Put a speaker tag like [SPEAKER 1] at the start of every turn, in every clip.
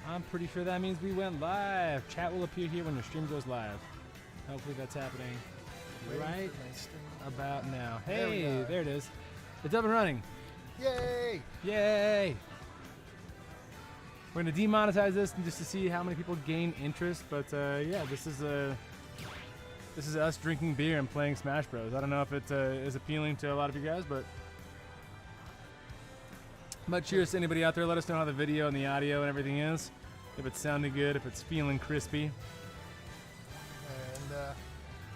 [SPEAKER 1] I'm pretty sure that means we went live. Chat will appear here when your stream goes live. Hopefully that's happening right about now. Hey, there it is. It's up and running.
[SPEAKER 2] Yay!
[SPEAKER 1] Yay! We're going to demonetize this just to see how many people gain interest. But yeah, this is us drinking beer and playing Smash Bros. I don't know if it is appealing to a lot of you guys, but cheers to anybody out there. Let us know how the video and the audio and everything is. If it's sounding good, if it's feeling crispy.
[SPEAKER 2] And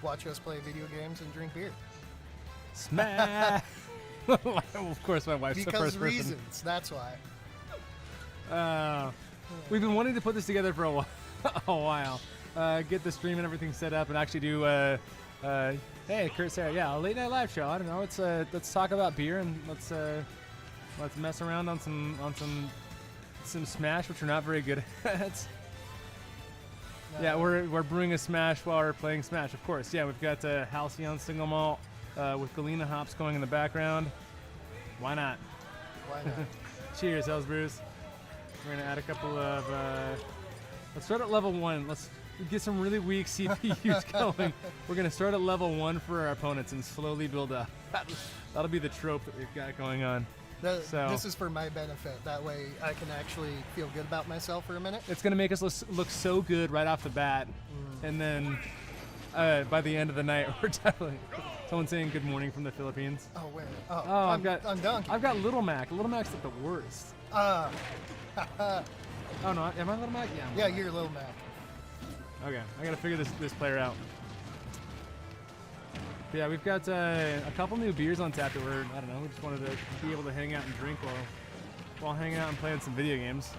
[SPEAKER 2] watch us play video games and drink beer.
[SPEAKER 1] Smash! Of course, my wife's the first person.
[SPEAKER 2] Because reasons, that's why.
[SPEAKER 1] We've been wanting to put this together for a while. Get the stream and everything set up and actually do, hey, Kurt, Sarah, yeah, a late night live show. I don't know. Let's talk about beer and let's mess around on some Smash, which we're not very good at. Yeah, we're brewing a Smash while we're playing Smash, of course. Yeah, we've got Halcyon single malt with Galena hops going in the background. Why not?
[SPEAKER 2] Why not?
[SPEAKER 1] Cheers, Hells Brews. We're gonna add a couple of. Let's start at level 1. Let's get some really weak CPUs going. We're gonna start at level 1 for our opponents and slowly build up. That'll be the trope that we've got going on.
[SPEAKER 2] This is for my benefit. That way I can actually feel good about myself for a minute.
[SPEAKER 1] It's going to make us look so good right off the bat. And then by the end of the night, we're definitely... Someone saying good morning from the Philippines.
[SPEAKER 2] Oh, where?
[SPEAKER 1] I'm
[SPEAKER 2] Donkey.
[SPEAKER 1] I've got Little Mac. Little Mac's like the worst. Oh, no. Am I Little Mac? Yeah.
[SPEAKER 2] Yeah, you're Little Mac.
[SPEAKER 1] Okay. I got to figure this player out. Yeah, we've got a couple new beers on tap that I don't know, we just wanted to be able to hang out and drink while hanging out and playing some video games.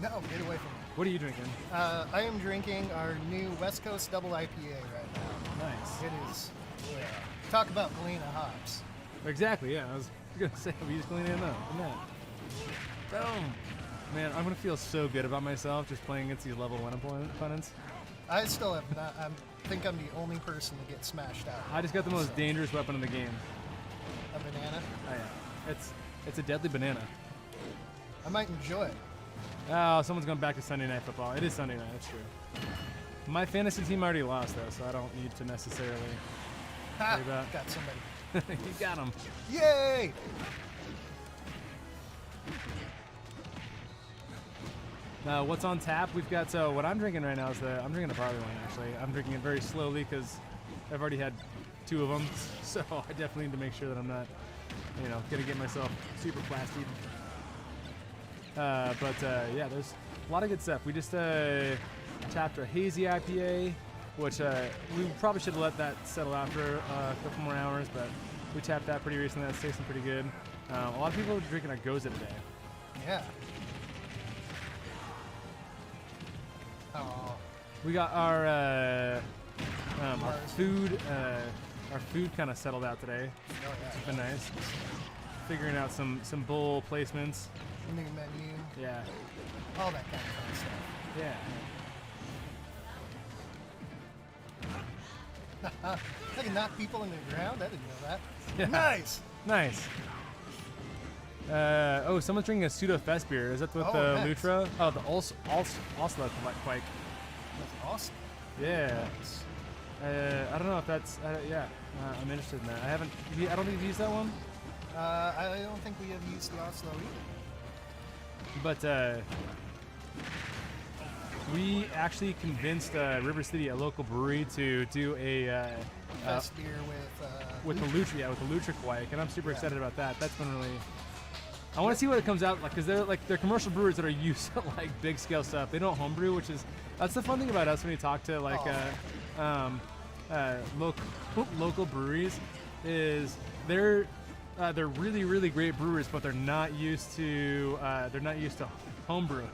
[SPEAKER 2] No, get away from me.
[SPEAKER 1] What are you drinking?
[SPEAKER 2] I am drinking our new West Coast Double IPA right now.
[SPEAKER 1] Nice.
[SPEAKER 2] It is, talk about Galena hops.
[SPEAKER 1] Exactly, yeah. I was going to say, we use Galena in that. Boom. Man, I'm going to feel so good about myself just playing against these level 1 opponents.
[SPEAKER 2] I still have not. I think I'm the only person to get smashed out.
[SPEAKER 1] I just got the most dangerous weapon in the game.
[SPEAKER 2] A banana?
[SPEAKER 1] Oh, yeah. It's a deadly banana.
[SPEAKER 2] I might enjoy it.
[SPEAKER 1] Oh, someone's going back to Sunday Night Football. It is Sunday night, that's true. My fantasy team already lost, though, so I don't need to necessarily worry about.
[SPEAKER 2] Got somebody.
[SPEAKER 1] You got him.
[SPEAKER 2] Yay!
[SPEAKER 1] What's on tap? We've got, so what I'm drinking right now is I'm drinking the barley wine, actually. I'm drinking it very slowly because I've already had 2 of them, so I definitely need to make sure that I'm not, going to get myself super plastied. Yeah, there's a lot of good stuff. We just tapped our Hazy IPA, which we probably should have let that settle out for a couple more hours, but we tapped that pretty recently. That's tasting pretty good. A lot of people are drinking our Goza today.
[SPEAKER 2] Yeah. Oh.
[SPEAKER 1] We got our food kind of settled out today.
[SPEAKER 2] Oh, yeah.
[SPEAKER 1] It's been nice. Figuring out some bowl placements.
[SPEAKER 2] New menu.
[SPEAKER 1] Yeah.
[SPEAKER 2] All that kind of fun stuff.
[SPEAKER 1] Yeah.
[SPEAKER 2] I can knock people in the ground? I didn't know that.
[SPEAKER 1] Yeah.
[SPEAKER 2] Nice!
[SPEAKER 1] Nice. Someone's drinking a pseudo fest beer. Is that with the
[SPEAKER 2] nice.
[SPEAKER 1] Lutra? Oh, the Oslo Quake.
[SPEAKER 2] That's awesome.
[SPEAKER 1] Yeah.
[SPEAKER 2] Nice.
[SPEAKER 1] I don't know if that's I'm interested in that. I don't think you've used that one.
[SPEAKER 2] I don't think we have used the Oslo either.
[SPEAKER 1] But we actually convinced River City, a local brewery, to do a
[SPEAKER 2] Fest beer with
[SPEAKER 1] the Lutra, with the Lutra Quake, and I'm super excited about that. That's been really. I want to see what it comes out like, because they're commercial brewers that are used to like big scale stuff. They don't homebrew, that's the fun thing about us when you talk to like local breweries, is they're really, really great brewers, but they're not used to homebrewing.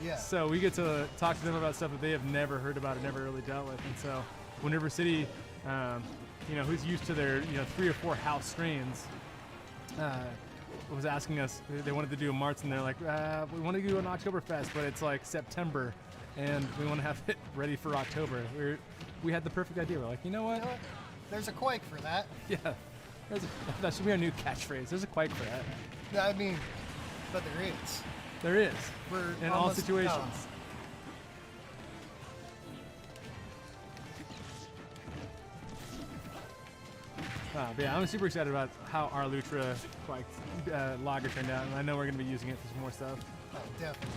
[SPEAKER 2] Yeah.
[SPEAKER 1] So we get to talk to them about stuff that they have never heard about or never really dealt with. And so when River City, who's used to their 3 or 4 house strains, was asking us, they wanted to do a Marts, and they're like, we want to do an Oktoberfest, but it's like September, and we want to have it ready for October. We had the perfect idea. We're like, you know what?
[SPEAKER 2] There's a quake for that.
[SPEAKER 1] Yeah. That should be our new catchphrase. There's a quake for that.
[SPEAKER 2] I mean, but there is.
[SPEAKER 1] There is.
[SPEAKER 2] We're
[SPEAKER 1] In all
[SPEAKER 2] almost-
[SPEAKER 1] situations.
[SPEAKER 2] oh.
[SPEAKER 1] But yeah, I'm super excited about how our Lutra lager turned out, and I know we're going to be using it for some more stuff.
[SPEAKER 2] Oh, definitely.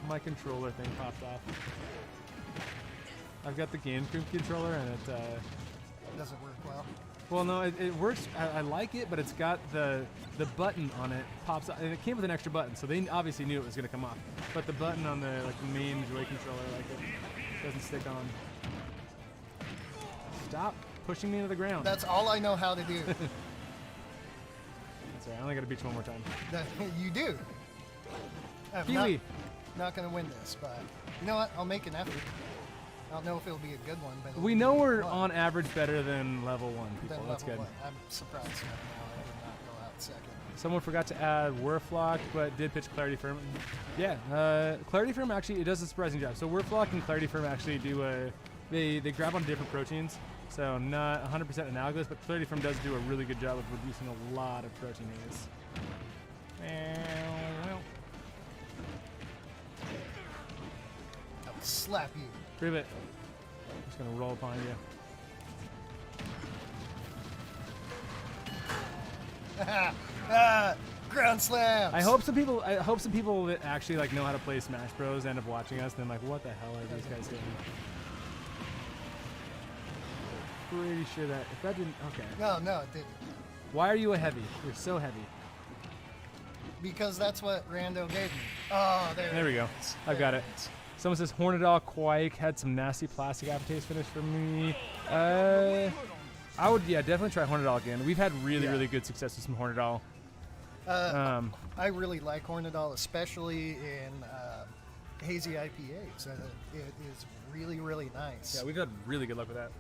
[SPEAKER 1] My controller thing popped off. I've got the GameCube controller, and it
[SPEAKER 2] Doesn't work well.
[SPEAKER 1] well, no, it works. I like it, but it's got the button on it pops out, and it came with an extra button, so they obviously knew it was going to come off. But the button on the main Joy controller, it doesn't stick on. Stop pushing me into the ground.
[SPEAKER 2] That's all I know how to do.
[SPEAKER 1] That's all right. I only got to beat you one more time.
[SPEAKER 2] You do. I'm
[SPEAKER 1] Kiwi.
[SPEAKER 2] not going to win this, but you know what? I'll make an effort. I don't know if it'll be a good one, but
[SPEAKER 1] We know we're on average better than level 1 people.
[SPEAKER 2] Then
[SPEAKER 1] That's good.
[SPEAKER 2] level 1. I'm surprised right now I did not go out second.
[SPEAKER 1] Someone forgot to add Whirlpool, but did pitch Clarity Firm. Yeah, Clarity Firm actually, it does a surprising job. So Whirlpool and Clarity Firm actually do they grab on different proteins. So not 100% analogous, but Clarity Firm does do a really good job of reducing a lot of protein haze.
[SPEAKER 2] I will slap you.
[SPEAKER 1] Prove it. I'm just gonna roll upon you.
[SPEAKER 2] Ground slams.
[SPEAKER 1] I hope some people that actually know how to play Smash Bros. End up watching us and then what the hell are these guys doing? Pretty sure that if that didn't okay.
[SPEAKER 2] No, it didn't.
[SPEAKER 1] Why are you a heavy? You're so heavy.
[SPEAKER 2] Because that's what Rando gave me. Oh,
[SPEAKER 1] There we go. I've got it. Someone says Hornadal Quake had some nasty plastic aftertaste finish for me. I would definitely try Hornadal again. We've had really good success with some Hornadal.
[SPEAKER 2] I really like Hornadal, especially in hazy IPAs. It is really nice.
[SPEAKER 1] Yeah, we've had really good luck with that.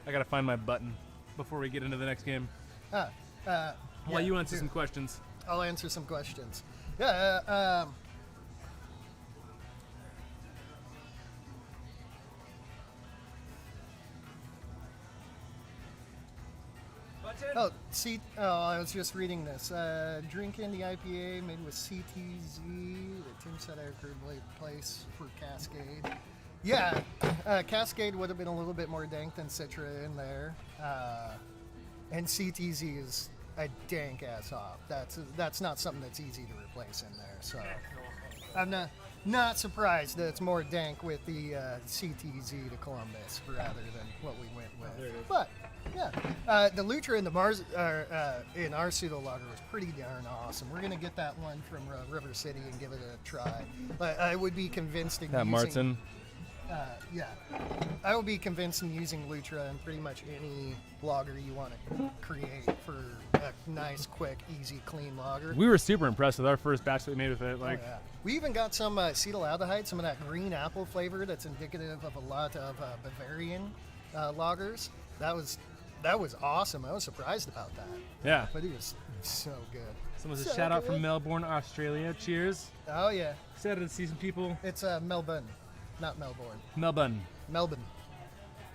[SPEAKER 1] I gotta find my button before we get into the next game. While you answer some questions.
[SPEAKER 2] I'll answer some questions. Yeah. I was just reading this. Drinking the IPA made with CTZ. The Tim said I heard place for Cascade. Yeah, Cascade would have been a little bit more dank than Citra in there. And CTZ is a dank ass hop. That's not something that's easy to replace in there. So I'm not surprised that it's more dank with the CTZ to Columbus rather than what we went with. But yeah, the Lutra in the Mars in our pseudo lager was pretty darn awesome. We're gonna get that one from River City and give it a try. But I would be convinced in using
[SPEAKER 1] Martin.
[SPEAKER 2] I would be convinced in using Lutra in pretty much any lager you want to create for a nice, quick, easy, clean lager.
[SPEAKER 1] We were super impressed with our first batch that we made with it.
[SPEAKER 2] We even got some acetaldehyde, some of that green apple flavor that's indicative of a lot of Bavarian lagers. That was awesome. I was surprised about that.
[SPEAKER 1] Yeah.
[SPEAKER 2] But it was so good.
[SPEAKER 1] Someone says shout out from Melbourne, Australia. Cheers.
[SPEAKER 2] Oh yeah.
[SPEAKER 1] Excited to see some people.
[SPEAKER 2] It's Melbourne, not Melbourne.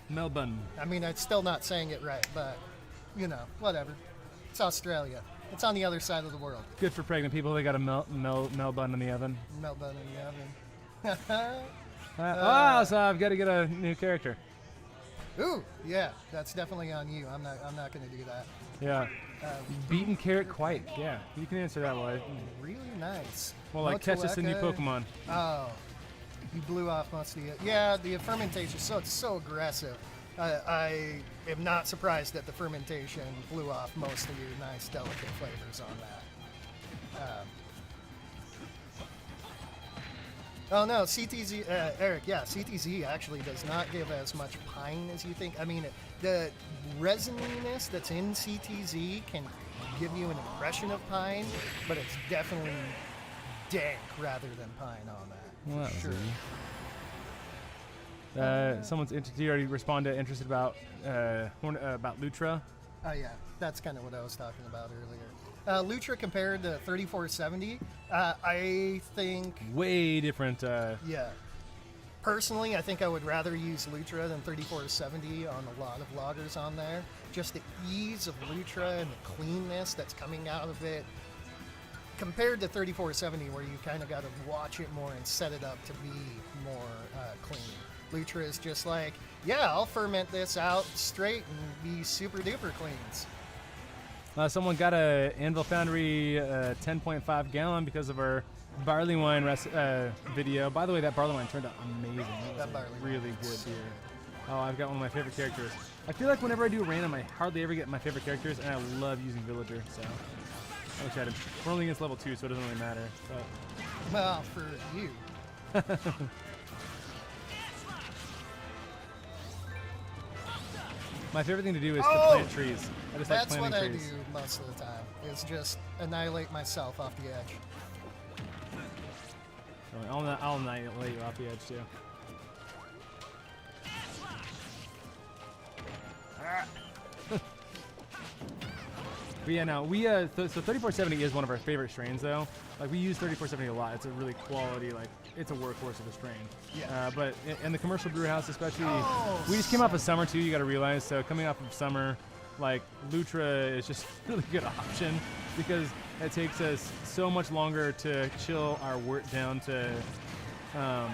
[SPEAKER 1] Melbourne.
[SPEAKER 2] I mean, I'm still not saying it right, but whatever. It's Australia. It's on the other side of the world.
[SPEAKER 1] Good for pregnant people. They got a Melbourne in the oven.
[SPEAKER 2] Melbourne in the oven.
[SPEAKER 1] So I've got to get a new character.
[SPEAKER 2] Ooh, yeah, that's definitely on you. I'm not going to do that.
[SPEAKER 1] Yeah. Beaten carrot quite. Yeah, you can answer that one.
[SPEAKER 2] Really nice.
[SPEAKER 1] Well, catch us a new Pokemon.
[SPEAKER 2] Oh, you blew off most of the... Yeah, the fermentation, so it's so aggressive. I am not surprised that the fermentation blew off most of your nice, delicate flavors on that. Oh no, CTZ, Eric, yeah, CTZ actually does not give as much pine as you think. I mean, the resininess that's in CTZ can give you an impression of pine, but it's definitely dank rather than pine on that.
[SPEAKER 1] Well, that was
[SPEAKER 2] sure.
[SPEAKER 1] Someone's you already responded interested about Lutra.
[SPEAKER 2] Oh yeah, that's kind of what I was talking about earlier. Lutra compared to 3470, I think
[SPEAKER 1] way different.
[SPEAKER 2] Yeah. Personally, I think I would rather use Lutra than 3470 on a lot of lagers on there. Just the ease of Lutra and the cleanness that's coming out of it, compared to 3470, where you kind of got to watch it more and set it up to be more clean. Lutra is just like, yeah, I'll ferment this out straight and be super duper cleans.
[SPEAKER 1] Someone got a Anvil Foundry 10.5 gallon because of our barley wine video. By the way, that barley wine turned out amazing. That was a really good beer. Oh, I've got one of my favorite characters. I feel like whenever I do random, I hardly ever get my favorite characters, and I love using Villager, so I'm excited. We're only against level 2, so it doesn't really matter. But.
[SPEAKER 2] Well, for you.
[SPEAKER 1] My favorite thing to do is to plant trees. I just
[SPEAKER 2] That's
[SPEAKER 1] like
[SPEAKER 2] what
[SPEAKER 1] planting trees.
[SPEAKER 2] I do most of the time, is just annihilate myself off the edge.
[SPEAKER 1] I'll annihilate you off the edge, too. But yeah, no, so 3470 is one of our favorite strains, though. Like, we use 3470 a lot. It's a really quality, like, it's a workhorse of a strain.
[SPEAKER 2] Yeah.
[SPEAKER 1] But in the commercial brew house, especially, we just came off of summer, too, you got to realize. So coming off of summer, like, Lutra is just a really good option because it takes us so much longer to chill our wort down to, to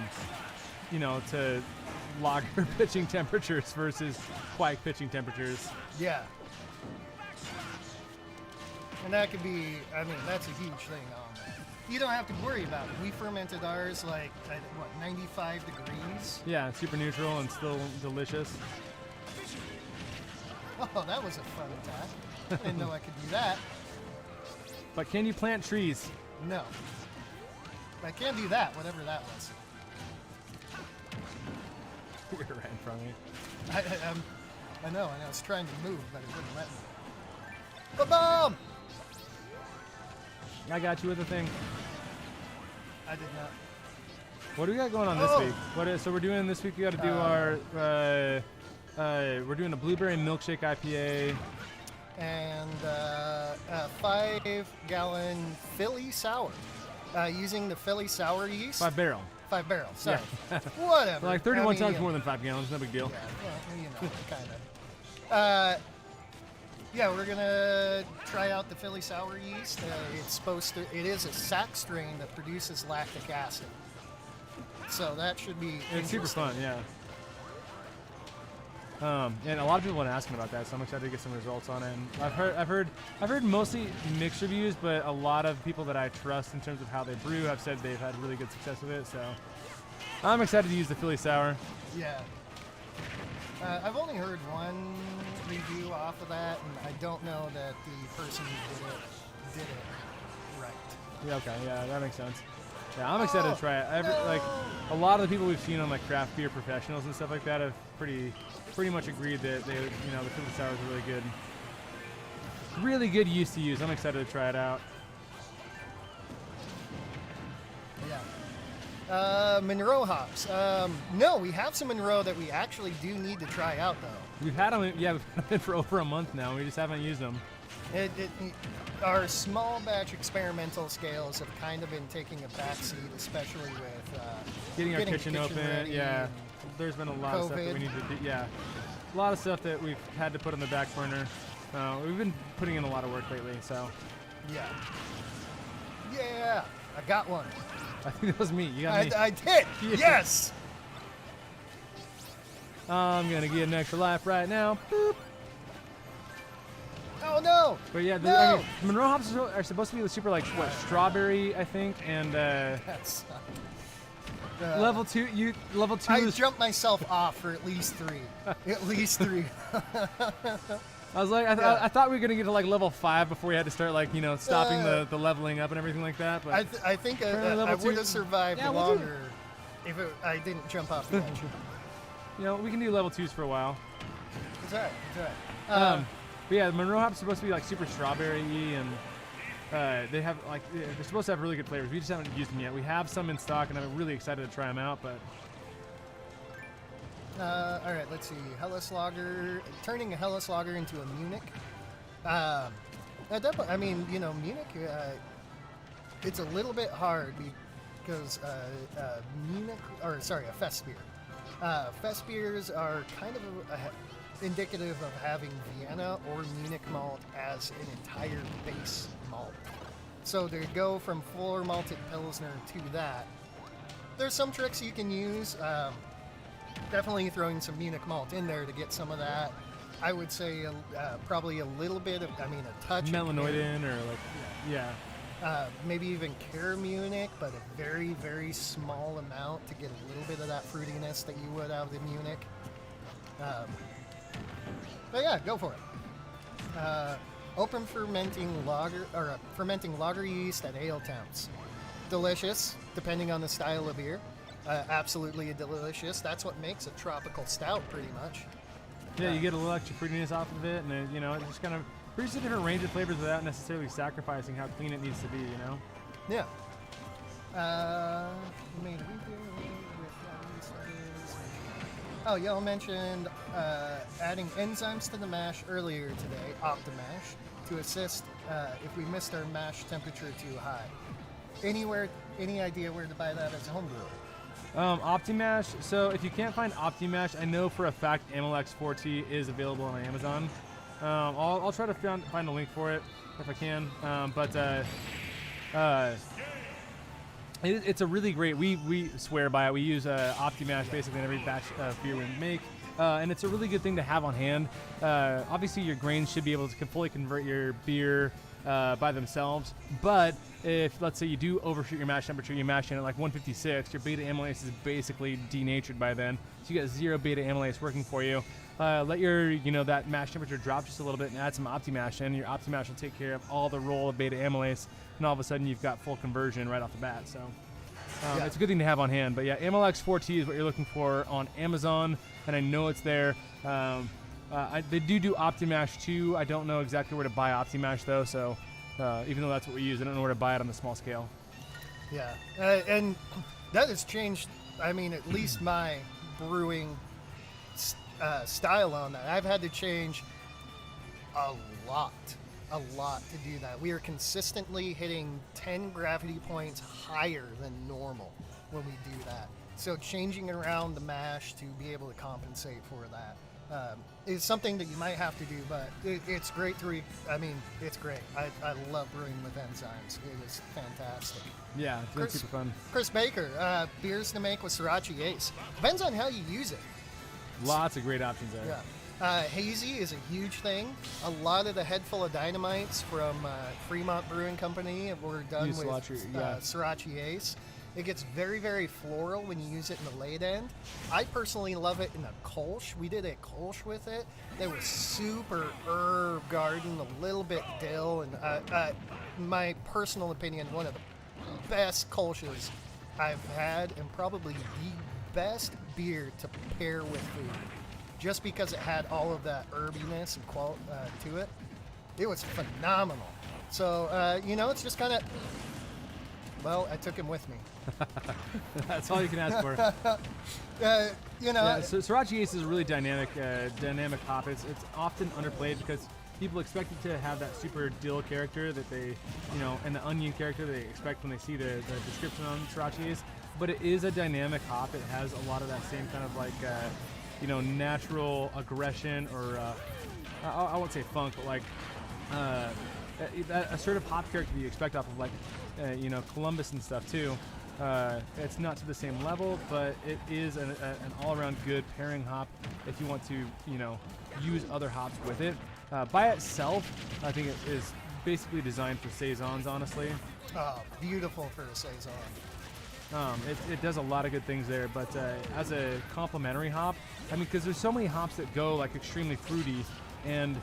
[SPEAKER 1] lager pitching temperatures versus quake pitching temperatures.
[SPEAKER 2] Yeah. And that could be, I mean, that's a huge thing on there. You don't have to worry about it. We fermented ours like, at, 95 degrees?
[SPEAKER 1] Yeah, super neutral and still delicious.
[SPEAKER 2] Oh, that was a fun attack. I didn't know I could do that.
[SPEAKER 1] But can you plant trees?
[SPEAKER 2] No. I can do that, whatever that was.
[SPEAKER 1] You're right in front of me.
[SPEAKER 2] I know, and I was trying to move, but it wouldn't let me. Ba-bum!
[SPEAKER 1] I got you with the thing.
[SPEAKER 2] I did not.
[SPEAKER 1] What do we got going on this week? So we're doing this week. We got to do we're doing a blueberry milkshake IPA
[SPEAKER 2] and a 5-gallon Philly sour using the Philly sour yeast.
[SPEAKER 1] 5 barrel.
[SPEAKER 2] 5 barrel. Sorry. Yeah. Whatever.
[SPEAKER 1] Like 31 times more than 5 gallons. No big deal.
[SPEAKER 2] Yeah, well, kind of. Yeah, we're gonna try out the Philly sour yeast. It is a sac strain that produces lactic acid. So that should be
[SPEAKER 1] It's super fun, yeah. And a lot of people have been asking about that, so I'm excited to get some results on it. And I've heard mostly mixed reviews, but a lot of people that I trust in terms of how they brew have said they've had really good success with it. So I'm excited to use the Philly sour.
[SPEAKER 2] Yeah. I've only heard one review off of that, and I don't know that the person who did it right.
[SPEAKER 1] Yeah, okay, yeah, that makes sense. Yeah, I'm excited to try it. Like a lot of the people we've seen on like craft beer professionals and stuff like that have pretty much agreed that the Philly sour is really good yeast to use. I'm excited to try it out.
[SPEAKER 2] Yeah. Monroe hops. No, we have some Monroe that we actually do need to try out though.
[SPEAKER 1] We've had them for over a month now. We just haven't used them.
[SPEAKER 2] Our small batch experimental scales have kind of been taking a backseat, especially with
[SPEAKER 1] getting our kitchen open.
[SPEAKER 2] Ready.
[SPEAKER 1] Yeah, there's been a lot of stuff that we need to do. Yeah, a lot of stuff that we've had to put on the back burner. We've been putting in a lot of work lately, so.
[SPEAKER 2] Yeah, I got one.
[SPEAKER 1] I think that was me. You got me.
[SPEAKER 2] I did.
[SPEAKER 1] Yeah.
[SPEAKER 2] Yes.
[SPEAKER 1] I'm gonna get an extra life right now. Boop.
[SPEAKER 2] Oh no!
[SPEAKER 1] But yeah,
[SPEAKER 2] no.
[SPEAKER 1] I mean, Monroe hops are supposed to be super strawberry, I think, and
[SPEAKER 2] that's
[SPEAKER 1] level 2. Level 2.
[SPEAKER 2] I jumped myself off for at least 3. At least 3.
[SPEAKER 1] I was like, I thought we were gonna get to like level 5 before we had to start stopping the leveling up and everything like that. But
[SPEAKER 2] I think I would have survived longer if I didn't jump off the edge.
[SPEAKER 1] We can do level 2s for a while.
[SPEAKER 2] It's alright.
[SPEAKER 1] But yeah, the Monroe hops are supposed to be like super strawberry-y, and they're supposed to have really good flavors. We just haven't used them yet. We have some in stock, and I'm really excited to try them out. But
[SPEAKER 2] all right, let's see. Helles Lager, turning a Helles Lager into a Munich. Definitely, I mean, Munich. It's a little bit hard because a fest beer. Fest beers are kind of indicative of having Vienna or Munich malt as an entire base malt. So to go from fuller malted Pilsner to that, there's some tricks you can use. Definitely throwing some Munich malt in there to get some of that. I would say probably a little bit of, a touch
[SPEAKER 1] Melanoidin or like, yeah.
[SPEAKER 2] Maybe even Care Munich, but a very, very small amount to get a little bit of that fruitiness that you would out of the Munich. But yeah, go for it. Open fermenting lager yeast at ale temps. Delicious, depending on the style of beer. Absolutely delicious. That's what makes a tropical stout, pretty much.
[SPEAKER 1] Yeah, you get a little extra fruitiness off of it, and it just kind of produces a different range of flavors without necessarily sacrificing how clean it needs to be,
[SPEAKER 2] Yeah. Y'all mentioned adding enzymes to the mash earlier today, Optimash, to assist if we missed our mash temperature too high. Any idea where to buy that as a home brewer?
[SPEAKER 1] Optimash. So if you can't find Optimash, I know for a fact Amylex 4T is available on Amazon. I'll try to find a link for it if I can. It's a really great. We swear by it. We use Optimash basically in every batch of beer we make. And it's a really good thing to have on hand. Obviously, your grains should be able to fully convert your beer by themselves. But if, let's say, you do overshoot your mash temperature, you mash in at like 156, your beta amylase is basically denatured by then. So you got zero beta amylase working for you. Let your, that mash temperature drop just a little bit and add some Optimash in. Your Optimash will take care of all the role of beta amylase, and all of a sudden you've got full conversion right off the bat. So it's a good thing to have on hand. But yeah, Amylex 4T is what you're looking for on Amazon, and I know it's there. They do Optimash too. I don't know exactly where to buy Optimash though, so even though that's what we use, I don't know where to buy it on the small scale.
[SPEAKER 2] Yeah, and that has changed, at least my brewing style on that. I've had to change a lot to do that. We are consistently hitting 10 gravity points higher than normal when we do that. So changing around the mash to be able to compensate for that is something that you might have to do, but it's great it's great. I love brewing with enzymes. It is fantastic.
[SPEAKER 1] Yeah, it's really super fun.
[SPEAKER 2] Chris Baker, beers to make with Sriracha Yeast. Depends on how you use it.
[SPEAKER 1] Lots of great options there.
[SPEAKER 2] Yeah. Hazy is a huge thing. A lot of the Head Full of Dynamites from Fremont Brewing Company were done with Sriracha Yeast. It gets very, very floral when you use it in the late end. I personally love it in a Kolsch. We did a Kolsch with it. That was super herb garden, a little bit dill, and my personal opinion, one of the best Kolsches I've had, and probably the best beer to pair with food. Just because it had all of that herbiness and to it. It was phenomenal. So, it's just kind of, I took him with me.
[SPEAKER 1] That's all you can ask for. So Sriracha Yeast is a really dynamic hop. It's often underplayed because people expect it to have that super dill character that they, and the onion character they expect when they see the description on Sriracha Yeast. But it is a dynamic hop. It has a lot of that same kind of like, natural aggression or I won't say funk, but like that assertive hop character that you expect off of like, Columbus and stuff too. It's not to the same level, but it is an all-around good pairing hop if you want to, use other hops with it. By itself, I think it is basically designed for saisons, honestly.
[SPEAKER 2] Oh, beautiful for a saison.
[SPEAKER 1] It does a lot of good things there, but as a complementary hop, because there's so many hops that go like extremely fruity, and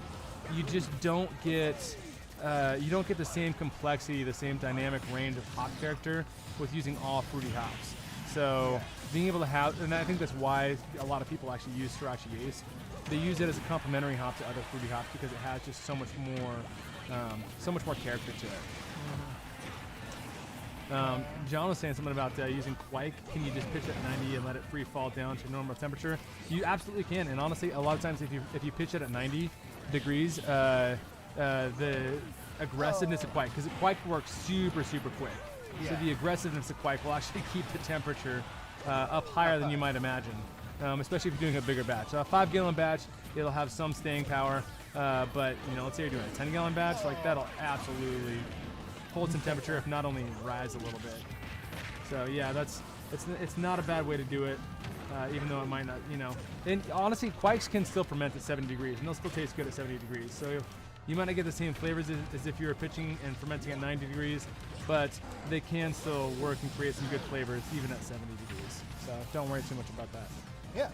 [SPEAKER 1] you just don't get the same complexity, the same dynamic range of hop character with using all fruity hops. So being able to have, and I think that's why a lot of people actually use Sriracha Yeast. They use it as a complementary hop to other fruity hops because it has just so much more character to it. John was saying something about using Quake. Can you just pitch it at 90 and let it free fall down to normal temperature? You absolutely can, and honestly, a lot of times if you pitch it at 90 degrees, the aggressiveness of Quake, because Quake works super, super quick. So the aggressiveness of quake will actually keep the temperature up higher than you might imagine, especially if you're doing a bigger batch. So a 5-gallon batch, it'll have some staying power, but let's say you're doing a 10-gallon batch, like that'll absolutely hold some temperature, if not only rise a little bit. So yeah, it's not a bad way to do it, even though it might not, And honestly, quakes can still ferment at 70 degrees, and they'll still taste good at 70 degrees. So you might not get the same flavors as if you were pitching and fermenting at 90 degrees, but they can still work and create some good flavors even at 70 degrees. So don't worry too much about that.
[SPEAKER 2] Yeah.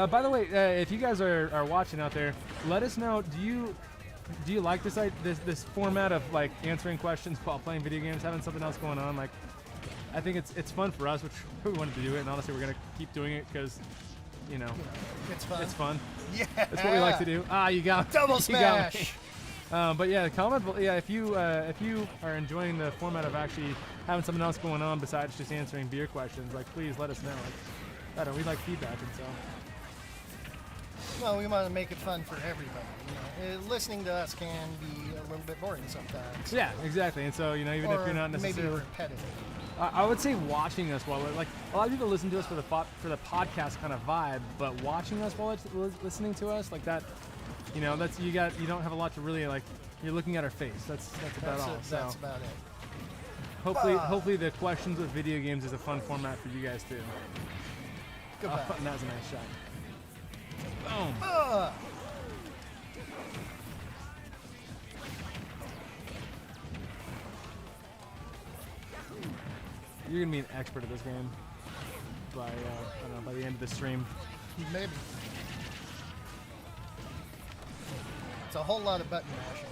[SPEAKER 1] By the way, if you guys are watching out there, let us know. Do you like this format of like answering questions while playing video games, having something else going on? Like, I think it's fun for us, which we wanted to do it, and honestly, we're gonna keep doing it because,
[SPEAKER 2] it's fun.
[SPEAKER 1] It's fun.
[SPEAKER 2] Yeah.
[SPEAKER 1] That's what we like to do. You got me.
[SPEAKER 2] Double
[SPEAKER 1] You got me.
[SPEAKER 2] smash.
[SPEAKER 1] But yeah, comment. Yeah, if you are enjoying the format of actually having something else going on besides just answering beer questions, like please let us know. I don't know, we like feedback, and so.
[SPEAKER 2] Well, we want to make it fun for everybody. Listening to us can be a little bit boring sometimes.
[SPEAKER 1] Yeah, exactly. And so even if you're not necessarily
[SPEAKER 2] maybe repetitive.
[SPEAKER 1] I would say watching us while like a lot of people listen to us for the podcast kind of vibe, but watching us while listening to us like that, that's you don't have a lot to really like. You're looking at our face. That's about all.
[SPEAKER 2] That's about it.
[SPEAKER 1] Hopefully the questions with video games is a fun format for you guys too.
[SPEAKER 2] Goodbye.
[SPEAKER 1] And that was a nice shot. Boom. You're gonna be an expert at this game by I don't know, by the end of the stream.
[SPEAKER 2] Maybe. It's a whole lot of button mashing,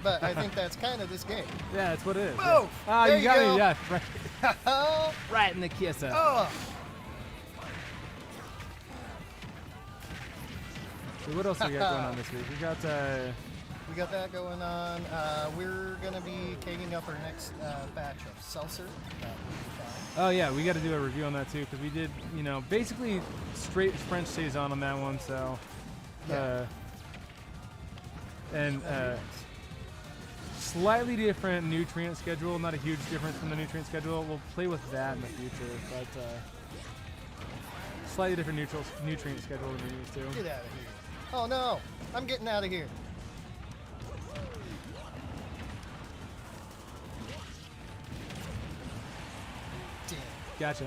[SPEAKER 2] but I think that's kind of this game.
[SPEAKER 1] Yeah, that's what it is.
[SPEAKER 2] Boom!
[SPEAKER 1] Yeah.
[SPEAKER 2] There
[SPEAKER 1] you got
[SPEAKER 2] go.
[SPEAKER 1] me. Yeah, right. Right in the kisser.
[SPEAKER 2] Oh.
[SPEAKER 1] So what else do we got going on this week? We got
[SPEAKER 2] that going on. We're gonna be kegging up our next batch of Seltzer.
[SPEAKER 1] Oh yeah, we got to do a review on that too because we did, basically straight French saison on that one. So, slightly different nutrient schedule. Not a huge difference from the nutrient schedule. We'll play with that in the future, but slightly different nutrient schedule than we used to.
[SPEAKER 2] Get out of here! Oh no, I'm getting out of here.
[SPEAKER 1] Gotcha.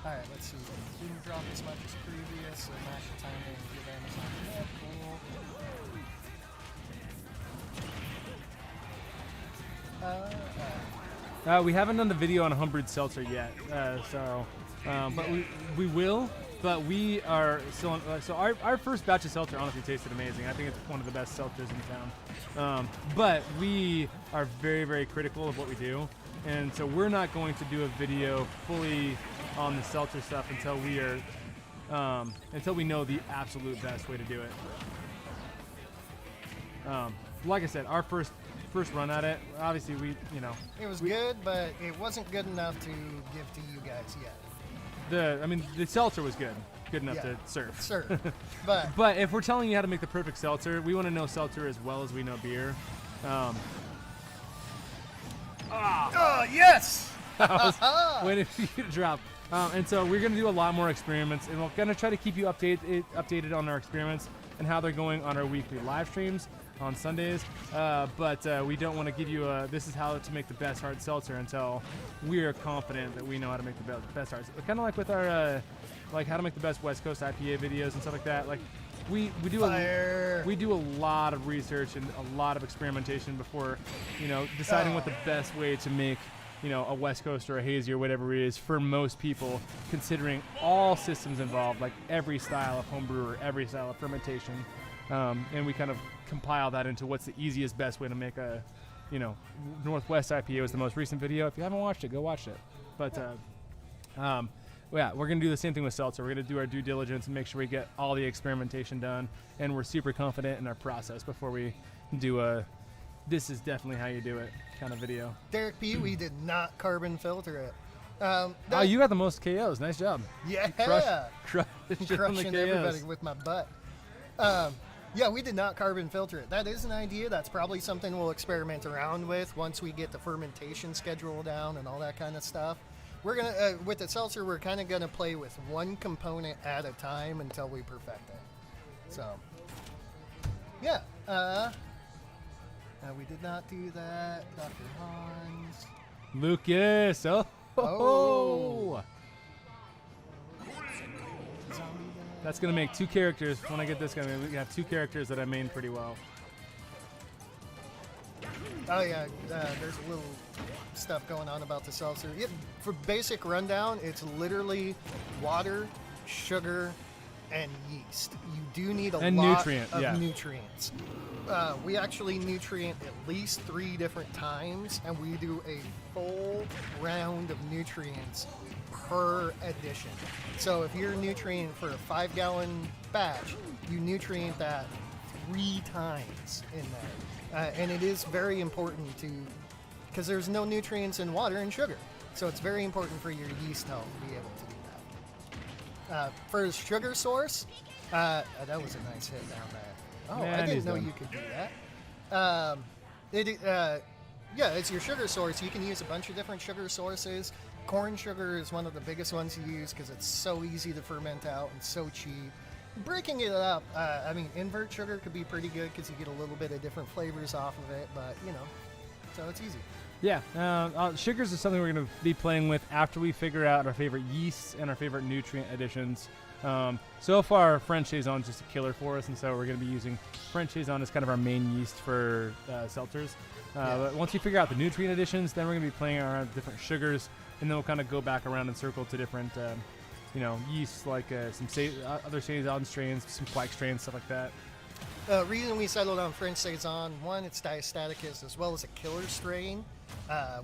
[SPEAKER 2] Alright, let's see. Didn't drop as much as previous, so mash the time and give Amazon. Cool.
[SPEAKER 1] We haven't done the video on homebrewed seltzer yet, but we will. But we are still so our first batch of seltzer honestly tasted amazing. I think it's one of the best seltzers in town. But we are very, very critical of what we do, and so we're not going to do a video fully on the seltzer stuff until we know the absolute best way to do it. Like I said, our first run at it, obviously
[SPEAKER 2] it was good, but it wasn't good enough to give to you guys yet.
[SPEAKER 1] The seltzer was good enough to serve. But if we're telling you how to make the perfect seltzer, we want to know seltzer as well as we know beer.
[SPEAKER 2] Yes!
[SPEAKER 1] Waiting for you to drop. And so we're going to do a lot more experiments, and we're going to try to keep you updated on our experiments and how they're going on our weekly live streams on Sundays. But we don't want to give you this is how to make the best hard seltzer until we are confident that we know how to make the best hard. Kind of like with our like how to make the best West Coast IPA videos and stuff like that. Like we do a lot of research and a lot of experimentation before deciding what the best way to make a West Coast or a Hazy or whatever it is for most people, considering all systems involved, like every style of home brewer, every style of fermentation. And we kind of compile that into what's the easiest, best way to make a, Northwest IPA was the most recent video. If you haven't watched it, go watch it. But, yeah, we're going to do the same thing with seltzer. We're going to do our due diligence and make sure we get all the experimentation done. And we're super confident in our process before we do this is definitely how you do it kind of video.
[SPEAKER 2] Derek P., we did not carbon filter it.
[SPEAKER 1] You got the most KOs. Nice job.
[SPEAKER 2] Yeah.
[SPEAKER 1] Crushing
[SPEAKER 2] everybody with my butt. Yeah, we did not carbon filter it. That is an idea. That's probably something we'll experiment around with once we get the fermentation schedule down and all that kind of stuff. We're gonna with the seltzer, we're kind of gonna play with one component at a time until we perfect it. So, yeah. We did not do that. Dr. Hans.
[SPEAKER 1] Lucas. Oh. That's going to make 2 characters. When I get this guy, we have 2 characters that I main pretty well.
[SPEAKER 2] Oh, yeah. There's a little stuff going on about the seltzer. Yeah, for basic rundown, it's literally water, sugar, and yeast. You do need a lot of nutrients. We actually nutrient at least 3 different times, and we do a full round of nutrients per addition. So if you're nutrient for a 5-gallon batch, you nutrient that 3 times in there. And it is very important because there's no nutrients in water and sugar. So it's very important for your yeast health to be able to do that. For the sugar source, that was a nice hit down there. Oh,
[SPEAKER 1] Man,
[SPEAKER 2] I didn't know you could do that. It's your sugar source. You can use a bunch of different sugar sources. Corn sugar is one of the biggest ones to use because it's so easy to ferment out and so cheap. Breaking it up, invert sugar could be pretty good because you get a little bit of different flavors off of it, but, so it's easy.
[SPEAKER 1] Yeah, sugars is something we're going to be playing with after we figure out our favorite yeasts and our favorite nutrient additions. So far, French Saison is just a killer for us, and so we're going to be using French Saison as kind of our main yeast for seltzers. But once we figure out the nutrient additions, then we're going to be playing around with different sugars, and then we'll kind of go back around in circle to different, yeasts like some other Saison strains, some Quake strains, stuff like that.
[SPEAKER 2] The reason we settled on French Saison, one, it's diastaticus as well as a killer strain,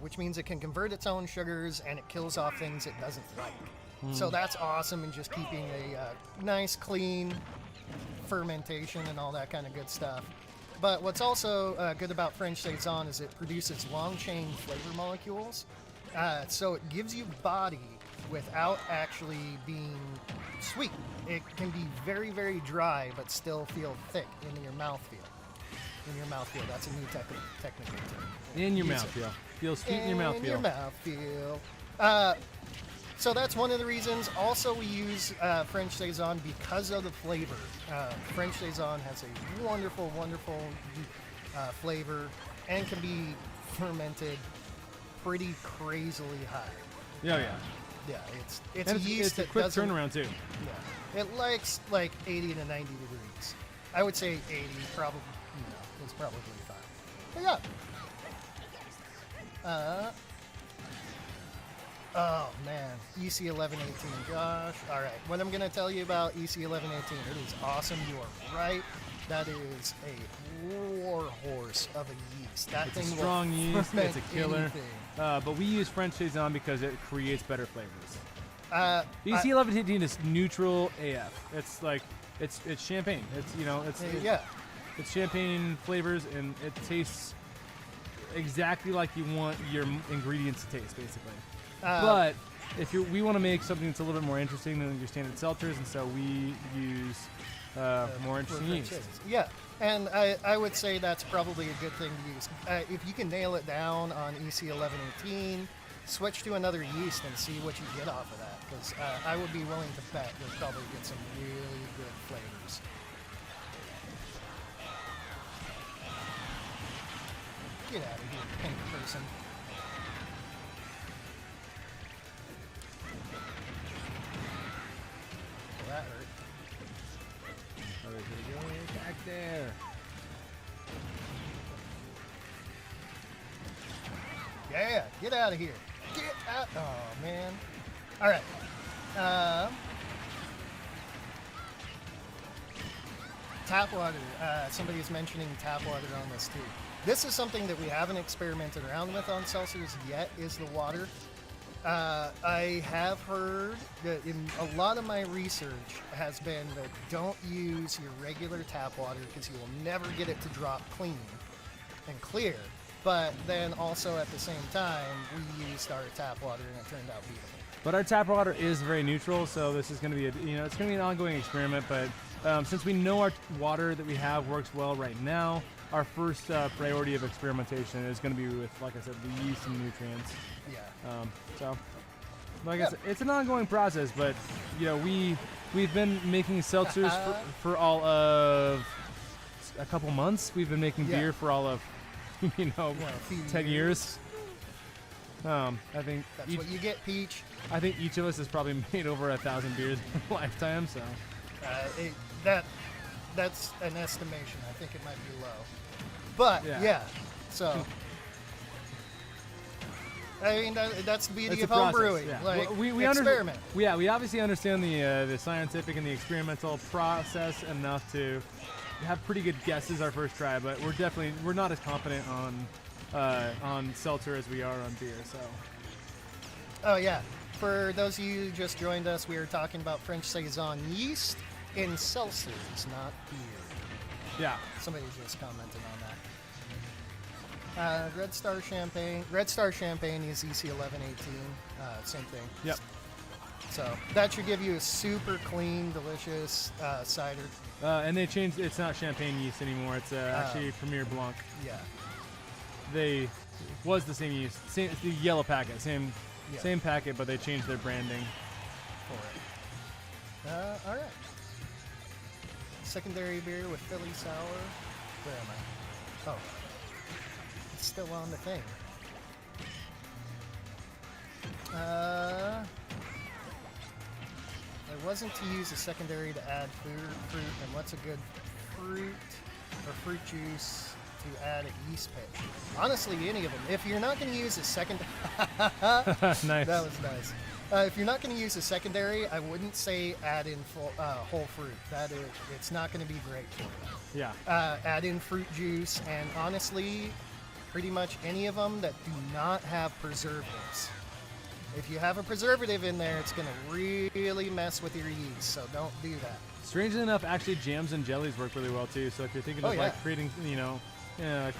[SPEAKER 2] which means it can convert its own sugars and it kills off things it doesn't like. So that's awesome in just keeping a nice, clean fermentation and all that kind of good stuff. But what's also good about French Saison is it produces long-chain flavor molecules. So it gives you body without actually being sweet. It can be very, very dry, but still feel thick in your mouthfeel. That's a new technical term.
[SPEAKER 1] In your mouthfeel. Feels sweet in your mouthfeel.
[SPEAKER 2] In your mouthfeel. So that's one of the reasons. Also, we use French Saison because of the flavor. French Saison has a wonderful, wonderful flavor and can be fermented pretty crazily high.
[SPEAKER 1] Yeah.
[SPEAKER 2] Yeah, it's a yeast
[SPEAKER 1] it's a quick turnaround too.
[SPEAKER 2] Yeah, it likes like 80 to 90 degrees. I would say 80, probably. It's probably fine. But yeah. Oh man, EC1118, Josh. All right, what I'm gonna tell you about EC1118, it is awesome. You are right. That is a war horse of a yeast.
[SPEAKER 1] It's a strong yeast. It's a killer. But we use French Saison because it creates better flavors. EC1118 is neutral AF. It's like it's champagne. It's champagne flavors, and it tastes exactly like you want your ingredients to taste, basically. But we want to make something that's a little bit more interesting than your standard seltzers, and so we use more interesting yeast.
[SPEAKER 2] Yeah, and I would say that's probably a good thing to use. If you can nail it down on EC1118, switch to another yeast and see what you get off of that, because I would be willing to bet you'll probably get some really good flavors. Get out of here, pink person. That hurt.
[SPEAKER 1] Oh, there we go. Back there.
[SPEAKER 2] Yeah, get out of here. Get out. Oh, man. All right. Tap water. Somebody's mentioning tap water on this too. This is something that we haven't experimented around with on seltzers yet, is the water. I have heard that in a lot of my research has been that don't use your regular tap water because you will never get it to drop clean and clear. But then also at the same time, we used our tap water and it turned out beautiful.
[SPEAKER 1] But our tap water is very neutral, so this is going to be it's going to be an ongoing experiment. But since we know our water that we have works well right now, our first priority of experimentation is going to be with, like I said, the yeast and nutrients.
[SPEAKER 2] Yeah.
[SPEAKER 1] So, like I said, it's an ongoing process, but you know, we've been making seltzers for all of a couple months. We've been making beer for all of 10 years. I think
[SPEAKER 2] that's what you get, Peach.
[SPEAKER 1] I think each of us has probably made over 1,000 beers in a lifetime. So
[SPEAKER 2] that's an estimation. I think it might be low, but yeah. So I mean, that's the beauty of home brewing.
[SPEAKER 1] Yeah.
[SPEAKER 2] Like,
[SPEAKER 1] we
[SPEAKER 2] experiment.
[SPEAKER 1] We obviously understand the scientific and the experimental process enough to have pretty good guesses our first try, but we're not as confident on seltzer as we are on beer. So.
[SPEAKER 2] Oh yeah. For those of you who just joined us, we were talking about French Saison yeast in seltzers, not beer.
[SPEAKER 1] Yeah.
[SPEAKER 2] Somebody just commented on that. Red Star Champagne. Red Star Champagne is EC 1118. Same thing.
[SPEAKER 1] Yep.
[SPEAKER 2] So that should give you a super clean, delicious cider.
[SPEAKER 1] And they changed. It's not champagne yeast anymore. It's actually Premier Blanc.
[SPEAKER 2] Yeah.
[SPEAKER 1] Was the same yeast. It's the yellow packet. Same packet, but they changed their branding
[SPEAKER 2] for it. All right. Secondary beer with Philly Sour. Where am I? Oh. It's still on the thing. It wasn't to use a secondary to add fruit, and what's a good fruit or fruit juice to add a yeast pitch? Honestly, any of them. If you're not going to use a second...
[SPEAKER 1] Nice.
[SPEAKER 2] That was nice. If you're not going to use a secondary, I wouldn't say add in whole fruit. It's not going to be great for you.
[SPEAKER 1] Yeah.
[SPEAKER 2] Add in fruit juice, and honestly, pretty much any of them that do not have preservatives. If you have a preservative in there, it's going to really mess with your yeast, so don't do that.
[SPEAKER 1] Strangely enough, actually, jams and jellies work really well too. So if you're thinking of like creating,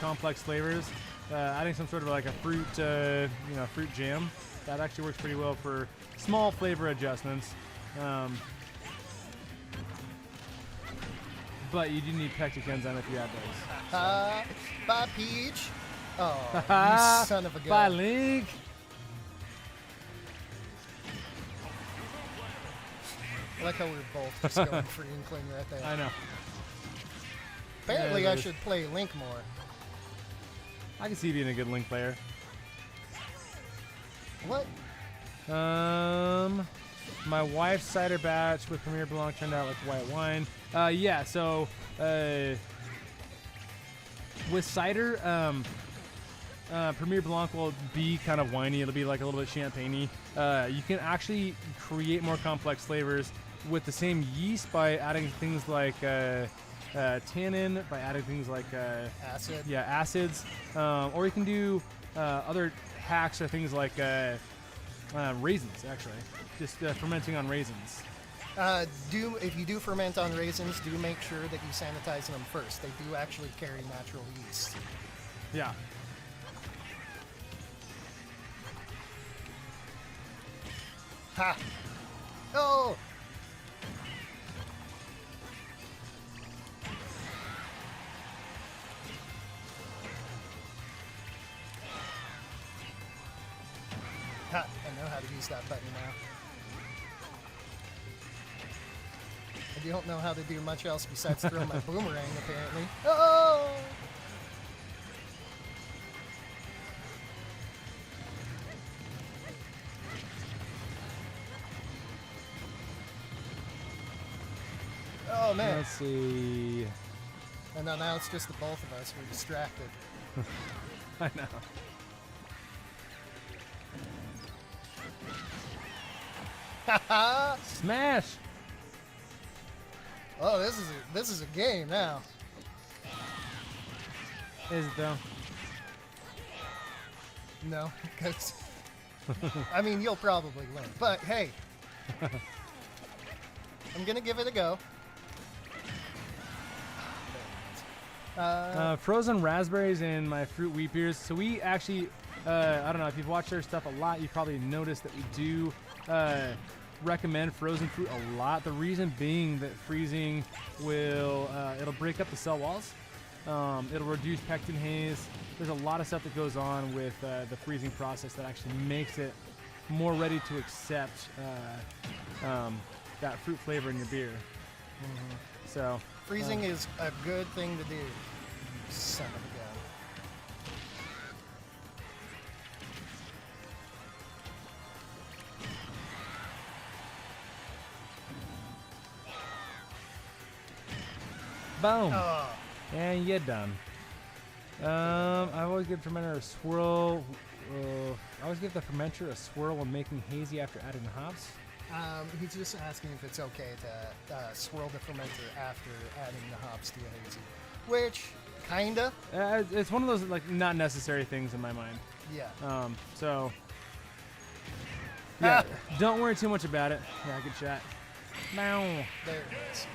[SPEAKER 1] complex flavors, adding some sort of like a fruit, fruit jam, that actually works pretty well for small flavor adjustments. But you do need pectic enzyme if you add those.
[SPEAKER 2] Bye, Peach. Oh, you son of a gun.
[SPEAKER 1] Bye, Link.
[SPEAKER 2] I like how we're both just going for Inkling right there.
[SPEAKER 1] I know.
[SPEAKER 2] Apparently, I should play Link more.
[SPEAKER 1] I can see you being a good Link player.
[SPEAKER 2] What?
[SPEAKER 1] My wife's cider batch with Premier Blanc turned out like white wine. So with cider, Premier Blanc will be kind of winey. It'll be like a little bit champagne-y. You can actually create more complex flavors with the same yeast by adding things like tannin, by adding things like
[SPEAKER 2] acid.
[SPEAKER 1] Yeah, acids. Or you can do other hacks or things like raisins, actually. Just fermenting on raisins.
[SPEAKER 2] If you do ferment on raisins, do make sure that you sanitize them first. They do actually carry natural yeast.
[SPEAKER 1] Yeah.
[SPEAKER 2] Ha! Oh! Ha! I know how to use that button now. I don't know how to do much else besides throw my boomerang, apparently. Oh! Oh, man.
[SPEAKER 1] Let's see.
[SPEAKER 2] And now it's just the both of us. We're distracted.
[SPEAKER 1] I know. Smash!
[SPEAKER 2] Oh, this is a game now.
[SPEAKER 1] Is it though?
[SPEAKER 2] No, because I mean you'll probably win. But hey, I'm gonna give it a go.
[SPEAKER 1] Frozen raspberries in my fruit wheat beers. So we actually, I don't know if you've watched our stuff a lot, you've probably noticed that we do recommend frozen fruit a lot. The reason being that freezing will it'll break up the cell walls. It'll reduce pectin haze. There's a lot of stuff that goes on with the freezing process that actually makes it more ready to accept that fruit flavor in your beer. So
[SPEAKER 2] Freezing is a good thing to do. Son of a gun.
[SPEAKER 1] boom,
[SPEAKER 2] Oh,
[SPEAKER 1] and you're done. I always give fermenter a swirl. I always give the fermenter a swirl when making hazy after adding the hops.
[SPEAKER 2] he's just asking if it's okay to swirl the fermenter after adding the hops to a hazy, which kinda,
[SPEAKER 1] It's one of those like not necessary things in my mind.
[SPEAKER 2] yeah.
[SPEAKER 1] So yeah, don't worry too much about it. Yeah, good shot. Now,
[SPEAKER 2] There it is.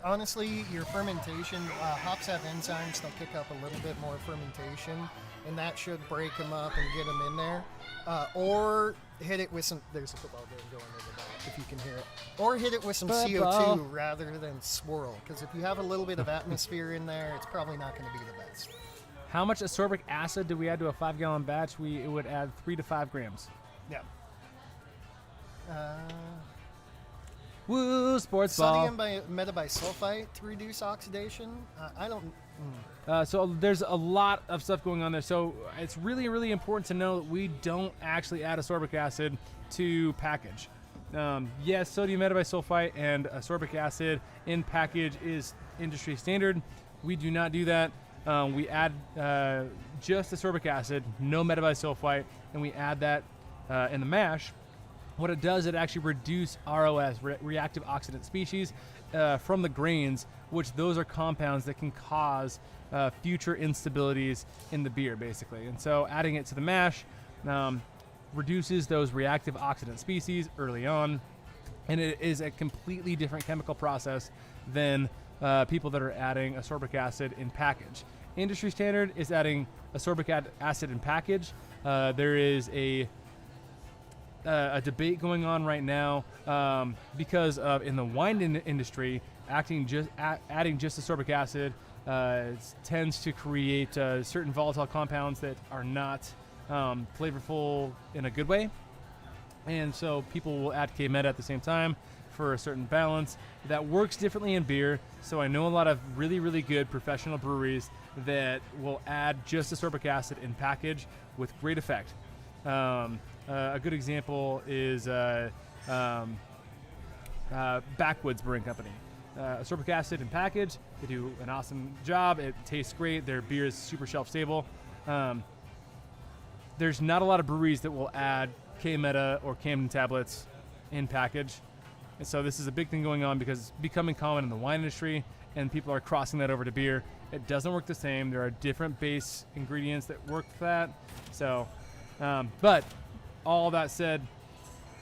[SPEAKER 2] Honestly, your fermentation, hops have enzymes. They'll pick up a little bit more fermentation, and that should break them up and get them in there. Or hit it with some, there's a football game going over that, if you can hear it. Or hit it with some
[SPEAKER 1] Football.
[SPEAKER 2] CO2 rather than swirl, because if you have a little bit of atmosphere in there, it's probably not going to be the best.
[SPEAKER 1] how much ascorbic acid do we add to a 5-gallon batch? It would add 3 to 5 grams.
[SPEAKER 2] Yeah.
[SPEAKER 1] Woo, sports ball.
[SPEAKER 2] Sodium metabisulfite to reduce oxidation. I don't.
[SPEAKER 1] So there's a lot of stuff going on there. So it's really, really important to know that we don't actually add ascorbic acid to package. Yes, sodium metabisulfite and ascorbic acid in package is industry standard. We do not do that. We add just ascorbic acid, no metabisulfite, and we add that in the mash. What it does, it actually reduce ROS, reactive oxidant species, from the grains, which those are compounds that can cause future instabilities in the beer, basically. And so adding it to the mash reduces those reactive oxidant species early on, and it is a completely different chemical process than people that are adding ascorbic acid in package. Industry standard is adding ascorbic acid in package. There is a debate going on right now because of in the wine industry, adding just ascorbic acid tends to create certain volatile compounds that are not flavorful in a good way, and so people will add K-Meta at the same time for a certain balance. That works differently in beer, so I know a lot of really, really good professional breweries that will add just ascorbic acid in package with great effect. A good example is Backwoods Brewing Company. Ascorbic acid in package, they do an awesome job. It tastes great. Their beer is super shelf stable. There's not a lot of breweries that will add K-Meta or Camden tablets in package. And so this is a big thing going on because it's becoming common in the wine industry, and people are crossing that over to beer. It doesn't work the same. There are different base ingredients that work for that. So, but all that said,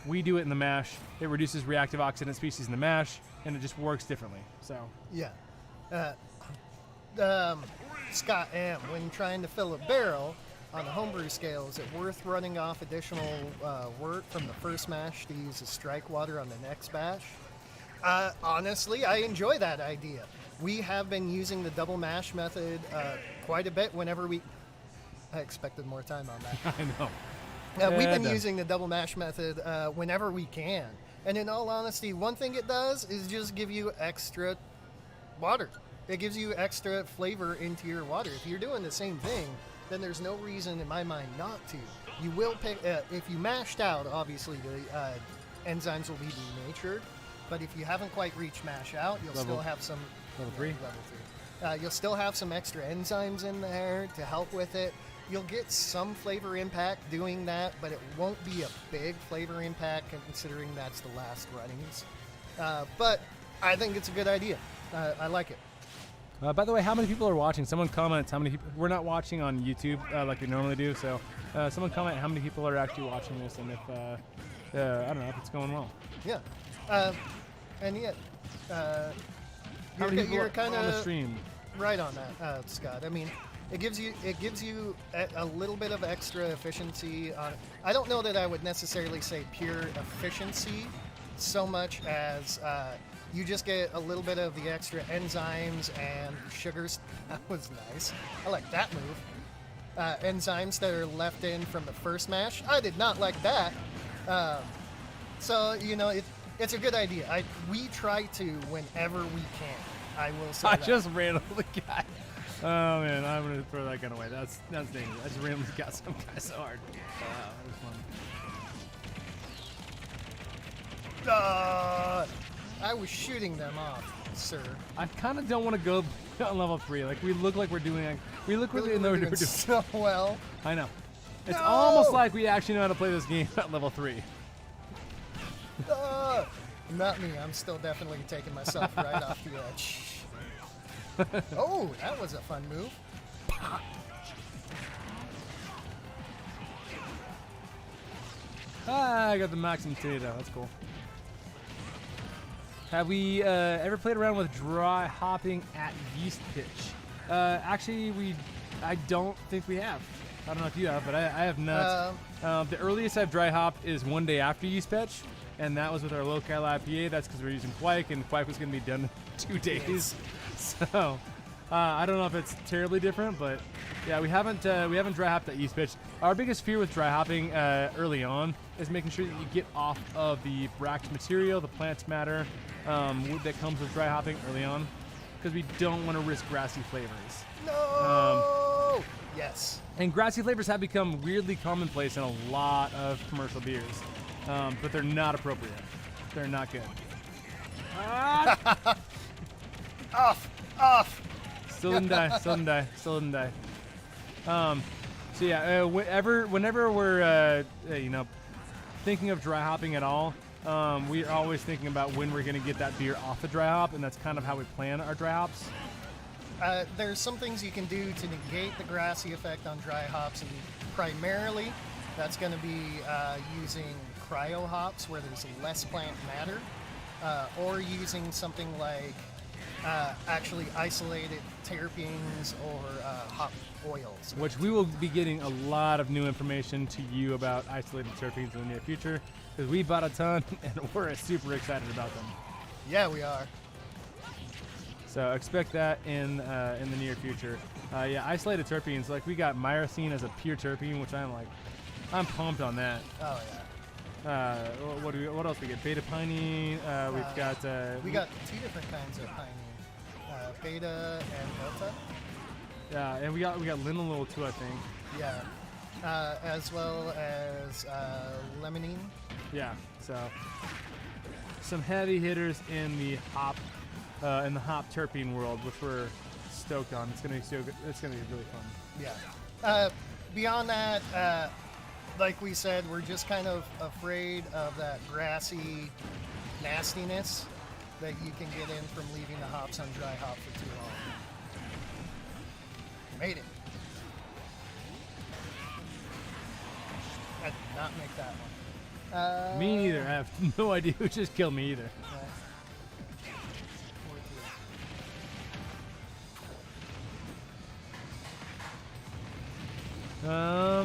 [SPEAKER 1] we do it in the mash. It reduces reactive oxidant species in the mash, and it just works differently. So
[SPEAKER 2] Yeah. Scott M., when trying to fill a barrel on a homebrew scale, is it worth running off additional wort from the first mash to use as strike water on the next batch? Honestly, I enjoy that idea. We have been using the double mash method quite a bit whenever we... I expected more time on that.
[SPEAKER 1] I know.
[SPEAKER 2] We've been using the double mash method whenever we can. And in all honesty, one thing it does is just give you extra water. It gives you extra flavor into your water. If you're doing the same thing, then there's no reason in my mind not to. You will pick, if you mashed out, obviously the enzymes will be denatured. But if you haven't quite reached mash out, you'll still have some...
[SPEAKER 1] Level 3?
[SPEAKER 2] Level 3. You'll still have some extra enzymes in there to help with it. You'll get some flavor impact doing that, but it won't be a big flavor impact considering that's the last runnings. But I think it's a good idea. I like it.
[SPEAKER 1] By the way, how many people are watching? Someone comment how many people. We're not watching on YouTube like we normally do, so someone comment how many people are actually watching this, and if I don't know if it's going well.
[SPEAKER 2] Yeah, and yet
[SPEAKER 1] How many people
[SPEAKER 2] you're
[SPEAKER 1] are
[SPEAKER 2] kind
[SPEAKER 1] on the
[SPEAKER 2] of
[SPEAKER 1] stream?
[SPEAKER 2] right on that, Scott. I mean, It gives you a little bit of extra efficiency on it. I don't know that I would necessarily say pure efficiency so much as you just get a little bit of the extra enzymes and sugars. That was nice. I like that move. Enzymes that are left in from the first mash. I did not like that. So, you know, it's a good idea. We try to whenever we can. I will say
[SPEAKER 1] I
[SPEAKER 2] that.
[SPEAKER 1] just randomly got. Oh man, I'm gonna throw that gun away. That's dangerous. I just randomly got some guy so hard. That was fun.
[SPEAKER 2] I was shooting them off, sir.
[SPEAKER 1] I kind of don't want to go on level 3. Like we look like we're doing. We look like we know what we're doing.
[SPEAKER 2] So well.
[SPEAKER 1] I know. It's
[SPEAKER 2] No!
[SPEAKER 1] almost like we actually know how to play this game at level 3.
[SPEAKER 2] Not me. I'm still definitely taking myself right off the edge. Oh, that was a fun move.
[SPEAKER 1] I got the maximum tomato. That's cool. Have we ever played around with dry hopping at yeast pitch? Actually, I don't think we have. I don't know if you have, but I have not. The earliest I've dry hopped is one day after yeast pitch, and that was with our local IPA. That's because we're using Quake, and Quake was going to be done in 2 days. So I don't know if it's terribly different, but yeah, we haven't dry hopped at yeast pitch. Our biggest fear with dry hopping early on is making sure that you get off of the brackish material, the plant matter that comes with dry hopping early on, because we don't want to risk grassy flavors.
[SPEAKER 2] No. Yes.
[SPEAKER 1] And grassy flavors have become weirdly commonplace in a lot of commercial beers, but they're not appropriate. They're not good.
[SPEAKER 2] Off.
[SPEAKER 1] Still didn't die. So yeah, whenever we're thinking of dry hopping at all, we're always thinking about when we're going to get that beer off the dry hop, and that's kind of how we plan our dry hops.
[SPEAKER 2] There's some things you can do to negate the grassy effect on dry hops, and primarily that's going to be using cryo hops where there's less plant matter, or using something like actually isolated terpenes or hop oils.
[SPEAKER 1] Which we will be getting a lot of new information to you about isolated terpenes in the near future, because we bought a ton and we're super excited about them.
[SPEAKER 2] Yeah, we are.
[SPEAKER 1] So expect that in the near future. Yeah, isolated terpenes. Like we got myrcene as a pure terpene, which I'm pumped on that.
[SPEAKER 2] Oh yeah.
[SPEAKER 1] What else we get? Beta pinene. We've got.
[SPEAKER 2] We got 2 different kinds of pinene, beta and delta.
[SPEAKER 1] Yeah, and we got linalool too, I think.
[SPEAKER 2] Yeah. As well as limonene.
[SPEAKER 1] Yeah. So some heavy hitters in the hop terpene world, which we're stoked on. It's gonna be so good. It's gonna be really fun.
[SPEAKER 2] Yeah. Beyond that, like we said, we're just kind of afraid of that grassy nastiness that you can get in from leaving the hops on dry hop for too long. Made it. I did not make that one.
[SPEAKER 1] Me neither. I have no idea who just killed me either.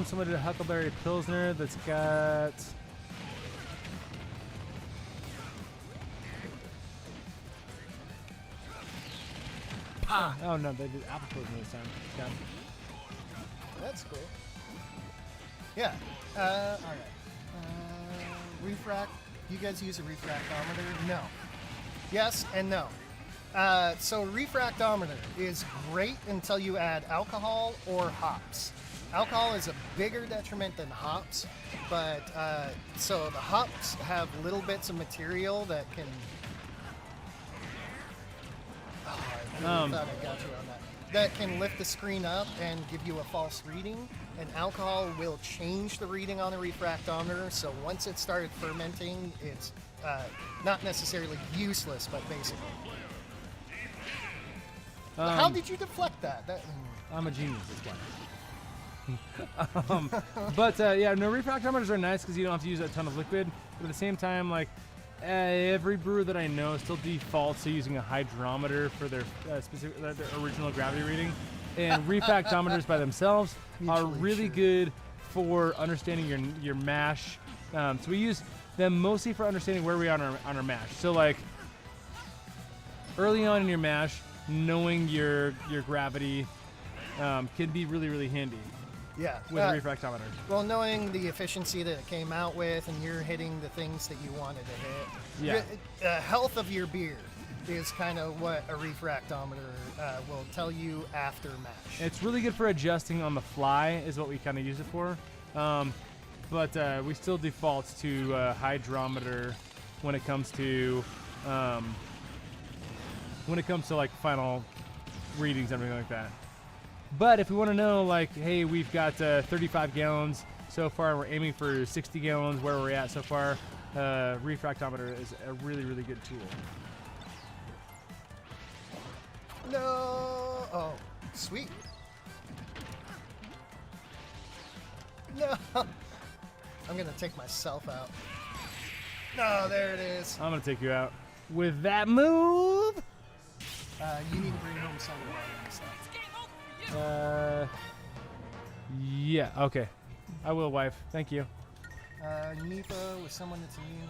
[SPEAKER 1] Somebody did a Huckleberry Pilsner that's got. Oh no, they did apple Pilsner this time. Yeah.
[SPEAKER 2] That's cool. Yeah. All right. Refract. You guys use a refractometer? No. Yes and no. So refractometer is great until you add alcohol or hops. Alcohol is a bigger detriment than hops, but so the hops have little bits of material that can. Oh, I really thought I got you on that. That can lift the screen up and give you a false reading. And alcohol will change the reading on the refractometer. So once it started fermenting, it's not necessarily useless, but basically. How did you deflect that?
[SPEAKER 1] I'm a genius. That's why. But yeah, no, refractometers are nice because you don't have to use a ton of liquid. But at the same time, like every brewer that I know still defaults to using a hydrometer for their specific, their original gravity reading. And refractometers by themselves are
[SPEAKER 2] Mutually
[SPEAKER 1] really
[SPEAKER 2] true.
[SPEAKER 1] good for understanding your mash. So we use them mostly for understanding where we are on our mash. So like early on in your mash, knowing your gravity can be really, really handy
[SPEAKER 2] Yeah.
[SPEAKER 1] with a refractometer.
[SPEAKER 2] Well, knowing the efficiency that it came out with, and you're hitting the things that you wanted to hit.
[SPEAKER 1] Yeah.
[SPEAKER 2] The health of your beer is kind of what a refractometer will tell you after mash.
[SPEAKER 1] It's really good for adjusting on the fly is what we kind of use it for. But we still default to hydrometer when it comes to like final readings and everything like that. But if we want to know, like, hey, we've got 35 gallons so far, we're aiming for 60 gallons where we're at so far, refractometer is a really, really good tool.
[SPEAKER 2] No. Oh, sweet. No. I'm going to take myself out. No, there it is.
[SPEAKER 1] I'm going to take you out with that move.
[SPEAKER 2] You need to bring home some water and stuff.
[SPEAKER 1] Yeah, okay. I will, wife. Thank you.
[SPEAKER 2] NEPA with someone that's immune.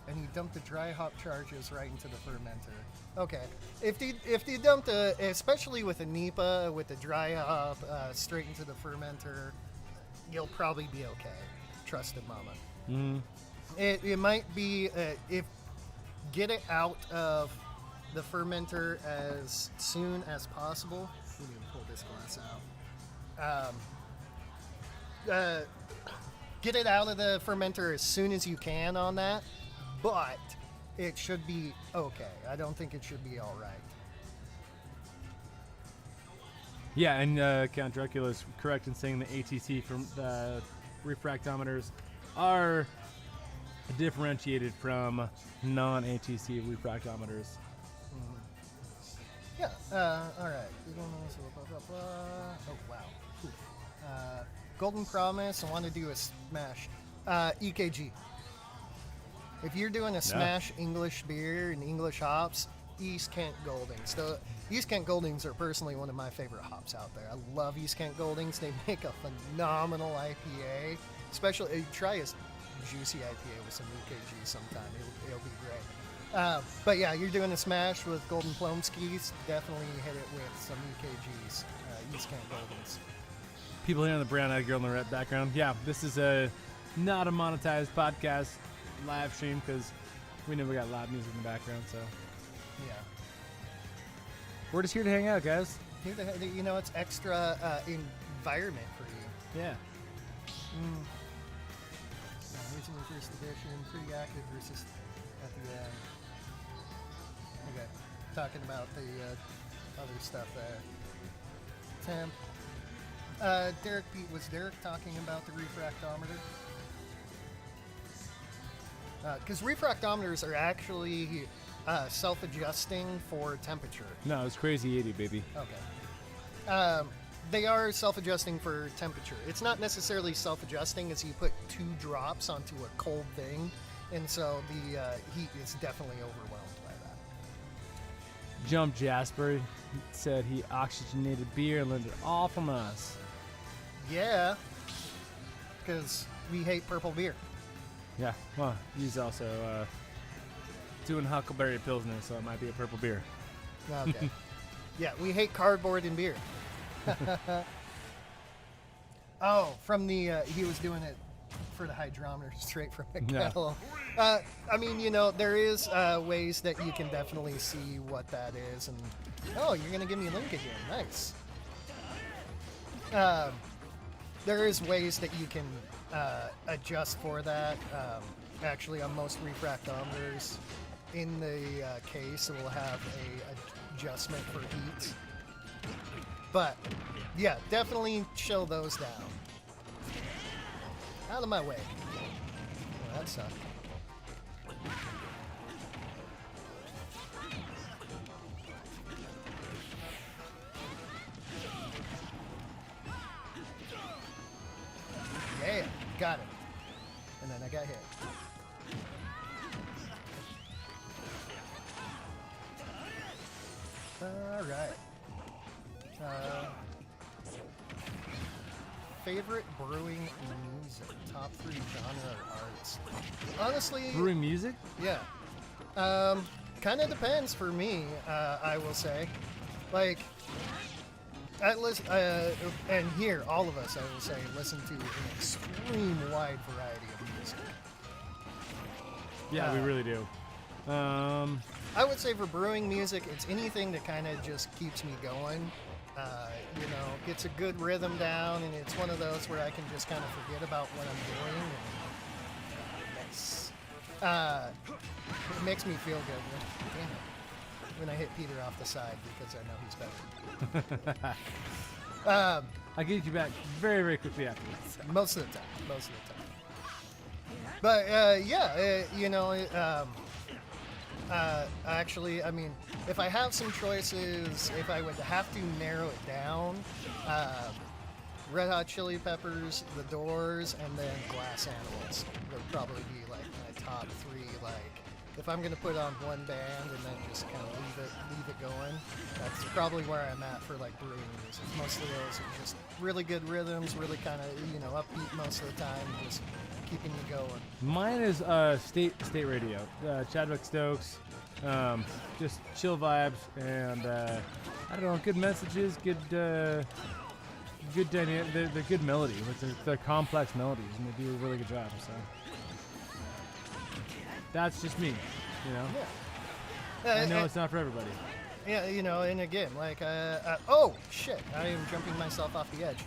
[SPEAKER 2] And you dump the dry hop charges right into the fermenter. Okay. If you dump especially with a NEPA, with the dry hop straight into the fermenter, you'll probably be okay. Trusted mama.
[SPEAKER 1] Mm.
[SPEAKER 2] It might be, get it out of the fermenter as soon as possible. Let me pull this glass out. Get it out of the fermenter as soon as you can on that, but it should be okay. I don't think it should be all right.
[SPEAKER 1] Yeah, and Count Dracula is correct in saying the ATC from refractometers are differentiated from non-ATC refractometers.
[SPEAKER 2] Yeah, all right. You don't know, so blah, blah, blah. Oh, wow. Oof. Golden Promise, I want to do a smash. EKG. If you're doing a smash English beer and English hops, East Kent Goldings. The East Kent Goldings are personally one of my favorite hops out there. I love East Kent Goldings. They make a phenomenal IPA. Especially, try a juicy IPA with some EKG sometime. It'll be great. But yeah, you're doing a smash with Golden Plomskis. Definitely hit it with some EKGs, East Kent Goldings.
[SPEAKER 1] People hearing the brown-eyed girl in the red background. Yeah, this is not a monetized podcast live stream because we know we got loud music in the background. So
[SPEAKER 2] Yeah.
[SPEAKER 1] we're just here to hang out, guys.
[SPEAKER 2] You know, it's extra environment for you.
[SPEAKER 1] Yeah.
[SPEAKER 2] Recently first edition, pretty active versus at the end. Okay, talking about the other stuff there. Temp. Was Derek talking about the refractometer? Because refractometers are actually self-adjusting for temperature.
[SPEAKER 1] No, it's crazy 80, baby.
[SPEAKER 2] Okay. They are self-adjusting for temperature. It's not necessarily self-adjusting as you put 2 drops onto a cold thing, and so the heat is definitely overwhelmed by that.
[SPEAKER 1] Jump Jasper said he oxygenated beer and learned it all from us.
[SPEAKER 2] Yeah, because we hate purple beer.
[SPEAKER 1] Yeah, well, he's also doing Huckleberry Pilsner, so it might be a purple beer.
[SPEAKER 2] Okay. Yeah, we hate cardboard and beer. Oh, from the he was doing it for the hydrometer straight from the kettle. I mean, you know, there is ways that you can definitely see what that is, and oh, you're gonna give me a link again. Nice. There is ways that you can adjust for that. Actually, on most refractometers, in the case, it will have a adjustment for heat. But yeah, definitely chill those down. Out of my way. Well, that sucked. Yeah, got it. And then I got hit. All right. Favorite brewing music, top 3 genre or arts. Honestly,
[SPEAKER 1] Brewing music?
[SPEAKER 2] yeah. Kind of depends for me, I will say. Like, and here, all of us, I will say, listen to an extreme wide variety of music.
[SPEAKER 1] Yeah, we really do.
[SPEAKER 2] I would say for brewing music, it's anything that kind of just keeps me going. You know, gets a good rhythm down, and it's one of those where I can just kind of forget about what I'm doing. And it makes me feel good when I hit Peter off the side because I know he's better.
[SPEAKER 1] I'll get you back very, very quickly afterwards.
[SPEAKER 2] Most of the time. But you know, actually, I mean, if I have some choices, if I would have to narrow it down, Red Hot Chili Peppers, The Doors, and then Glass Animals would probably be like my top 3. Like, if I'm gonna put on one band and then just kind of leave it going, that's probably where I'm at for like brewing music. Most of those are just really good rhythms, really kind of, you know, upbeat most of the time, just keeping you going.
[SPEAKER 1] Mine is state radio. Chadwick Stokes, just chill vibes, and I don't know, good messages, good dynamic. They're good melody. They're complex melodies, and they do a really good job. So that's just me, you know.
[SPEAKER 2] Yeah.
[SPEAKER 1] I know it's not for everybody.
[SPEAKER 2] Yeah, you know, and again, like, oh shit, I am jumping myself off the edge.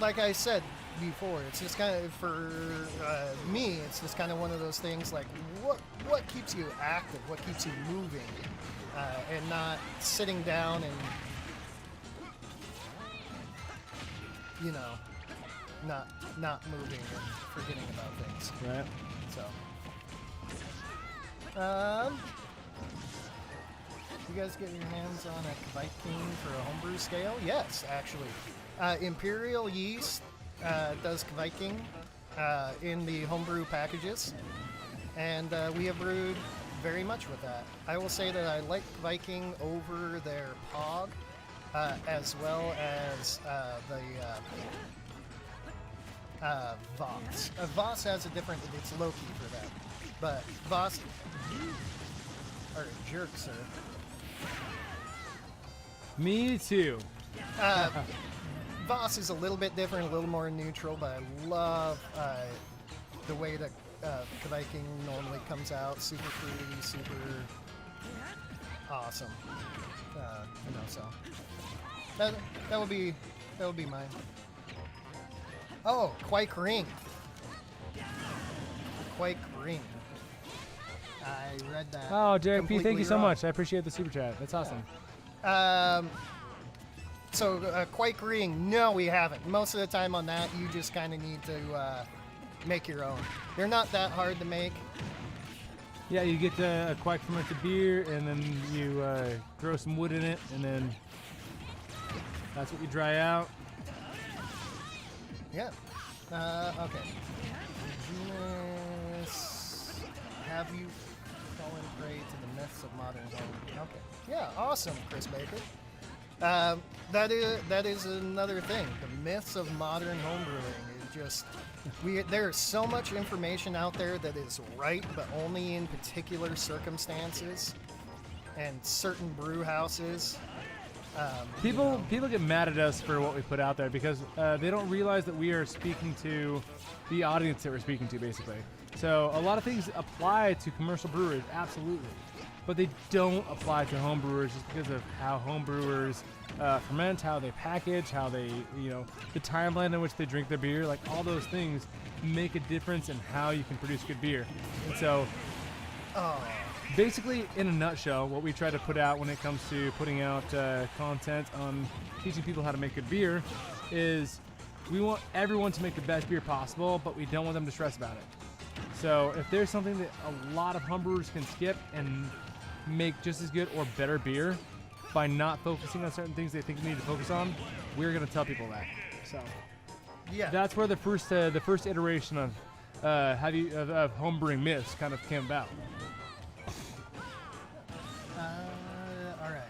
[SPEAKER 2] Like I said before, it's just kind of, for me, it's just kind of one of those things, like, what keeps you active, what keeps you moving, and not sitting down and, you know, not moving and forgetting about things.
[SPEAKER 1] Right.
[SPEAKER 2] So, you guys get your hands on a Viking for a homebrew scale? Yes, actually. Imperial Yeast does Viking in the homebrew packages, and we have brewed very much with that. I will say that I like Viking over their Pog, as well as the Voss. Voss has a different, it's low-key for that, but Voss are a jerk, sir.
[SPEAKER 1] Me too.
[SPEAKER 2] Voss is a little bit different, a little more neutral, but I love the way that Viking normally comes out. Super fruity, super awesome. You know, so that would be mine. Oh, Quake Ring. Quake Ring. I read that.
[SPEAKER 1] Oh, Derek P, thank you so
[SPEAKER 2] wrong.
[SPEAKER 1] much. I appreciate the super chat. That's awesome.
[SPEAKER 2] So Quake Ring, no, we haven't. Most of the time on that, you just kind of need to make your own. They're not that hard to make.
[SPEAKER 1] Yeah, you get a quack fermented beer, and then you throw some wood in it, and then that's what you dry out.
[SPEAKER 2] Yeah. Okay. Yes. Have you fallen prey to the myths of modern home? Okay. Yeah, awesome, Chris Baker. That is another thing. The myths of modern homebrewing is just there's so much information out there that is right, but only in particular circumstances and certain brew houses.
[SPEAKER 1] People get mad at us for what we put out there because they don't realize that we are speaking to the audience that we're speaking to, basically. So a lot of things apply to commercial brewers, absolutely, but they don't apply to home brewers just because of how home brewers ferment, how they package, how they, the timeline in which they drink their beer. Like, all those things make a difference in how you can produce good beer. And so, basically, in a nutshell, what we try to put out when it comes to putting out content on teaching people how to make good beer is we want everyone to make the best beer possible, but we don't want them to stress about it. So if there's something that a lot of homebrewers can skip and make just as good or better beer by not focusing on certain things they think they need to focus on, we're going to tell people that. So
[SPEAKER 2] Yeah.
[SPEAKER 1] that's where the first iteration of homebrewing myths kind of came about.
[SPEAKER 2] All right.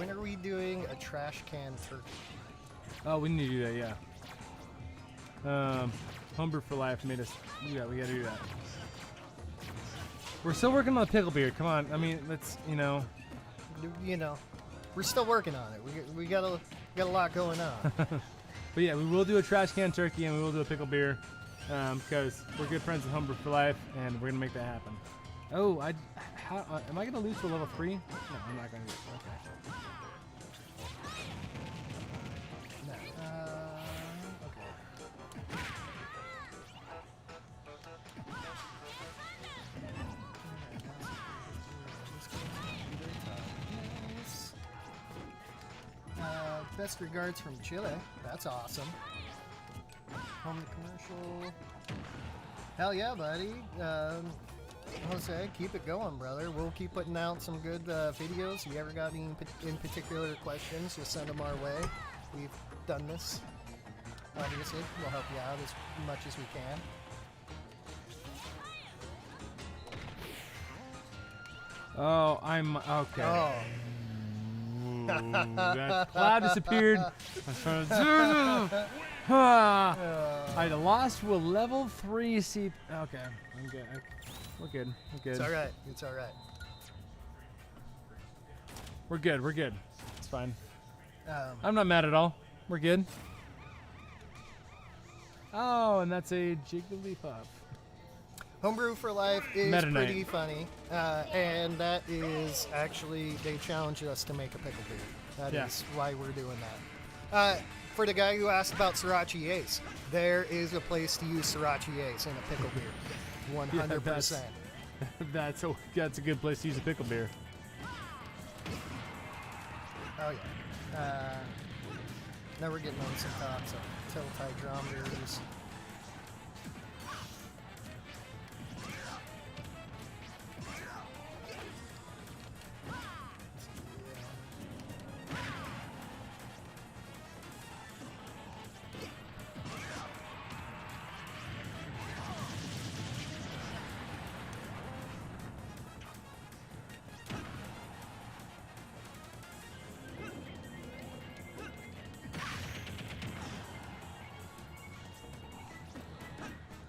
[SPEAKER 2] When are we doing a trash can turkey?
[SPEAKER 1] Oh, we need to do that, yeah. Homebrew for Life made us do that. We gotta do that. We're still working on the pickle beer. Come on. I mean, let's, you know.
[SPEAKER 2] You know, we're still working on it. We got a lot going on.
[SPEAKER 1] But yeah, we will do a trash can turkey and we will do a pickle beer because we're good friends with Homebrew for Life and we're gonna make that happen. Oh, am I gonna lose to level 3? No, I'm not gonna do it. Okay.
[SPEAKER 2] No. Best regards from Chile. That's awesome. Home commercial. Hell yeah, buddy. Jose, keep it going, brother. We'll keep putting out some good videos. If you ever got any in particular questions, just send them our way. We've done this. Obviously, we'll help you out as much as we can.
[SPEAKER 1] Oh, I'm okay.
[SPEAKER 2] Oh.
[SPEAKER 1] That cloud disappeared. I lost to a level 3 C. Okay, I'm good. We're good. We're good.
[SPEAKER 2] It's all right. It's all right.
[SPEAKER 1] We're good. We're good. It's fine. I'm not mad at all. We're good. Oh, and that's a Jigglypuff.
[SPEAKER 2] Homebrew for Life is
[SPEAKER 1] Meta
[SPEAKER 2] pretty
[SPEAKER 1] Knight.
[SPEAKER 2] funny, and that is actually, they challenged us to make a pickle beer. That is why we're doing that. For the guy who asked about Sriracha Ace, there is a place to use Sriracha Ace in a pickle beer. 100%.
[SPEAKER 1] That's a good place to use a pickle beer.
[SPEAKER 2] Oh yeah. Now we're getting on some tops of tilt hydrometers.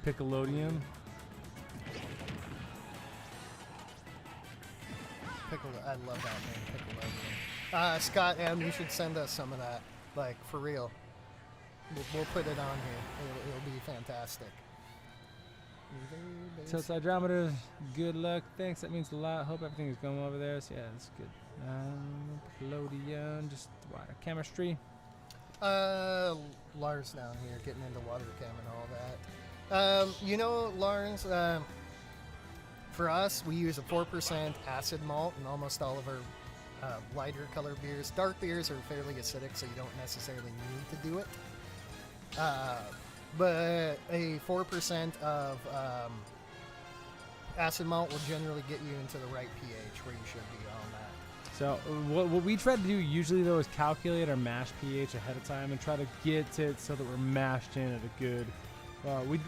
[SPEAKER 1] Piccolodium.
[SPEAKER 2] I love that name, Piccolodium. Scott M, you should send us some of that, like for real. We'll put it on here. It'll be fantastic.
[SPEAKER 1] Tilt hydrometers. Good luck. Thanks. That means a lot. Hope everything is going over there. So yeah, that's good. Piccolodium. Just water chemistry.
[SPEAKER 2] Lars down here getting into water chem and all that. You know, Lars, for us, we use a 4% acid malt in almost all of our lighter color beers. Dark beers are fairly acidic, so you don't necessarily need to do it. But a 4% of acid malt will generally get you into the right pH where you should be on that.
[SPEAKER 1] So what we try to do usually though is calculate our mash pH ahead of time and try to get it so that we're mashed in at a good.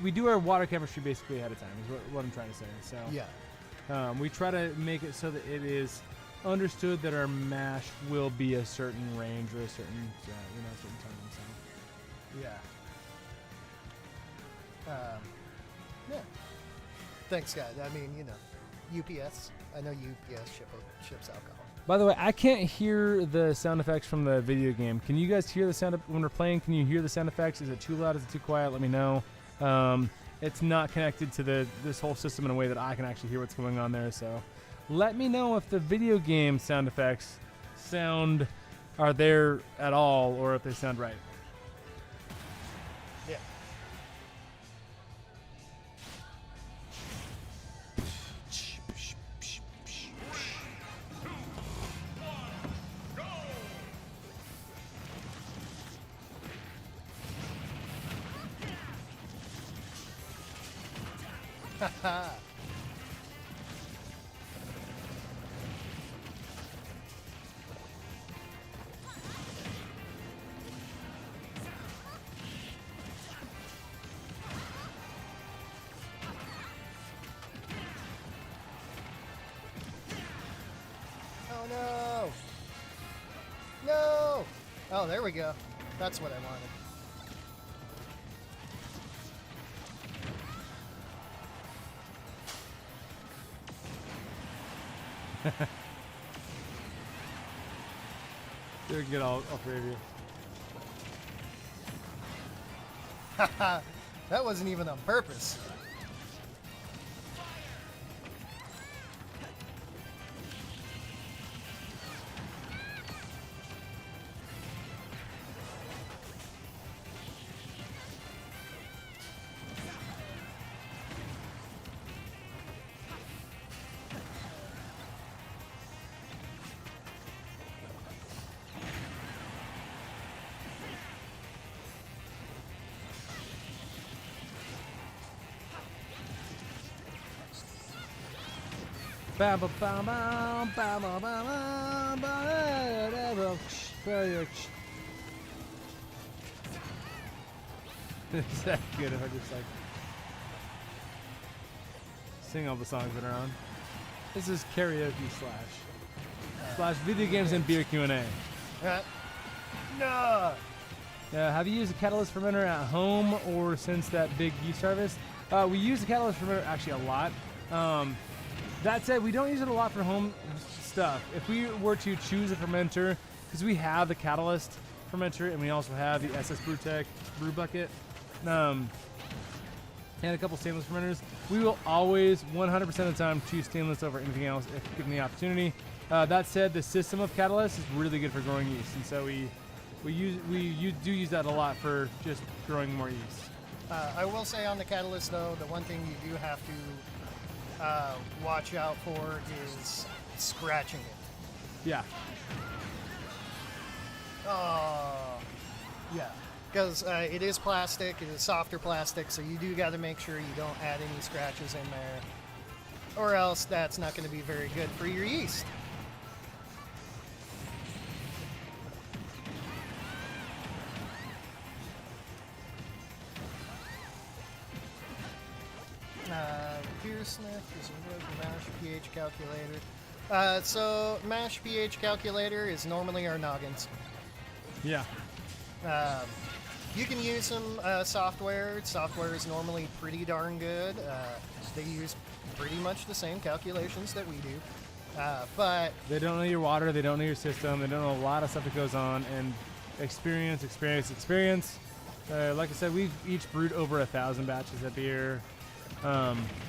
[SPEAKER 1] We do our water chemistry basically ahead of time is what I'm trying to say. So
[SPEAKER 2] Yeah.
[SPEAKER 1] we try to make it so that it is understood that our mash will be a certain range or a certain certain time. So.
[SPEAKER 2] Yeah. Yeah. Thanks, guys. I mean, you know, UPS. I know UPS ships alcohol.
[SPEAKER 1] By the way, I can't hear the sound effects from the video game. Can you guys hear the sound when we're playing? Can you hear the sound effects? Is it too loud? Is it too quiet? Let me know. It's not connected to this whole system in a way that I can actually hear what's going on there. So let me know if the video game sound effects are there at all or if they sound right.
[SPEAKER 2] Yeah. Oh no! Oh, there we go. That's what I wanted.
[SPEAKER 1] They're good, all three of you.
[SPEAKER 2] That wasn't even on purpose.
[SPEAKER 1] Is that good if I just like sing all the songs that are on? This is karaoke slash video games and beer Q&A.
[SPEAKER 2] No.
[SPEAKER 1] Have you used a catalyst fermenter at home or since that big yeast harvest? We use the catalyst fermenter actually a lot. That said, we don't use it a lot for home stuff. If we were to choose a fermenter, because we have the catalyst fermenter and we also have the SS BrewTech brew bucket, and a couple stainless fermenters, we will always 100% of the time choose stainless over anything else if given the opportunity. That said, the system of catalyst is really good for growing yeast, and so we do use that a lot for just growing more yeast.
[SPEAKER 2] I will say on the catalyst though, the one thing you do have to watch out for is scratching it.
[SPEAKER 1] Yeah.
[SPEAKER 2] Oh, yeah. Because it is plastic, it is softer plastic, so you do got to make sure you don't add any scratches in there, or else that's not going to be very good for your yeast. Beer sniff is a mash pH calculator. So mash pH calculator is normally our noggins.
[SPEAKER 1] Yeah.
[SPEAKER 2] You can use some software. Software is normally pretty darn good. They use pretty much the same calculations that we do. But
[SPEAKER 1] they don't know your water, they don't know your system, they don't know a lot of stuff that goes on, and experience. Like I said, we've each brewed over 1,000 batches of beer.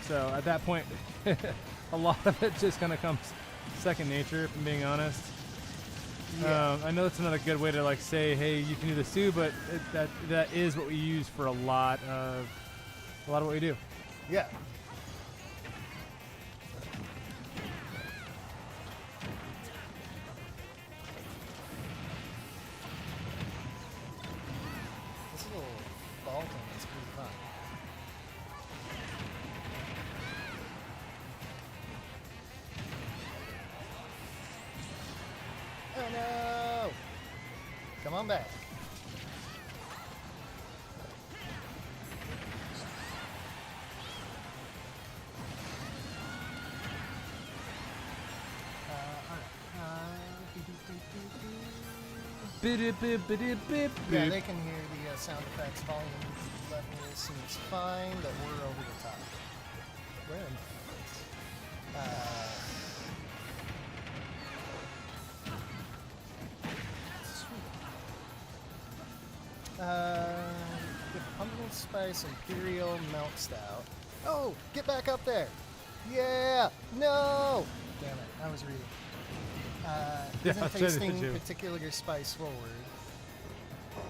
[SPEAKER 1] So at that point, a lot of it just kind of comes second nature, if I'm being honest. Yeah. I know that's another good way to like say, hey, you can do this too, but that is what we use for a lot of what we do.
[SPEAKER 2] Yeah. This little ball thing is pretty fun. Oh no! Come on back. Yeah, they can hear the sound effects. Volume level seems fine, but we're over the top. Where am I? The pumpkin spice imperial melt stout. Oh, get back up there! Yeah, no! Damn it, I was reading. Isn't tasting particular spice forward.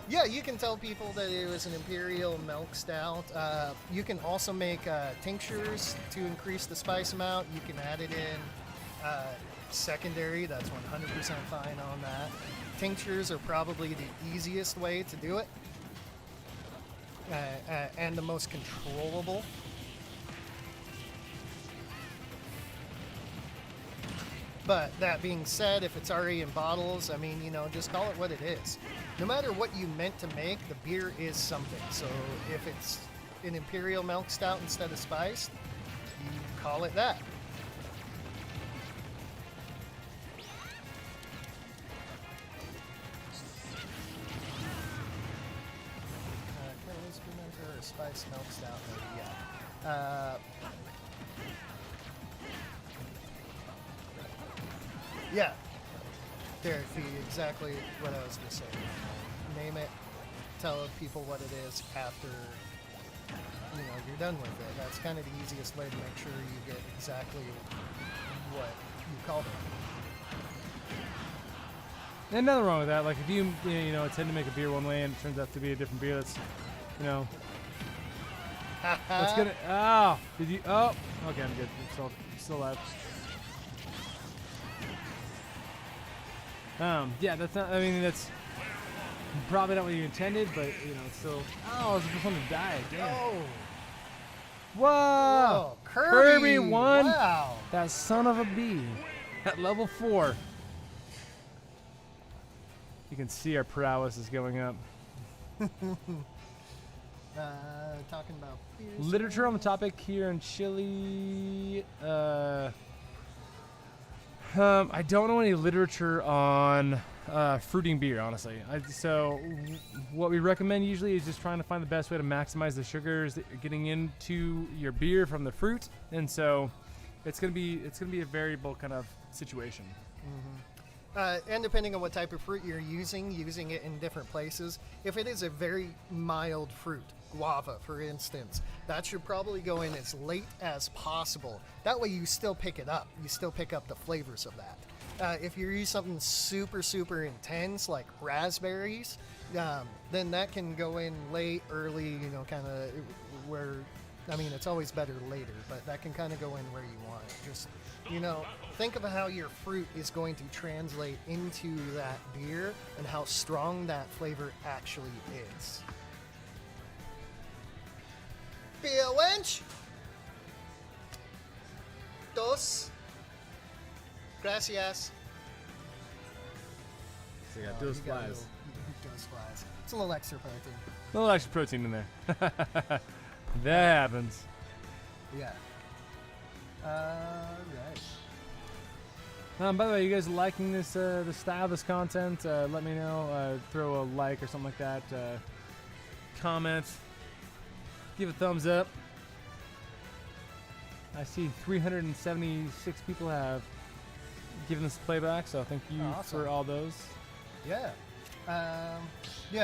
[SPEAKER 2] Yeah, you can tell people that it was an imperial milk stout. You can also make tinctures to increase the spice amount. You can add it in secondary. That's 100% fine on that. Tinctures are probably the easiest way to do it, and the most controllable. But that being said, if it's already in bottles, I mean, just call it what it is. No matter what you meant to make, the beer is something. So if it's an imperial milk stout instead of spiced, you call it that. spice milk stout, maybe, yeah. Yeah. There, exactly what I was just saying. Name it, tell people what it is after, you're done with it. That's kind of the easiest way to make sure you get exactly what you called it.
[SPEAKER 1] And nothing wrong with that. Like if you intend to make a beer one way and it turns out to be a different beer, that's that's gonna. Oh, did you? Oh, okay, I'm good. I'm still alive. Yeah, that's not. I mean, that's probably not what you intended, but it's still. Oh, I was the first one to die. Damn.
[SPEAKER 2] Oh.
[SPEAKER 1] Whoa!
[SPEAKER 2] Kirby
[SPEAKER 1] won.
[SPEAKER 2] Wow.
[SPEAKER 1] That son of a bee at level 4. You can see our prowess is going up.
[SPEAKER 2] Talking about beers.
[SPEAKER 1] Literature on the topic here in Chile. I don't know any literature on fruiting beer, honestly. So what we recommend usually is just trying to find the best way to maximize the sugars that you're getting into your beer from the fruit, and so it's gonna be a variable kind of situation.
[SPEAKER 2] Mm-hmm. And depending on what type of fruit you're using it in different places. If it is a very mild fruit, guava, for instance, that should probably go in as late as possible. That way you still pick it up. You still pick up the flavors of that. If you use something super, super intense like raspberries, then that can go in late, early, kind of where, it's always better later, but that can kind of go in where you want it. Just, think of how your fruit is going to translate into that beer and how strong that flavor actually is. Beer wench. Dos. Gracias.
[SPEAKER 1] So yeah, dos flies.
[SPEAKER 2] Dos flies. It's a little extra protein.
[SPEAKER 1] A little extra protein in there. That happens.
[SPEAKER 2] Yeah. Right.
[SPEAKER 1] By the way, you guys liking this the style of this content? Let me know. Throw a like or something like that. Comment. Give a thumbs up. I see 376 people have given us playback, so thank you for all those.
[SPEAKER 2] Yeah.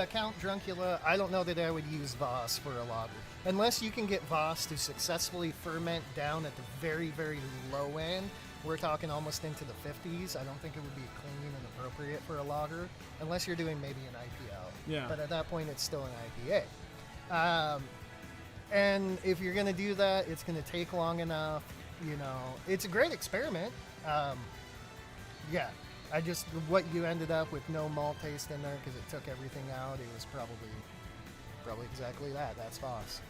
[SPEAKER 2] Count Druncula. I don't know that I would use Voss for a lager. Unless you can get Voss to successfully ferment down at the very, very low end. We're talking almost into the 50s. I don't think it would be clean and appropriate for a lager, unless you're doing maybe an IPL.
[SPEAKER 1] Yeah.
[SPEAKER 2] But at that point, it's still an IPA. And if you're going to do that, it's going to take long enough. It's a great experiment. What you ended up with no malt taste in there because it took everything out. It was probably exactly that. That's Voss.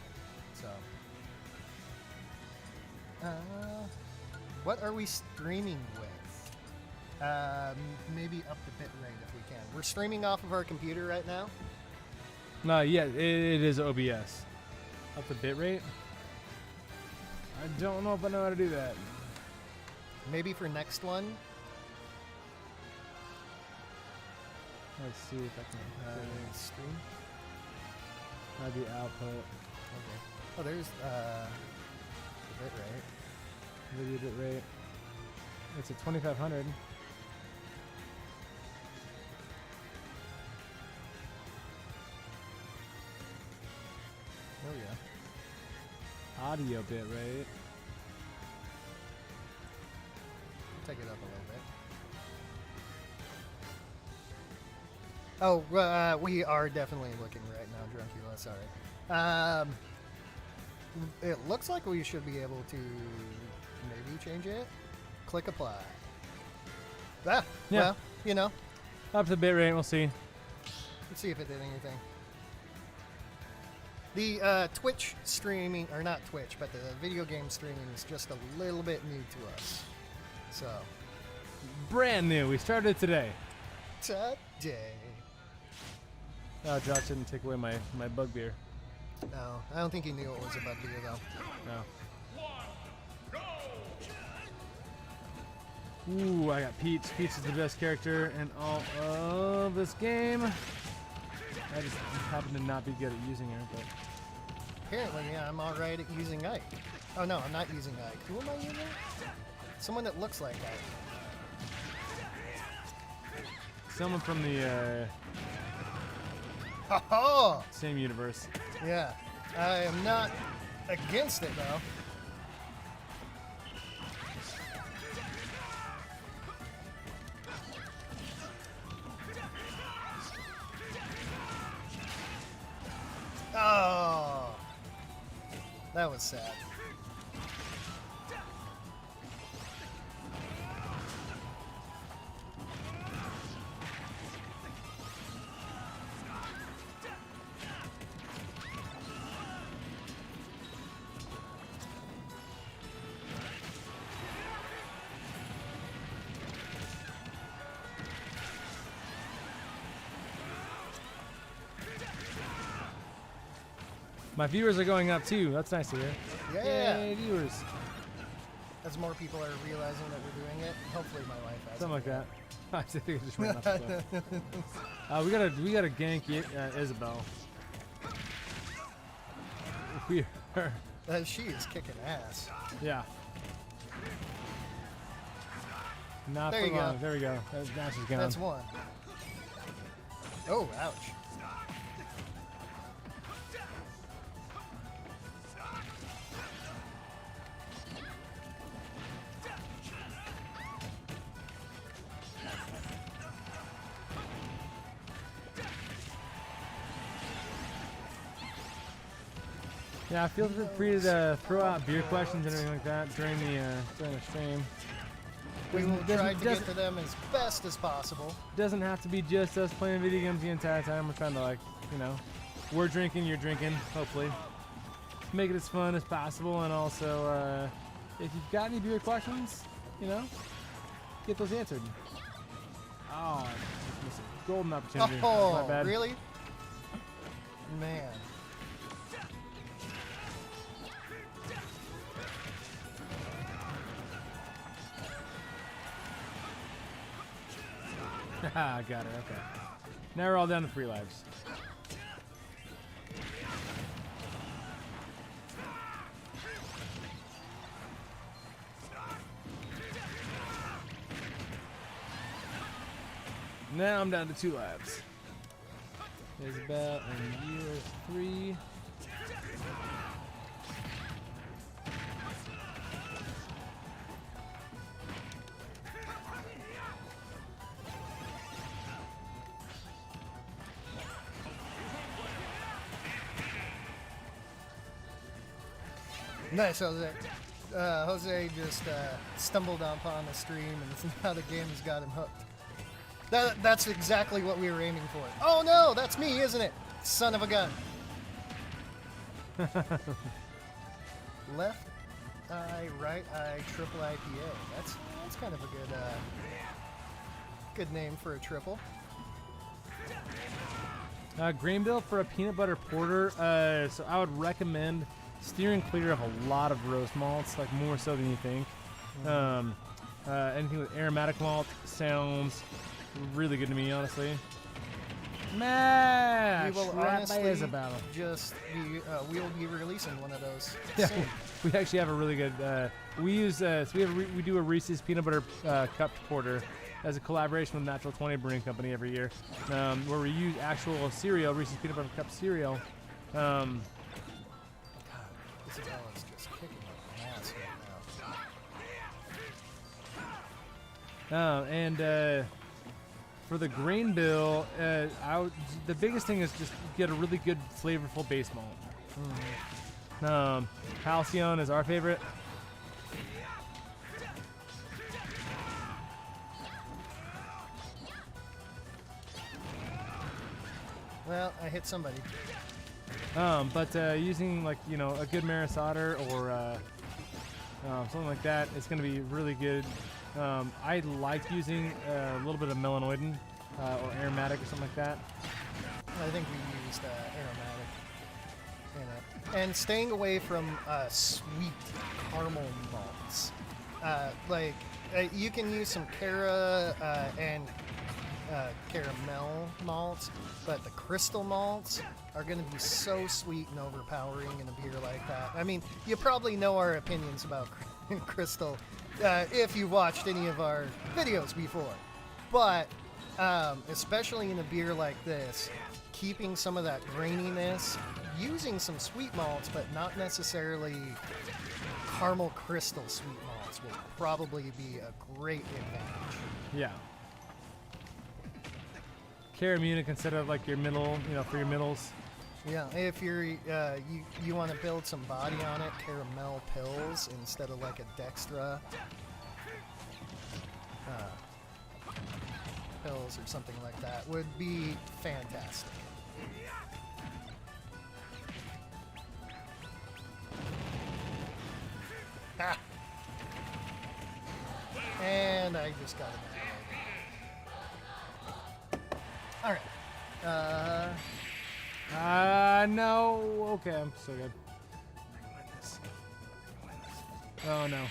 [SPEAKER 2] So, what are we streaming with? Maybe up the bit rate if we can. We're streaming off of our computer right now.
[SPEAKER 1] No, yeah, it is OBS. Up the bit rate? I don't know if I know how to do that.
[SPEAKER 2] Maybe for next one.
[SPEAKER 1] Let's see if I can
[SPEAKER 2] stream.
[SPEAKER 1] That'd be output.
[SPEAKER 2] Okay. Oh, there's the bit rate.
[SPEAKER 1] Video bit rate. It's at 2500.
[SPEAKER 2] Oh yeah.
[SPEAKER 1] Audio bit rate.
[SPEAKER 2] Take it up a little bit. Oh, we are definitely looking right now, Druncula. Sorry. It looks like we should be able to maybe change it. Click apply. Yeah. Well,
[SPEAKER 1] Up to bit rate, we'll see.
[SPEAKER 2] Let's see if it did anything. The Twitch streaming, or not Twitch, but the video game streaming is just a little bit new to us. So.
[SPEAKER 1] Brand new. We started today.
[SPEAKER 2] Today.
[SPEAKER 1] Oh, Josh didn't take away my bugbeer.
[SPEAKER 2] No, I don't think he knew it was a bugbeer, though.
[SPEAKER 1] No. Ooh, I got Peach. Peach is the best character in all of this game. I just happen to not be good at using her, but
[SPEAKER 2] apparently, yeah, I'm all right at using Ike. Oh no, I'm not using Ike. Who am I using? Someone that looks like Ike.
[SPEAKER 1] Someone from the
[SPEAKER 2] Oh!
[SPEAKER 1] same universe.
[SPEAKER 2] Yeah. I am not against it, though. Oh! That was sad.
[SPEAKER 1] My viewers are going up too. That's nice to hear.
[SPEAKER 2] Yeah.
[SPEAKER 1] Yay, viewers.
[SPEAKER 2] As more people are realizing that we're doing it, hopefully my wife has.
[SPEAKER 1] Something like that. I think I just ran off the cliff. We gotta gank Isabel. We are.
[SPEAKER 2] She is kicking ass.
[SPEAKER 1] Yeah. Not
[SPEAKER 2] There
[SPEAKER 1] for
[SPEAKER 2] you go.
[SPEAKER 1] long. There we go. That's just gone.
[SPEAKER 2] That's one. Oh, ouch.
[SPEAKER 1] Yeah, feel free to throw out beer questions and everything like that during the stream.
[SPEAKER 2] We will
[SPEAKER 1] Doesn't-
[SPEAKER 2] try to
[SPEAKER 1] doesn't-
[SPEAKER 2] get to them as best as possible.
[SPEAKER 1] Doesn't have to be just us playing video games the entire time. We're trying to we're drinking, you're drinking, hopefully. Make it as fun as possible, and also, if you've got any beer questions, get those answered. Oh, I just missed a golden opportunity. My
[SPEAKER 2] Oh,
[SPEAKER 1] bad.
[SPEAKER 2] really? Man.
[SPEAKER 1] I got it, okay. Now we're all down to 3 lives. Now I'm down to 2 lives. Isabel and you are 3.
[SPEAKER 2] Nice, Jose. Jose just stumbled upon the stream, and now the game has got him hooked. That's exactly what we were aiming for. Oh no, that's me, isn't it? Son of a gun. Left eye, right eye, triple IPA. That's kind of a good name for a triple.
[SPEAKER 1] Grain bill for a peanut butter porter. So I would recommend steering clear of a lot of roast malts, like more so than you think. Anything with aromatic malt sounds really good to me, honestly. Mash!
[SPEAKER 2] We will
[SPEAKER 1] right by
[SPEAKER 2] honestly
[SPEAKER 1] Isabel.
[SPEAKER 2] just be, we'll be releasing one of those
[SPEAKER 1] Yeah,
[SPEAKER 2] soon.
[SPEAKER 1] we actually have a really good. We use so we do a Reese's peanut butter cup porter as a collaboration with Natural 20 Brewing Company every year, where we use actual cereal, Reese's peanut butter cup cereal.
[SPEAKER 2] Isabella's just kicking my ass right now.
[SPEAKER 1] And for the grain bill, the biggest thing is just get a really good, flavorful base malt. Halcyon is our favorite.
[SPEAKER 2] Well, I hit somebody.
[SPEAKER 1] But using a good Maris Otter or something like that, it's going to be really good. I like using a little bit of melanoidin or aromatic or something like that.
[SPEAKER 2] I think we used aromatic in it. And staying away from sweet caramel malts. You can use some Cara and caramel malts, but the crystal malts are going to be so sweet and overpowering in a beer like that. I mean, you probably know our opinions about crystal if you watched any of our videos before, but especially in a beer like this, keeping some of that graininess, using some sweet malts, but not necessarily caramel crystal sweet malts will probably be a great advantage.
[SPEAKER 1] Yeah. Caramunic instead of like your middle, for your middles.
[SPEAKER 2] Yeah, if you're you want to build some body on it, caramel pills instead of like a dextra pills or something like that would be fantastic. Ah. And I just got it. All right.
[SPEAKER 1] No. Okay, I'm so good. Oh no.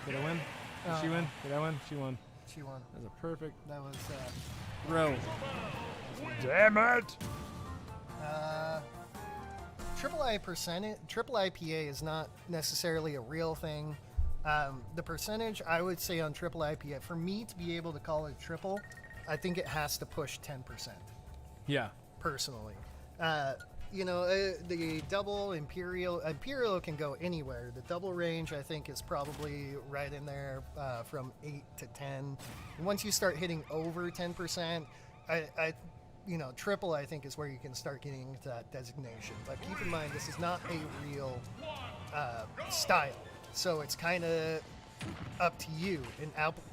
[SPEAKER 1] Did I win? Did she win? Did I win? She won.
[SPEAKER 2] She won.
[SPEAKER 1] That was a perfect
[SPEAKER 2] That was
[SPEAKER 1] row. Damn it!
[SPEAKER 2] triple IPA is not necessarily a real thing. The percentage I would say on triple IPA, for me to be able to call it triple, I think it has to push 10%.
[SPEAKER 1] Yeah.
[SPEAKER 2] Personally, the double imperial can go anywhere. The double range I think is probably right in there from 8 to 10. And once you start hitting over 10%, triple I think is where you can start getting into that designation. But keep in mind this is not a real style, so it's kind of up to you. An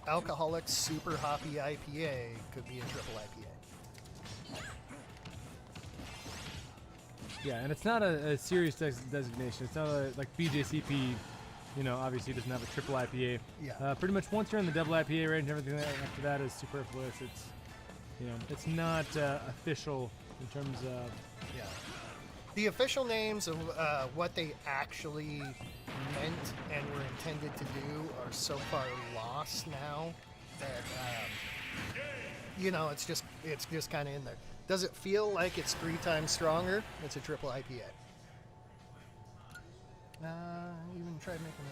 [SPEAKER 2] alcoholic super hoppy IPA could be a triple IPA.
[SPEAKER 1] Yeah, and it's not a serious designation. It's not like BJCP, obviously doesn't have a triple IPA.
[SPEAKER 2] Yeah.
[SPEAKER 1] Pretty much once you're in the double IPA range, everything after that is superfluous. It's, it's not official in terms of...
[SPEAKER 2] Yeah. The official names of what they actually meant and were intended to do are so far lost now that, it's just kind of in there. Does it feel like it's 3 times stronger? It's a triple IPA. Even tried making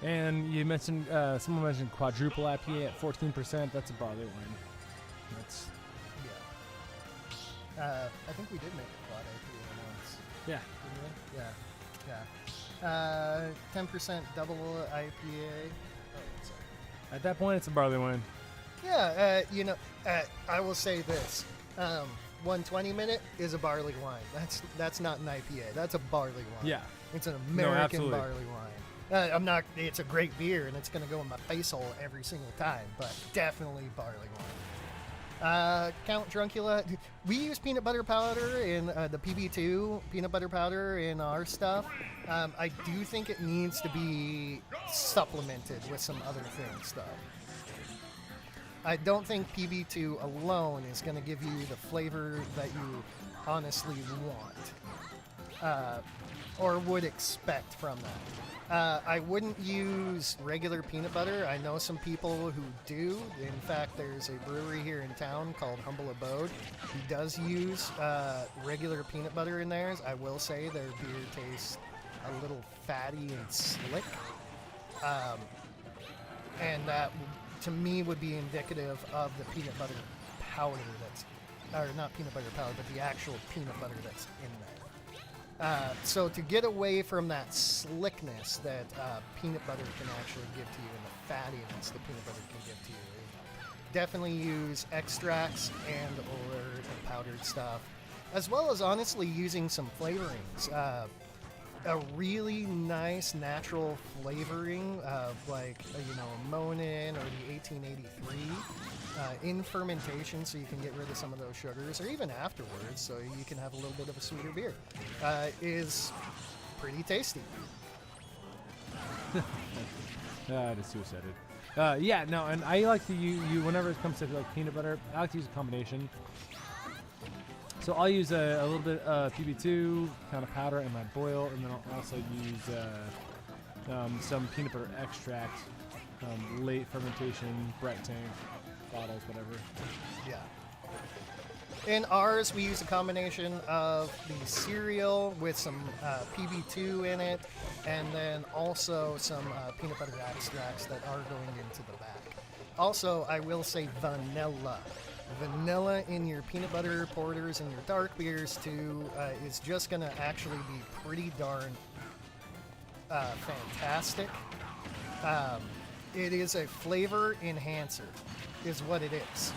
[SPEAKER 2] it.
[SPEAKER 1] And you mentioned, someone mentioned quadruple IPA at 14%. That's a barley wine. That's...
[SPEAKER 2] Yeah. I think we did make a quad IPA once.
[SPEAKER 1] Yeah.
[SPEAKER 2] Yeah. 10% double IPA. Oh, sorry.
[SPEAKER 1] At that point, it's a barley wine.
[SPEAKER 2] Yeah, I will say this: 120 minute is a barley wine. That's not an IPA. That's a barley wine.
[SPEAKER 1] Yeah,
[SPEAKER 2] it's an American
[SPEAKER 1] absolutely.
[SPEAKER 2] barley wine. I'm not. It's a great beer, and it's going to go in my face hole every single time. But definitely barley wine. Count Druncula. We use peanut butter powder in the PB2 peanut butter powder in our stuff. I do think it needs to be supplemented with some other things, though. I don't think PB2 alone is going to give you the flavor that you honestly want or would expect from that. I wouldn't use regular peanut butter. I know some people who do. In fact, there's a brewery here in town called Humble Abode who does use regular peanut butter in theirs. I will say their beer tastes a little fatty and slick. And that to me would be indicative of the peanut butter powder or not peanut butter powder, but the actual peanut butter that's in there. So to get away from that slickness that peanut butter can actually give to you and the fattiness that peanut butter can give to you, definitely use extracts and or the powdered stuff, as well as honestly using some flavorings. A really nice natural flavoring of a Monin or the 1883 in fermentation, so you can get rid of some of those sugars, or even afterwards, so you can have a little bit of a sweeter beer, is pretty tasty.
[SPEAKER 1] I just suicided. Yeah, no, and I like to use whenever it comes to like peanut butter, I like to use a combination. So I'll use a little bit of PB2 kind of powder in my boil, and then I'll also use some peanut butter extract, late fermentation, Brett tank. bottles, whatever.
[SPEAKER 2] Yeah. In ours, we use a combination of the cereal with some PB2 in it, and then also some peanut butter extracts that are going into the back. Also, I will say vanilla. Vanilla in your peanut butter porters and your dark beers too is just going to actually be pretty darn fantastic. It is a flavor enhancer, is what it is.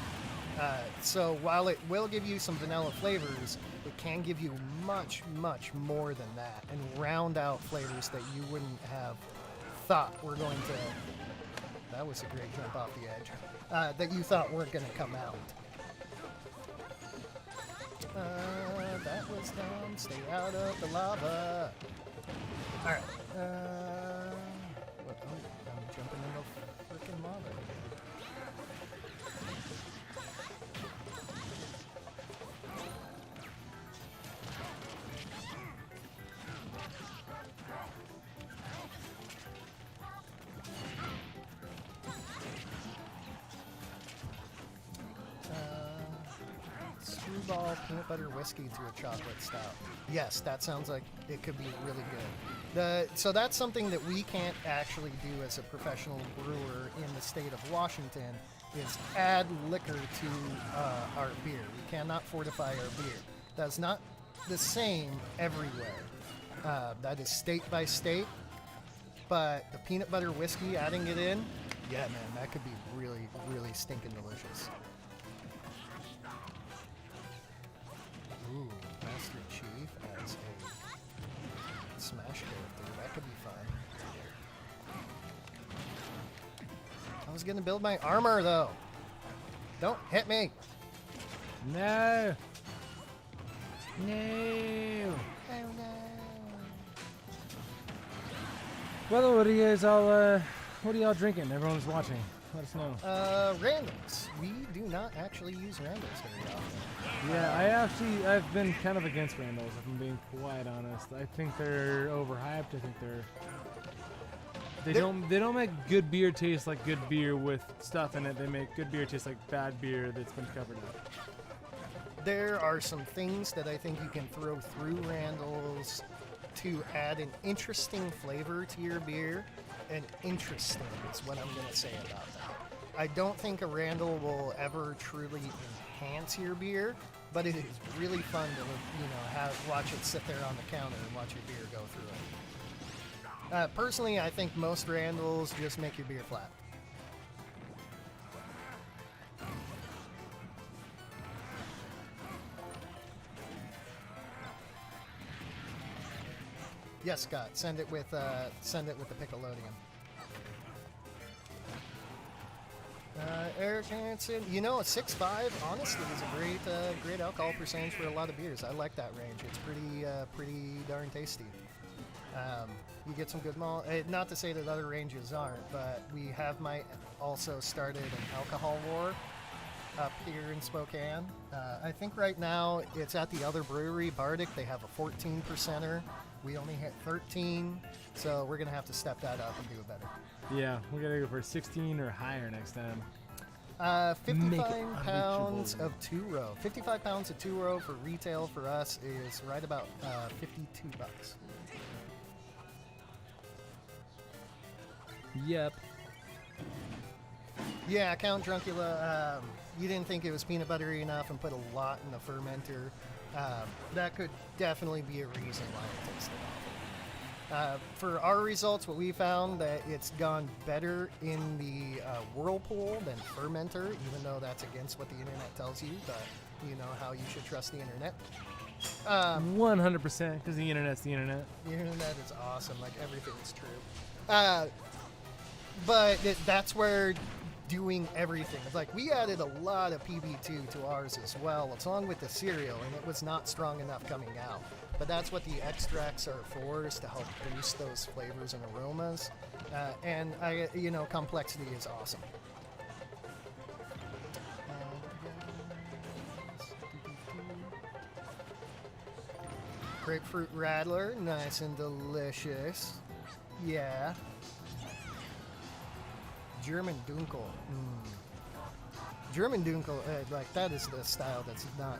[SPEAKER 2] So while it will give you some vanilla flavors, it can give you much, much more than that and round out flavors that you wouldn't have thought were going to... That was a great jump off the edge. That you thought weren't going to come out. That was dumb. Stay out of the lava. All right. I'm jumping in the freaking lava. Screwball peanut butter whiskey to a chocolate stout. Yes, that sounds like it could be really good. So that's something that we can't actually do as a professional brewer in the state of Washington, is add liquor to our beer. We cannot fortify our beer. That's not the same everywhere. That is state by state. But the peanut butter whiskey, adding it in, yeah, man, that could be really, really stinking delicious. Ooh, Master Chief as a smash character. That could be fun. I was gonna build my armor though. Don't hit me.
[SPEAKER 1] No. No.
[SPEAKER 2] Oh no.
[SPEAKER 1] Well, what are you guys all? What are y'all drinking? Everyone's watching. Let us know.
[SPEAKER 2] Randalls. We do not actually use Randalls very often.
[SPEAKER 1] Yeah, I've been kind of against Randalls, if I'm being quite honest. I think they're overhyped. I think they don't make good beer taste like good beer with stuff in it. They make good beer taste like bad beer that's been covered up.
[SPEAKER 2] There are some things that I think you can throw through Randalls to add an interesting flavor to your beer. And interesting is what I'm going to say about that. I don't think a Randall will ever truly enhance your beer, but it is really fun to watch it sit there on the counter and watch your beer go through it. Personally, I think most Randalls just make your beer flat. Yes, Scott. Send it with the Piccolodium. Eric Hansen, a 6.5 honestly is a great alcohol percentage for a lot of beers. I like that range. It's pretty darn tasty. You get some good malt. Not to say that other ranges aren't, but we have also started an alcohol war up here in Spokane. I think right now it's at the other brewery, Bardic. They have a 14%er. We only hit 13, so we're going to have to step that up and do it better.
[SPEAKER 1] Yeah, we're going to go for 16 or higher next time.
[SPEAKER 2] 55 pounds of two-row. 55 pounds of two-row for retail for us is right about $52.
[SPEAKER 1] Yep.
[SPEAKER 2] Yeah, Count Druncula, you didn't think it was peanut buttery enough and put a lot in the fermenter. That could definitely be a reason why it tasted awful. For our results, what we found that it's gone better in the Whirlpool than fermenter, even though that's against what the internet tells you, but you know how you should trust the internet.
[SPEAKER 1] 100%, because the internet's the internet.
[SPEAKER 2] The internet is awesome, like everything's true. But that's where doing everything. It's like we added a lot of PB2 to ours as well, along with the cereal, and it was not strong enough coming out. But that's what the extracts are for, is to help boost those flavors and aromas. And complexity is awesome. Grapefruit Radler, nice and delicious. Yeah. German Dunkel. German Dunkel, like that is the style that's not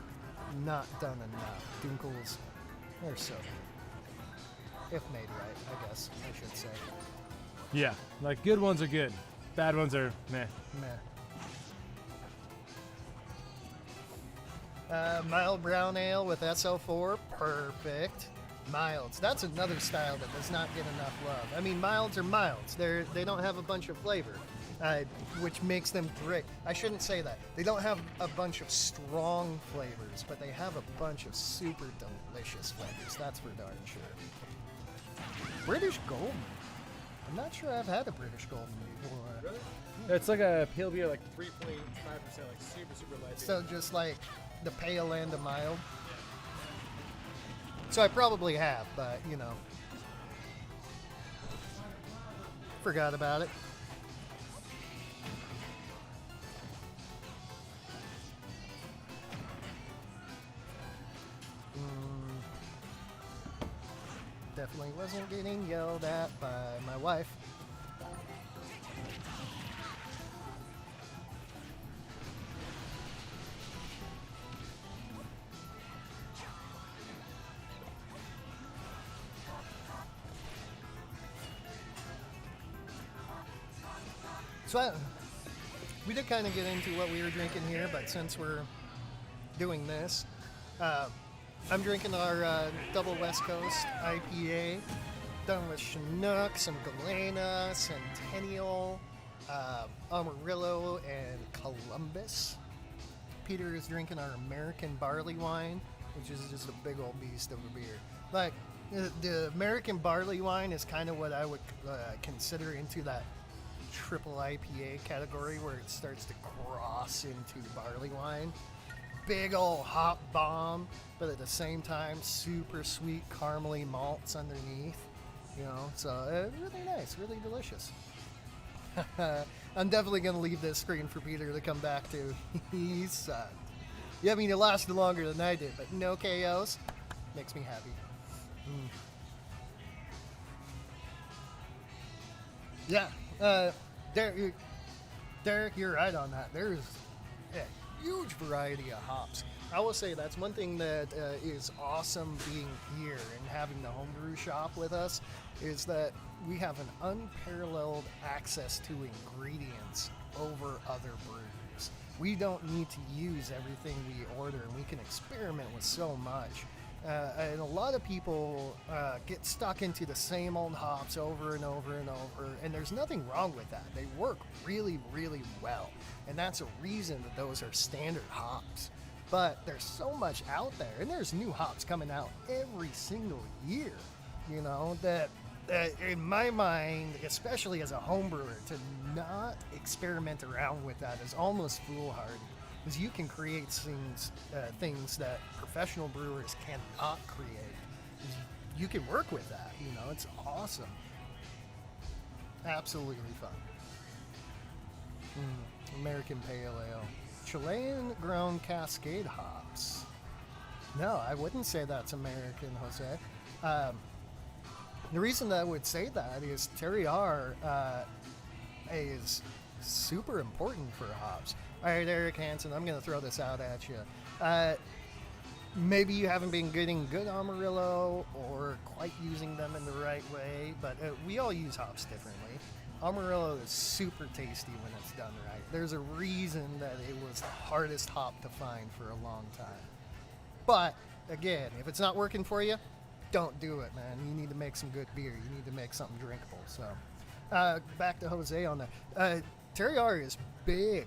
[SPEAKER 2] done enough. Dunkels, they're so good. If made right, I guess I should say.
[SPEAKER 1] Yeah, like good ones are good. Bad ones are meh.
[SPEAKER 2] Mild brown ale with SL4, perfect. Milds, that's another style that does not get enough love. I mean, milds are milds. They don't have a bunch of flavor, which makes them great. I shouldn't say that. They don't have a bunch of strong flavors, but they have a bunch of super delicious flavors. That's for darn sure. British Golden. I'm not sure I've had a British Golden before.
[SPEAKER 1] Really? It's like a pale beer, like 3.5%, like super light.
[SPEAKER 2] So just like the pale and the mild. So I probably have, but you know, forgot about it. Definitely wasn't getting yelled at by my wife. So we did kind of get into what we were drinking here, but since we're doing this, I'm drinking our Double West Coast IPA, done with Chinook, some Galena, Centennial, Amarillo, and Columbus. Peter is drinking our American Barley Wine, which is just a big old beast of a beer. Like, the American Barley Wine is kind of what I would consider into that triple IPA category where it starts to cross into barley wine. Big old hop bomb, but at the same time super sweet caramely malts underneath, you know, so really nice, really delicious. I'm definitely gonna leave this screen for Peter to come back to. He sucked. Yeah, I mean, it lasted longer than I did, but no KOs makes me happy. Yeah, Derek, you're right on that. There's a huge variety of hops. I will say that's one thing that is awesome being here and having the homebrew shop with us is that we have an unparalleled access to ingredients over other brews. We don't need to use everything we order, and we can experiment with so much. And a lot of people get stuck into the same old hops over and over and over, and there's nothing wrong with that. They work really, really well, and that's a reason that those are standard hops. But there's so much out there, and there's new hops coming out every single year, you know, that in my mind, especially as a home brewer, to not experiment around with that is almost foolhardy. Because you can create things that professional brewers cannot create. You can work with that, you know, it's awesome. Absolutely fun. American Pale Ale. Chilean grown Cascade hops. No, I wouldn't say that's American, Jose. The reason that I would say that is terroir is super important for hops. All right, Eric Hansen, I'm going to throw this out at you. Maybe you haven't been getting good Amarillo or quite using them in the right way, but we all use hops differently. Amarillo is super tasty when it's done right. There's a reason that it was the hardest hop to find for a long time. But, again, if it's not working for you, don't do it, man. You need to make some good beer. You need to make something drinkable. So, back to Jose on that. Terroir is big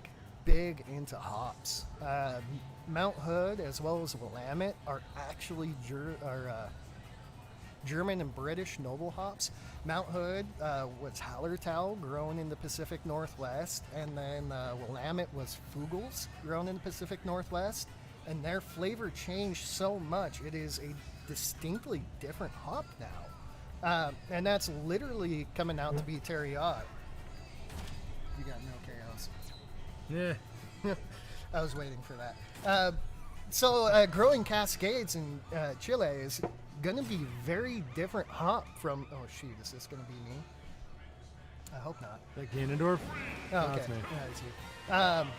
[SPEAKER 2] into hops. Mount Hood as well as Willamette are actually German and British noble hops. Mount Hood was Hallertau, grown in the Pacific Northwest, and then Willamette was Fugels, grown in the Pacific Northwest, and their flavor changed so much. It is a distinctly different hop now, and that's literally coming out to be terroir. You got no chaos.
[SPEAKER 1] Yeah.
[SPEAKER 2] I was waiting for that. So growing Cascades in Chile is going to be very different hop from... Oh, shoot, is this going to be me? I hope not.
[SPEAKER 1] Like Ganondorf?
[SPEAKER 2] Oh, okay.
[SPEAKER 1] That's me.
[SPEAKER 2] Yeah, it's you.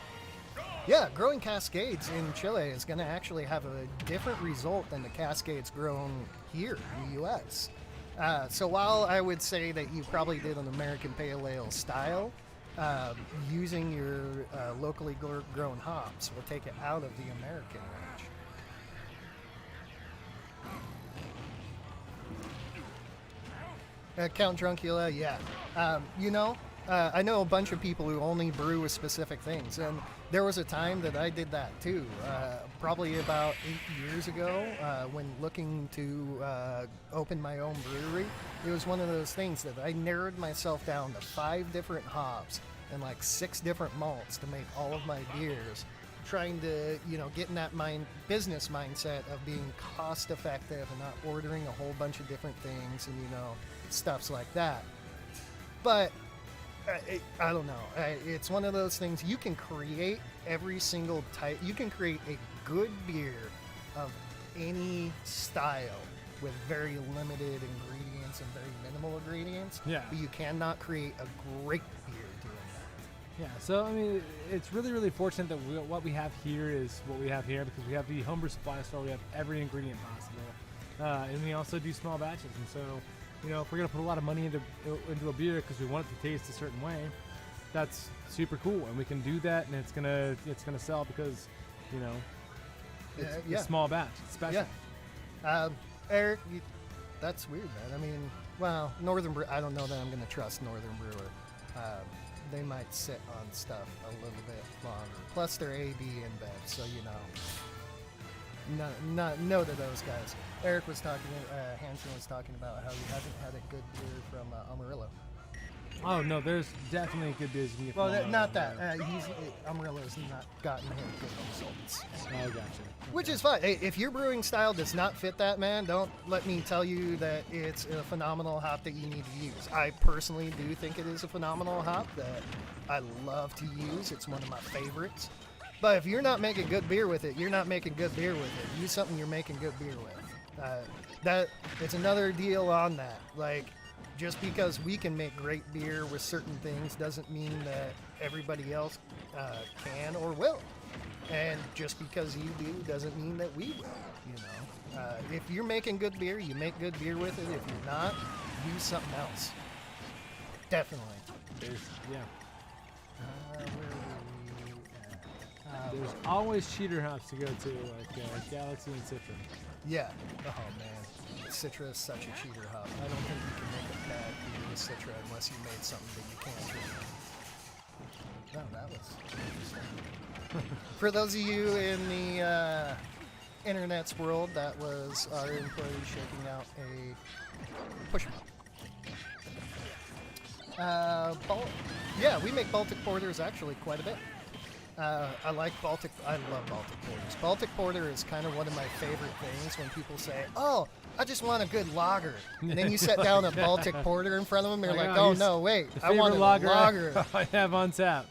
[SPEAKER 2] Yeah, growing Cascades in Chile is going to actually have a different result than the Cascades grown here in the U.S. So while I would say that you probably did an American Pale Ale style, using your locally grown hops will take it out of the American range. Count Druncula, yeah. I know a bunch of people who only brew with specific things, and there was a time that I did that too. Probably about 8 years ago, when looking to open my own brewery, it was one of those things that I narrowed myself down to 5 different hops and like 6 different malts to make all of my beers, trying to get in that business mindset of being cost effective and not ordering a whole bunch of different things and stuffs like that. But I don't know. It's one of those things. You can create every single type. You can create a good beer of any style with very limited ingredients and very minimal ingredients.
[SPEAKER 1] Yeah.
[SPEAKER 2] But you cannot create a great beer doing that.
[SPEAKER 1] Yeah, so I mean, it's really, really fortunate that what we have here is what we have here, because we have the homebrew supply store. We have every ingredient possible, and we also do small batches. And so, if we're gonna put a lot of money into a beer because we want it to taste a certain way, that's super cool, and we can do that, and it's gonna sell because, it's a small batch. It's special.
[SPEAKER 2] Yeah. Eric, that's weird, man. I mean, well, Northern Brewer. I don't know that I'm gonna trust Northern Brewer. They might sit on stuff a little bit longer. Plus, they're AB InBev, so no to those guys. Eric was talking, Hanson was talking about how he hasn't had a good beer from Amarillo.
[SPEAKER 1] Oh no, there's definitely good beers you can get.
[SPEAKER 2] Well, not that. Amarillo's not gotten him good results.
[SPEAKER 1] I gotcha.
[SPEAKER 2] Which is fine. Hey, if your brewing style does not fit that, man, don't let me tell you that it's a phenomenal hop that you need to use. I personally do think it is a phenomenal hop that I love to use. It's one of my favorites. But if you're not making good beer with it, you're not making good beer with it. Use something you're making good beer with. It's another deal on that. Like, just because we can make great beer with certain things doesn't mean that everybody else can or will. And just because you do doesn't mean that we will, If you're making good beer, you make good beer with it. If you're not, use something else. Definitely.
[SPEAKER 1] There's
[SPEAKER 2] Where were we at?
[SPEAKER 1] there's always cheater hops to go to, like Galaxy and Citra.
[SPEAKER 2] Yeah. Oh, man. Citra is such a cheater hop. I don't think you can make a bad beer with Citra unless you made something that you can't drink. No, that was interesting. For those of you in the internet's world, that was our employee shaking out a push pop. Yeah, we make Baltic porters actually quite a bit. I love Baltic porters. Baltic porter is kind of one of my favorite things when people say, "Oh, I just want a good lager," and then you set down a Baltic porter in front of them, and you're like, "Oh no, wait, I want a lager
[SPEAKER 1] I have on tap."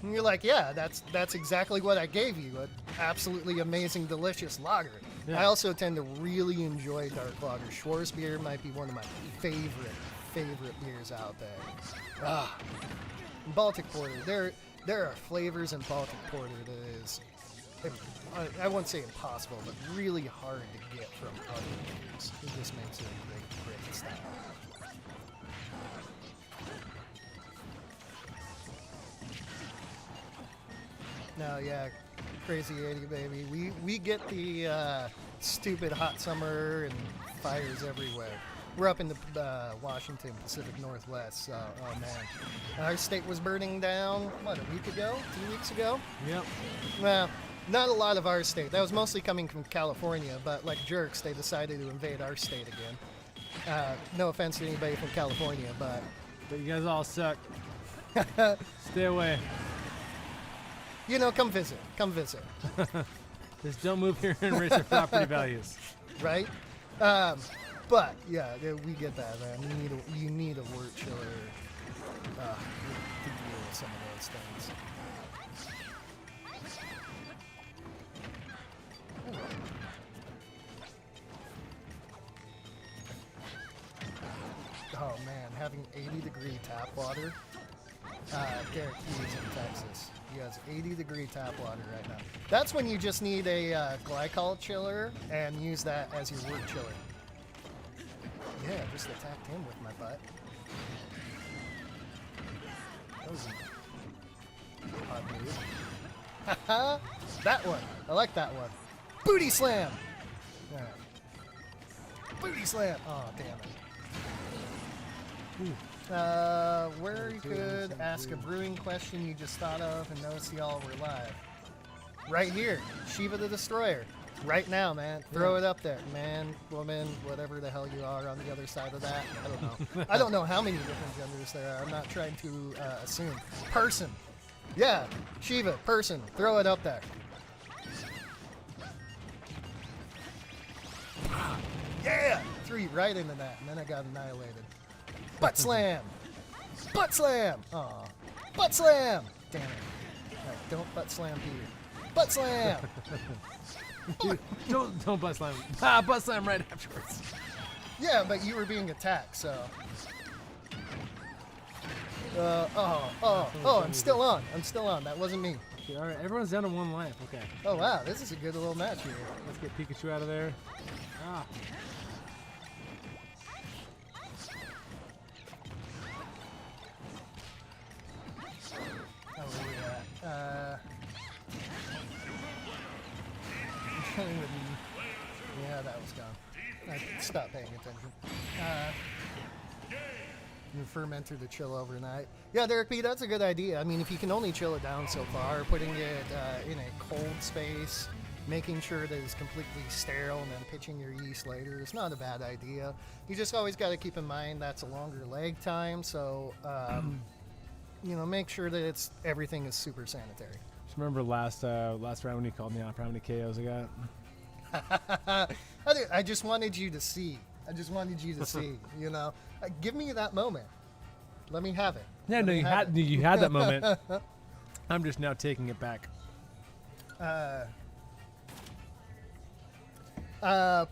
[SPEAKER 2] And you're like, "Yeah, that's exactly what I gave you, an absolutely amazing, delicious lager." Yeah. I also tend to really enjoy dark lager. Schwarzbier might be one of my favorite beers out there. Baltic porter, there are flavors in Baltic porter that is, I won't say impossible, but really hard to get from other beers. It just makes it a great style. No, yeah, crazy 80 baby. We get the stupid hot summer and fires everywhere. We're up in the Washington Pacific Northwest, so, oh man. Our state was burning down, a week ago? 2 weeks ago?
[SPEAKER 1] Yep.
[SPEAKER 2] Well, not a lot of our state. That was mostly coming from California, but like jerks, they decided to invade our state again. No offense to anybody from California, but
[SPEAKER 1] you guys all suck. Stay away.
[SPEAKER 2] Come visit.
[SPEAKER 1] Just don't move here and raise your property values.
[SPEAKER 2] Right? But yeah, we get that, man. You need a wort chiller to deal with some of those things. Oh man, having 80-degree tap water Derek, he's in Texas. He has 80-degree tap water right now. That's when you just need a glycol chiller and use that as your wort chiller. Yeah, just attacked him with my butt. That was an odd move. Haha! That one! I like that one. Booty slam! Yeah. Booty slam! Oh, damn it. Where you could ask a brewing question you just thought of and notice y'all were live. Right here, Shiva the Destroyer. Right now, man. Throw it up there. Man, woman, whatever the hell you are on the other side of that. I don't know. I don't know how many different genders there are. I'm not trying to assume. Person. Yeah, Shiva, person. Throw it up there. Yeah! Threw right into that, and then I got annihilated. Butt slam! Butt slam! Aw. Butt slam! Damn it. Right, don't butt slam Peter. Butt slam!
[SPEAKER 1] Don't butt slam. Ah, butt slam right afterwards.
[SPEAKER 2] Yeah, but you were being attacked, so. I'm still on. I'm still on. That wasn't me.
[SPEAKER 1] Okay, all right, everyone's down to 1 life. Okay.
[SPEAKER 2] Oh, wow. This is a good little match here.
[SPEAKER 1] Let's get Pikachu out of there. Ah.
[SPEAKER 2] Oh, yeah. Yeah, that was gone. I stopped paying attention. Fermenter to chill overnight. Yeah, Derek P, that's a good idea. I mean, if you can only chill it down so far, putting it in a cold space, making sure that it's completely sterile, and then pitching your yeast later is not a bad idea. You just always got to keep in mind that's a longer lag time, so make sure that everything is super sanitary.
[SPEAKER 1] Just remember last round when you called me out for how many KOs I got?
[SPEAKER 2] I just wanted you to see. Give me that moment. Let me have it.
[SPEAKER 1] Yeah, no, you had that moment. I'm just now taking it back.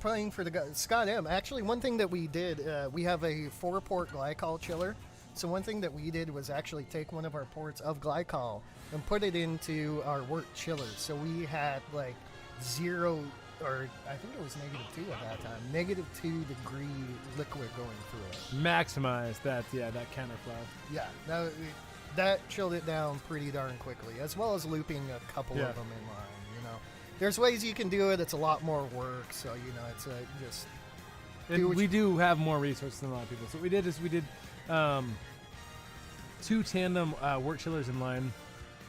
[SPEAKER 2] Playing for the Scott M. Actually, one thing that we did, we have a 4-port glycol chiller. So one thing that we did was actually take one of our ports of glycol and put it into our wort chiller. So we had like 0, or I think it was -2 at that time, -2 degree liquid going through it.
[SPEAKER 1] Maximize that counterflow.
[SPEAKER 2] Yeah, that chilled it down pretty darn quickly, as well as looping a couple of them in line. There's ways you can do it. It's a lot more work, so it's just.
[SPEAKER 1] We do have more resources than a lot of people. So what we did is we did 2 tandem wort chillers in line.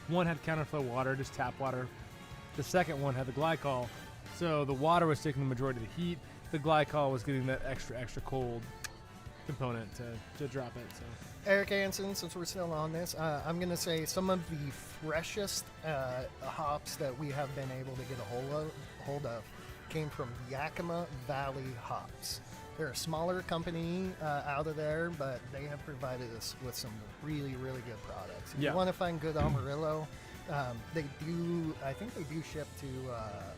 [SPEAKER 1] One had counterflow water, just tap water. The second one had the glycol. So the water was taking the majority of the heat. The glycol was getting that extra cold component to drop it. So
[SPEAKER 2] Eric Hansen, since we're still on this, I'm going to say some of the freshest hops that we have been able to get a hold of came from Yakima Valley Hops. They're a smaller company out of there, but they have provided us with some really, really good products. If you want to find good Amarillo, I think they do ship to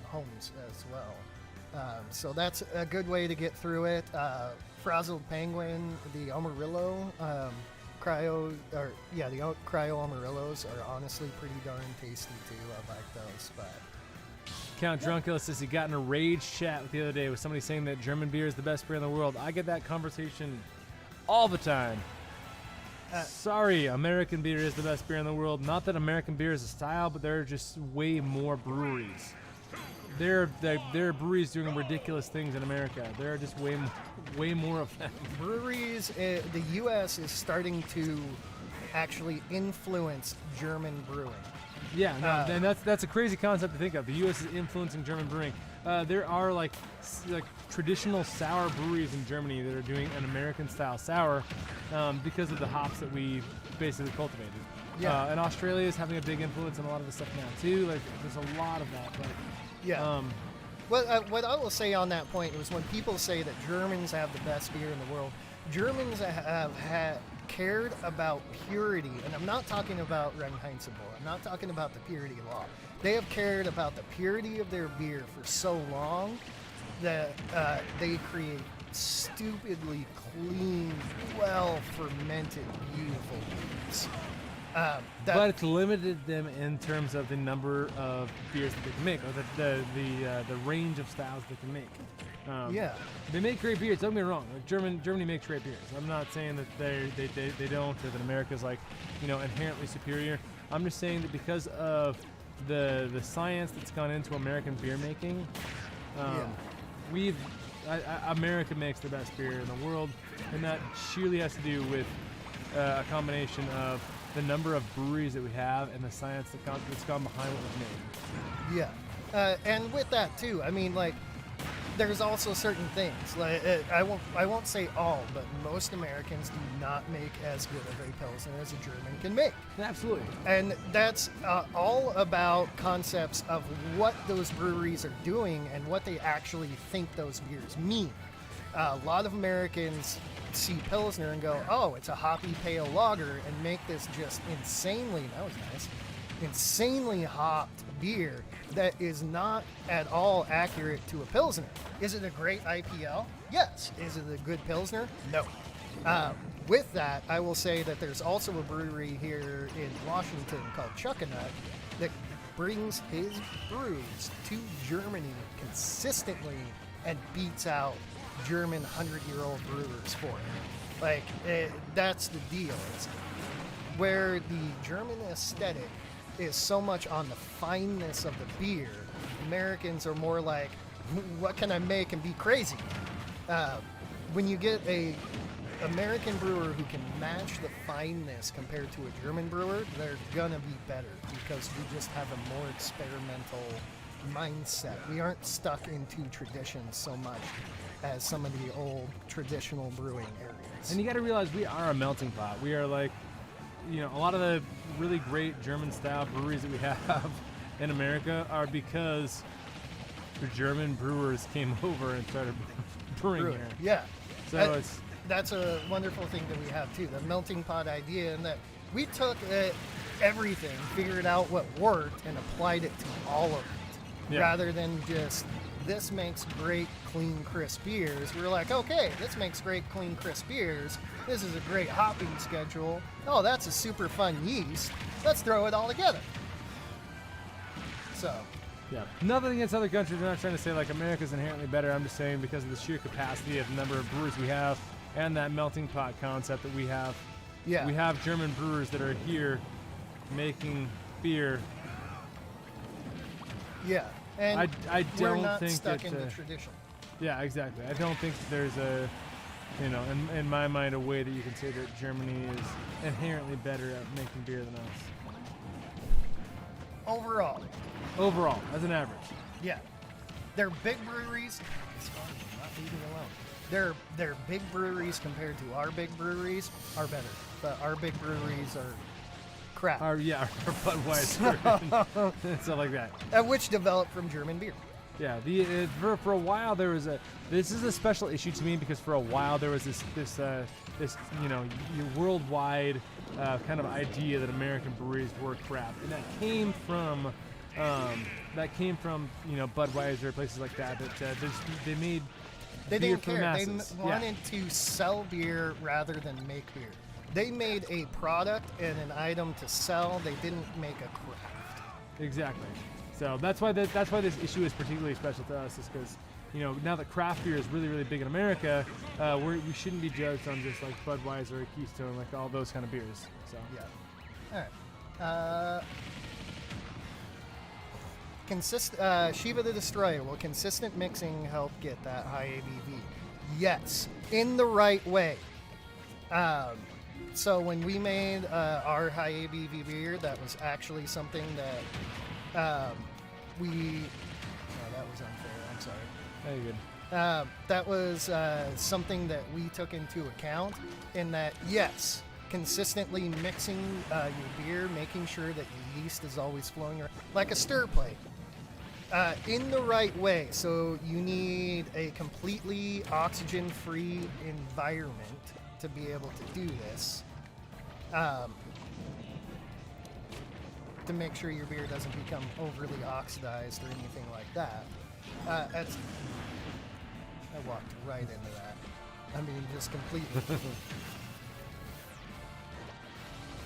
[SPEAKER 2] homes as well. So that's a good way to get through it. Frazzled Penguin, the Amarillo, the Cryo Amarillos are honestly pretty darn tasty too. I like those, but.
[SPEAKER 1] Count Drunkulus says he got in a rage chat the other day with somebody saying that German beer is the best beer in the world. I get that conversation all the time. Sorry, American beer is the best beer in the world. Not that American beer is a style, but there are just way more breweries. There are breweries doing ridiculous things in America. There are just way more of them. Breweries,
[SPEAKER 2] the U.S. is starting to actually influence German brewing.
[SPEAKER 1] Yeah, and that's a crazy concept to think of. The U.S. is influencing German brewing. There are like traditional sour breweries in Germany that are doing an American-style sour because of the hops that we basically cultivated.
[SPEAKER 2] Yeah.
[SPEAKER 1] And Australia is having a big influence on a lot of the stuff now too. Like, there's a lot of that. But,
[SPEAKER 2] yeah. What I will say on that point is when people say that Germans have the best beer in the world, Germans have cared about purity, and I'm not talking about Reinheitsgebot. I'm not talking about the purity law. They have cared about the purity of their beer for so long that they create stupidly clean, well-fermented, beautiful beers.
[SPEAKER 1] But it's limited them in terms of the number of beers that they can make, or the range of styles they can make. They make great beers. Don't get me wrong. Like Germany makes great beers. I'm not saying that they don't, or that America's like, inherently superior. I'm just saying that because of the science that's gone into American beer making, America makes the best beer in the world, and that surely has to do with a combination of the number of breweries that we have and the science that's gone behind what we've made.
[SPEAKER 2] Yeah, and with that too, I mean, like, there's also certain things. Like, I won't say all, but most Americans do not make as good of a Pilsner as a German can make.
[SPEAKER 1] Absolutely.
[SPEAKER 2] And that's all about concepts of what those breweries are doing and what they actually think those beers mean. A lot of Americans see Pilsner and go, oh, it's a hoppy pale lager, and make this just insanely hopped beer that is not at all accurate to a Pilsner. Is it a great IPL? Yes. Is it a good Pilsner? No. With that, I will say that there's also a brewery here in Washington called Chuckanut that brings his brews to Germany consistently and beats out German 100-year-old brewers for it. Like, that's the deal. It's where the German aesthetic is so much on the fineness of the beer, Americans are more like, what can I make and be crazy? When you get a American brewer who can match the fineness compared to a German brewer, they're gonna be better because we just have a more experimental mindset. We aren't stuck into traditions so much as some of the old traditional brewing areas.
[SPEAKER 1] And you got to realize we are a melting pot. We are like, a lot of the really great German style breweries that we have in America are because the German brewers came over and started brewing here.
[SPEAKER 2] Yeah.
[SPEAKER 1] So
[SPEAKER 2] that's a wonderful thing that we have too, the melting pot idea, and that we took everything, figured out what worked, and applied it to all of it, rather than just, this makes great, clean, crisp beers. We were like, okay, this makes great, clean, crisp beers. This is a great hopping schedule. Oh, that's a super fun yeast. Let's throw it all together. So.
[SPEAKER 1] Yeah. Nothing against other countries. I'm not trying to say like America's inherently better. I'm just saying because of the sheer capacity of the number of brewers we have and that melting pot concept that we have.
[SPEAKER 2] Yeah.
[SPEAKER 1] We have German brewers that are here making beer.
[SPEAKER 2] Yeah. And
[SPEAKER 1] I
[SPEAKER 2] we're
[SPEAKER 1] don't
[SPEAKER 2] not
[SPEAKER 1] think
[SPEAKER 2] stuck
[SPEAKER 1] that,
[SPEAKER 2] in the tradition.
[SPEAKER 1] Yeah, exactly. I don't think that there's a, in my mind, a way that you can say that Germany is inherently better at making beer than us.
[SPEAKER 2] Overall,
[SPEAKER 1] as an average.
[SPEAKER 2] Yeah. They're big breweries. It's fun, not leaving alone. Their big breweries compared to our big breweries are better. But our big breweries are crap.
[SPEAKER 1] Our Budweiser and stuff like that.
[SPEAKER 2] Which developed from German beer.
[SPEAKER 1] Yeah, for a while there was this is a special issue to me because for a while there was this worldwide kind of idea that American breweries were crap, and that came from Budweiser, places like that they made
[SPEAKER 2] they
[SPEAKER 1] beer
[SPEAKER 2] didn't
[SPEAKER 1] for
[SPEAKER 2] care.
[SPEAKER 1] masses.
[SPEAKER 2] They wanted to sell beer rather than make beer. They made a product and an item to sell. They didn't make a craft.
[SPEAKER 1] Exactly. So that's why this issue is particularly special to us, is because now that craft beer is really, really big in America, we shouldn't be judged on just like Budweiser or Keystone, like all those kind of beers. So
[SPEAKER 2] yeah. All right. Shiva the Destroyer, will consistent mixing help get that high ABV? Yes, in the right way. So when we made our high ABV beer, that was actually something that that was unfair. I'm sorry.
[SPEAKER 1] Very good.
[SPEAKER 2] That was something that we took into account in that, yes, consistently mixing your beer, making sure that your yeast is always flowing around, like a stir plate, in the right way. So you need a completely oxygen-free environment to be able to do this. To make sure your beer doesn't become overly oxidized or anything like that. I walked right into that. I mean, just completely.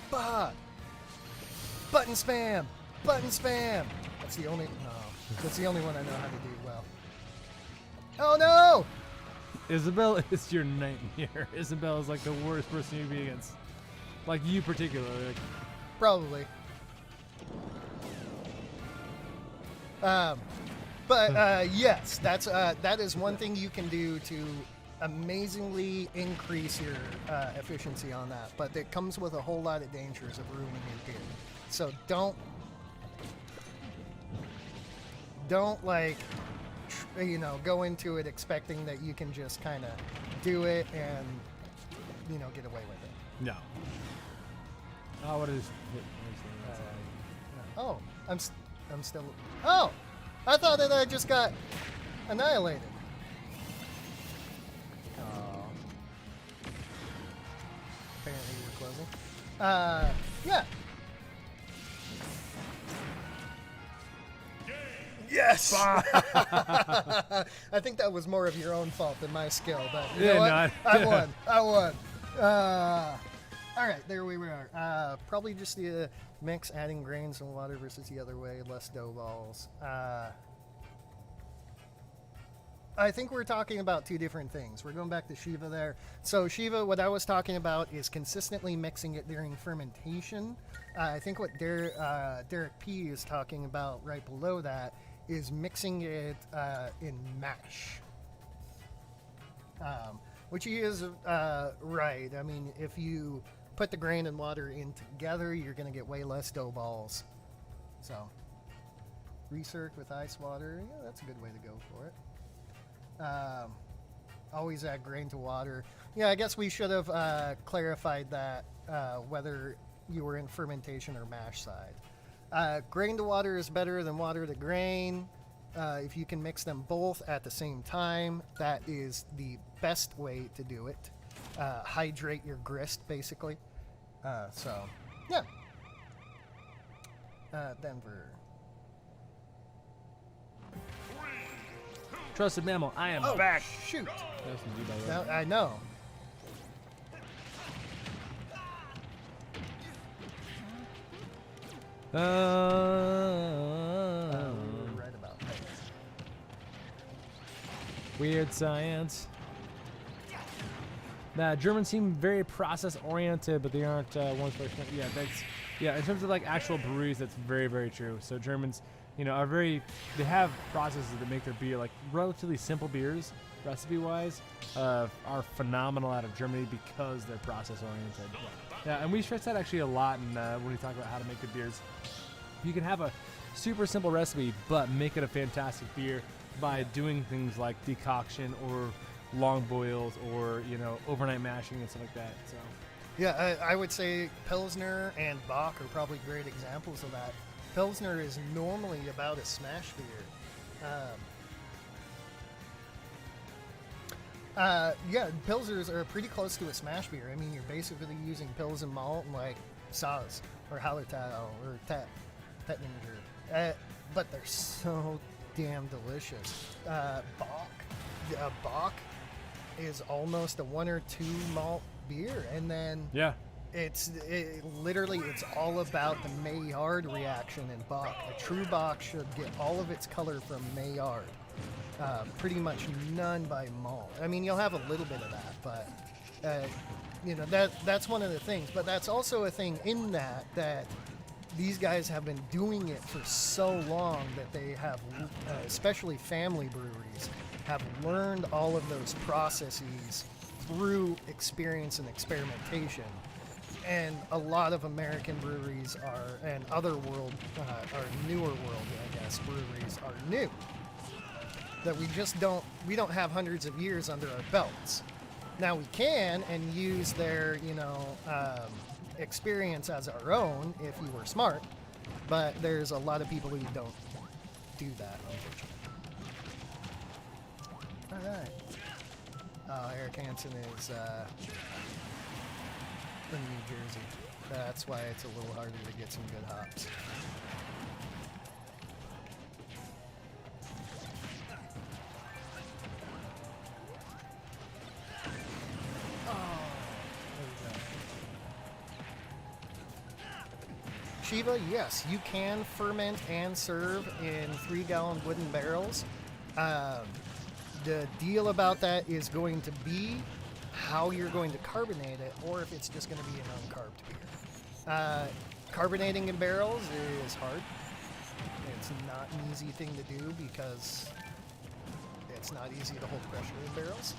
[SPEAKER 2] But Button spam! Button spam! That's the only one I know how to do well. Oh no!
[SPEAKER 1] Isabel is your nightmare. Isabel is like the worst person you'd be against. Like you particularly. Like,
[SPEAKER 2] probably. Yes, that is one thing you can do to amazingly increase your efficiency on that. But it comes with a whole lot of dangers of ruining your beer. So don't like, go into it expecting that you can just kind of do it and, get away with it.
[SPEAKER 1] no. Oh, what is?
[SPEAKER 2] Oh, I'm still. Oh, I thought that I just got annihilated. Oh. Apparently you were closing. Yeah. Yes. I think that was more of your own fault than my skill, but you know what? I won. All right, there we are. Probably just the mix, adding grains and water versus the other way, less dough balls. I think we're talking about two different things. We're going back to Shiva there. So Shiva, what I was talking about is consistently mixing it during fermentation. I think what Derek P is talking about right below that is mixing it in mash. Which he is right. I mean, if you put the grain and water in together, you're going to get way less dough balls. So, recirc with ice water, yeah, that's a good way to go for it. Always add grain to water. Yeah, I guess we should have clarified that whether you were in fermentation or mash side. Grain to water is better than water to grain. If you can mix them both at the same time, that is the best way to do it. Hydrate your grist, basically. So, yeah. Denver.
[SPEAKER 1] Trusted mammal, I am
[SPEAKER 2] Oh,
[SPEAKER 1] back.
[SPEAKER 2] shoot.
[SPEAKER 1] That's from you, by the way.
[SPEAKER 2] Now, I know. We were right about that.
[SPEAKER 1] Weird science. Nah, Germans seem very process oriented, but they aren't one special. Yeah, in terms of like actual breweries, that's very, very true. So Germans, are they have processes that make their beer, like relatively simple beers, recipe wise, are phenomenal out of Germany because they're process oriented. Yeah, and we stress that actually a lot when we talk about how to make good beers. You can have a super simple recipe, but make it a fantastic beer by doing things like decoction or long boils or overnight mashing and stuff like that. So
[SPEAKER 2] yeah, I would say Pilsner and Bock are probably great examples of that. Pilsner is normally about a smash beer. Yeah, Pilsners are pretty close to a smash beer. I mean, you're basically using Pils and malt and like Saaz or Hallertau or Tettninger. But they're so damn delicious. Bock is almost a 1 or 2 malt beer, and then it's all about the Maillard reaction in Bock. A true Bock should get all of its color from Maillard. Pretty much none by malt. I mean, you'll have a little bit of that, but that's one of the things. But that's also a thing in that these guys have been doing it for so long that they have, especially family breweries, have learned all of those processes through experience and experimentation. And a lot of American breweries and other world, or newer world, I guess, breweries are new. That we don't have hundreds of years under our belts. Now we can and use their, experience as our own if you were smart, but there's a lot of people who don't do that, unfortunately. All right. Oh, Eric Hansen is from New Jersey. That's why it's a little harder to get some good hops. Shiva, yes, you can ferment and serve in 3-gallon wooden barrels. The deal about that is going to be how you're going to carbonate it, or if it's just going to be an uncarved beer. Carbonating in barrels is hard. It's not an easy thing to do because it's not easy to hold pressure in barrels.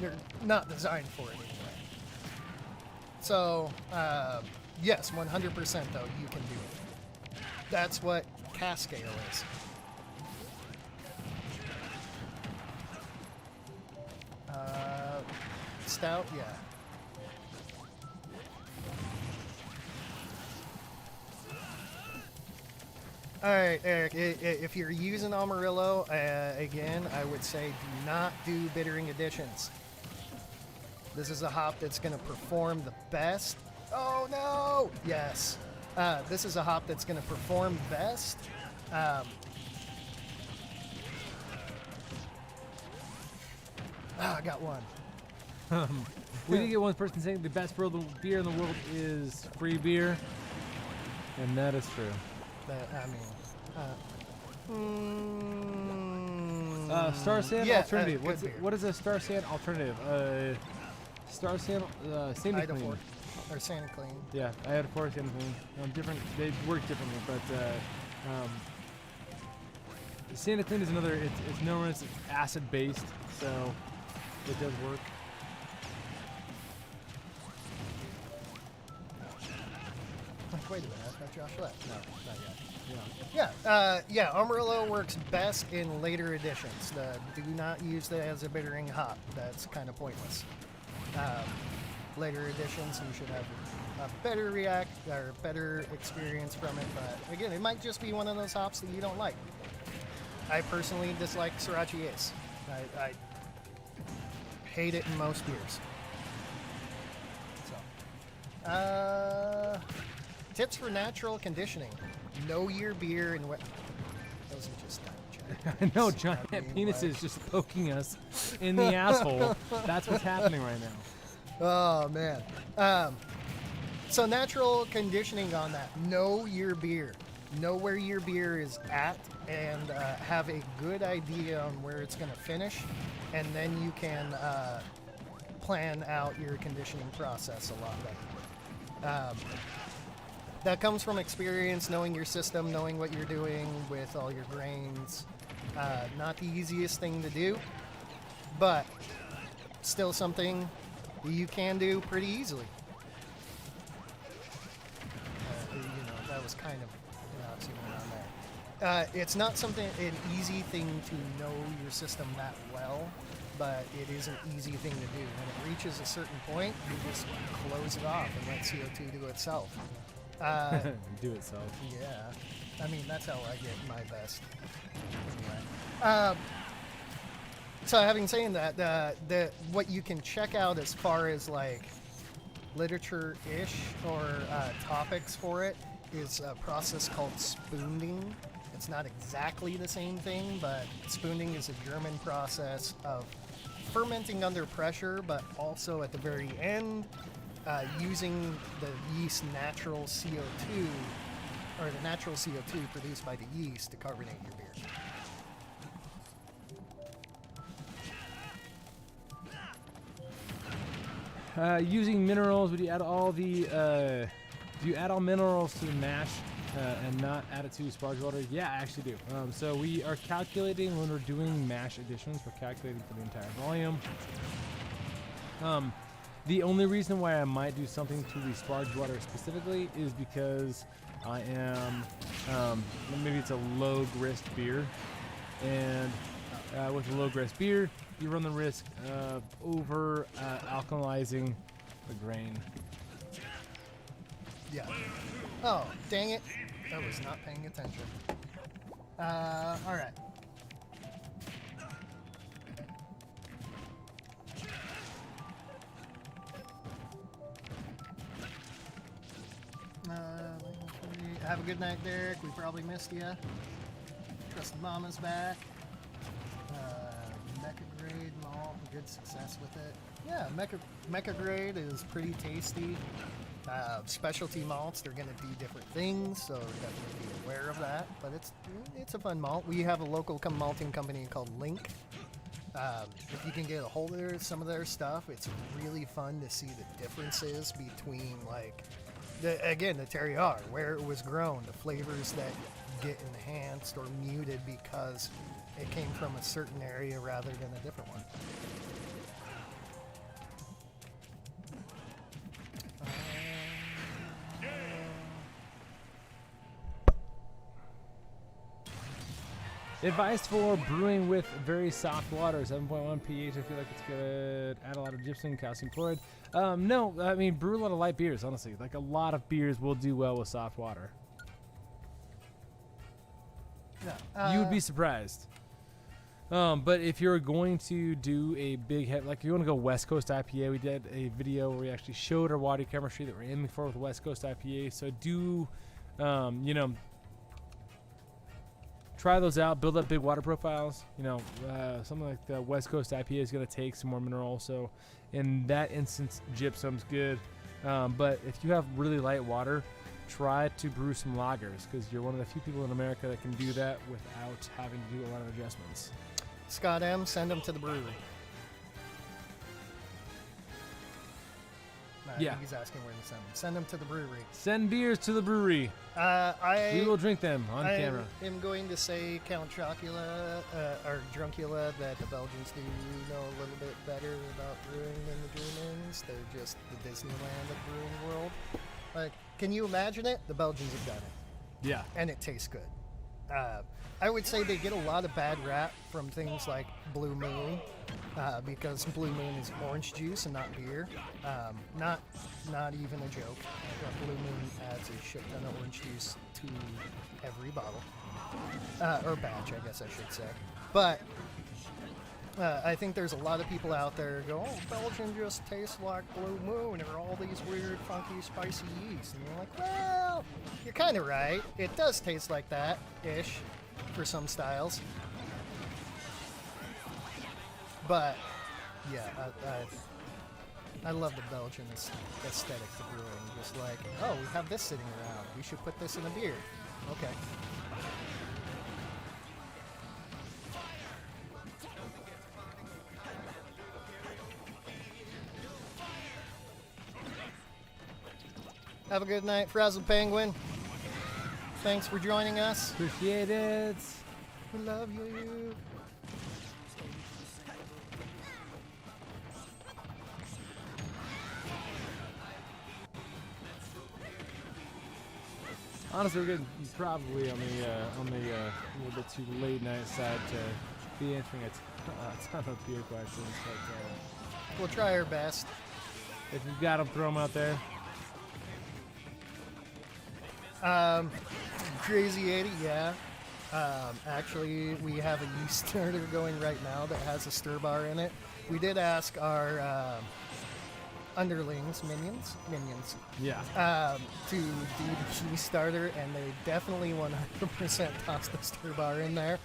[SPEAKER 2] They're not designed for it anyway. So, yes, 100% though, you can do it. That's what cask ale is. Stout, yeah. All right, Eric, if you're using Amarillo, again, I would say do not do bittering additions. This is a hop that's going to perform the best. Oh, no! Yes. This is a hop that's going to perform best. I got one.
[SPEAKER 1] We did get one person saying the best beer in the world is free beer, and that is true.
[SPEAKER 2] But, I mean,
[SPEAKER 1] Star Sand
[SPEAKER 2] yeah,
[SPEAKER 1] alternative.
[SPEAKER 2] good
[SPEAKER 1] What is a Star Sand alternative? Star Sand, Sandy Clean.
[SPEAKER 2] Idafor, or Santa Clean.
[SPEAKER 1] Yeah, I had a four Sandy Clean. Different. They work differently, but Santa Clean is another. It's known as acid based, so it does work.
[SPEAKER 2] Wait a minute, I thought Josh left. No, not yet.
[SPEAKER 1] Yeah.
[SPEAKER 2] Yeah, Amarillo works best in later editions. Do not use that as a bittering hop. That's kind of pointless. Later editions, you should have a better better experience from it. But again, it might just be one of those hops that you don't like. I personally dislike Sriracha Ace. I hate it in most beers. So, tips for natural conditioning. Know your beer and what. Those are just time checks.
[SPEAKER 1] I know, giant penises just poking us in the asshole. That's what's happening right now.
[SPEAKER 2] Oh man. So natural conditioning on that. Know your beer. Know where your beer is at, and have a good idea on where it's going to finish, and then you can plan out your conditioning process a lot better. That comes from experience, knowing your system, knowing what you're doing with all your grains. Not the easiest thing to do, but still something you can do pretty easily. That was kind of around there. It's not an easy thing to know your system that well, but it is an easy thing to do. When it reaches a certain point, you just close it off and let CO2 do itself.
[SPEAKER 1] Do itself.
[SPEAKER 2] Yeah. I mean, that's how I get my best. Anyway. So having saying that, what you can check out as far as like literature-ish or topics for it is a process called spooning. It's not exactly the same thing, but spooning is a German process of fermenting under pressure, but also at the very end, using the yeast's natural CO2, or the natural CO2 produced by the yeast to carbonate your beer.
[SPEAKER 1] Using minerals, would you add all the, do you add all minerals to the mash and not add it to sparge water? Yeah, I actually do. So we are calculating when we're doing mash additions, we're calculating for the entire volume. The only reason why I might do something to the sparge water specifically is because I am, maybe it's a low grist beer, and with a low grist beer, you run the risk of over alkalizing the grain.
[SPEAKER 2] Yeah. Oh, dang it. I was not paying attention. All right. Have a good night, Derek. We probably missed you. Trusted Mama's back. Mecha Grade Malt, good success with it. Yeah, Mecha Grade is pretty tasty. Specialty malts, they're going to do different things, so definitely be aware of that. But it's a fun malt. We have a local malting company called Link. If you can get a hold of some of their stuff, it's really fun to see the differences between, like, the terroir, where it was grown, the flavors that get enhanced or muted because it came from a certain area rather than a different one.
[SPEAKER 1] Advice for brewing with very soft water, 7.1 pH. I feel like it's good. Add a lot of gypsum, calcium chloride. No, I mean, brew a lot of light beers, honestly. Like, a lot of beers will do well with soft water.
[SPEAKER 2] Yeah,
[SPEAKER 1] you would be surprised. But if you're going to do a big head, like if you want to go West Coast IPA, we did a video where we actually showed our water chemistry that we're aiming for with West Coast IPA. So do, try those out, build up big water profiles. Something like the West Coast IPA is going to take some more mineral. So in that instance, gypsum's good. But if you have really light water, try to brew some lagers, because you're one of the few people in America that can do that without having to do a lot of adjustments.
[SPEAKER 2] Scott M., send them to the brewery.
[SPEAKER 1] Yeah.
[SPEAKER 2] He's asking where to send them. Send them to the brewery.
[SPEAKER 1] Send beers to the brewery. We will drink them on camera.
[SPEAKER 2] I'm going to say Count Chocula, or Druncula, that the Belgians do know a little bit better about brewing than the Germans. They're just the Disneyland of brewing world. Like, can you imagine it? The Belgians have done it.
[SPEAKER 1] Yeah.
[SPEAKER 2] And it tastes good. I would say they get a lot of bad rap from things like Blue Moon, because Blue Moon is orange juice and not beer. Not even a joke. Blue Moon adds a shit ton of orange juice to every bottle. Or batch, I guess I should say. But I think there's a lot of people out there who go, oh, Belgian just tastes like Blue Moon, or all these weird, funky, spicy yeast. And you're like, well, you're kind of right. It does taste like that-ish for some styles. But, yeah, I love the Belgian aesthetic to brewing. Just like, oh, we have this sitting around. We should put this in a beer. Okay. Have a good night, Frazzled Penguin. Thanks for joining us.
[SPEAKER 1] Appreciate it.
[SPEAKER 2] We love you.
[SPEAKER 1] Honestly, we're getting probably on the little bit too late night side to be answering a ton of beer questions. But,
[SPEAKER 2] we'll try our best.
[SPEAKER 1] If you've got them, throw them out there.
[SPEAKER 2] Crazy 80, yeah. Actually, we have a yeast starter going right now that has a stir bar in it. We did ask our underlings, minions,
[SPEAKER 1] yeah,
[SPEAKER 2] to do the yeast starter, and they definitely 100% tossed the stir bar in there.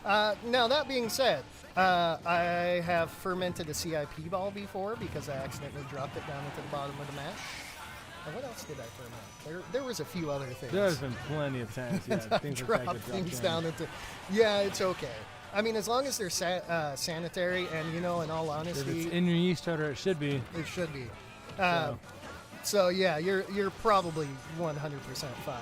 [SPEAKER 2] Now, that being said, I have fermented a CIP ball before because I accidentally dropped it down into the bottom of the mash. And what else did I ferment? There was a few other things.
[SPEAKER 1] There's been plenty of times, yeah. Things
[SPEAKER 2] drop things down into. Yeah, it's okay. I mean, as long as they're sanitary, and in all honesty,
[SPEAKER 1] if it's in your yeast starter, it should be.
[SPEAKER 2] It should be. So yeah, you're probably 100% fine.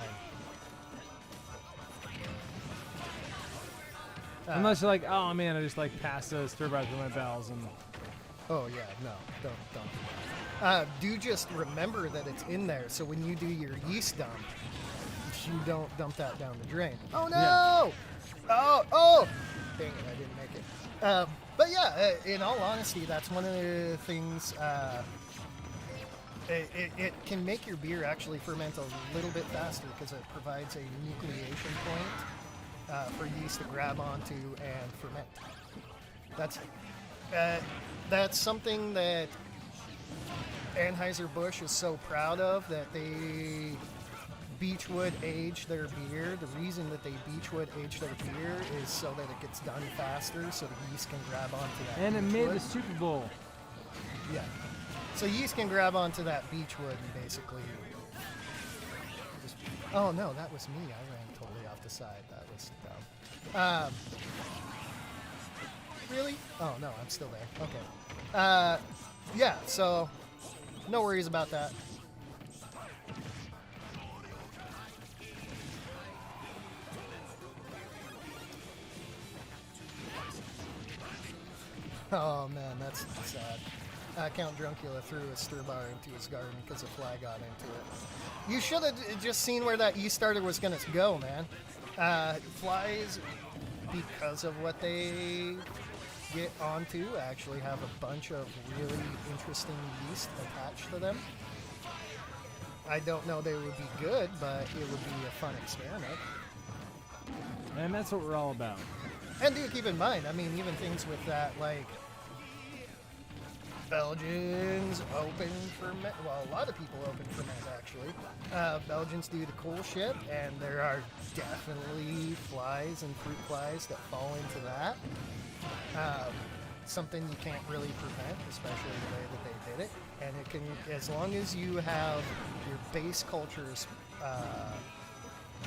[SPEAKER 1] Unless you're like, oh man, I just like passed the stir bar through my bowels and.
[SPEAKER 2] Oh yeah, no, don't. Do just remember that it's in there, so when you do your yeast dump, you don't dump that down the drain. Oh no! Yeah. Oh! Dang it, I didn't make it. But yeah, in all honesty, that's one of the things. It can make your beer actually ferment a little bit faster because it provides a nucleation point for yeast to grab onto and ferment. That's something that Anheuser-Busch is so proud of, that they beechwood age their beer. The reason that they beechwood age their beer is so that it gets done faster, so the yeast can grab onto that.
[SPEAKER 1] And it
[SPEAKER 2] beechwood.
[SPEAKER 1] made the Super Bowl.
[SPEAKER 2] Yeah. So yeast can grab onto that beech wood and basically just, oh no, that was me. I ran totally off the side. That was dumb. Really? Oh no, I'm still there. Okay. Yeah, so no worries about that. Oh man, that's sad. Count Druncula threw a stir bar into his garden because a fly got into it. You should have just seen where that yeast starter was going to go, man. Flies, because of what they get onto, actually have a bunch of really interesting yeast attached to them. I don't know they would be good, but it would be a fun experiment.
[SPEAKER 1] And that's what we're all about.
[SPEAKER 2] And do keep in mind, I mean, even things with that, like, Belgians open ferment. Well, a lot of people open ferment, actually. Belgians do the cool shit, and there are definitely flies and fruit flies that fall into that. Something you can't really prevent, especially the way that they did it. And it can, as long as you have your base cultures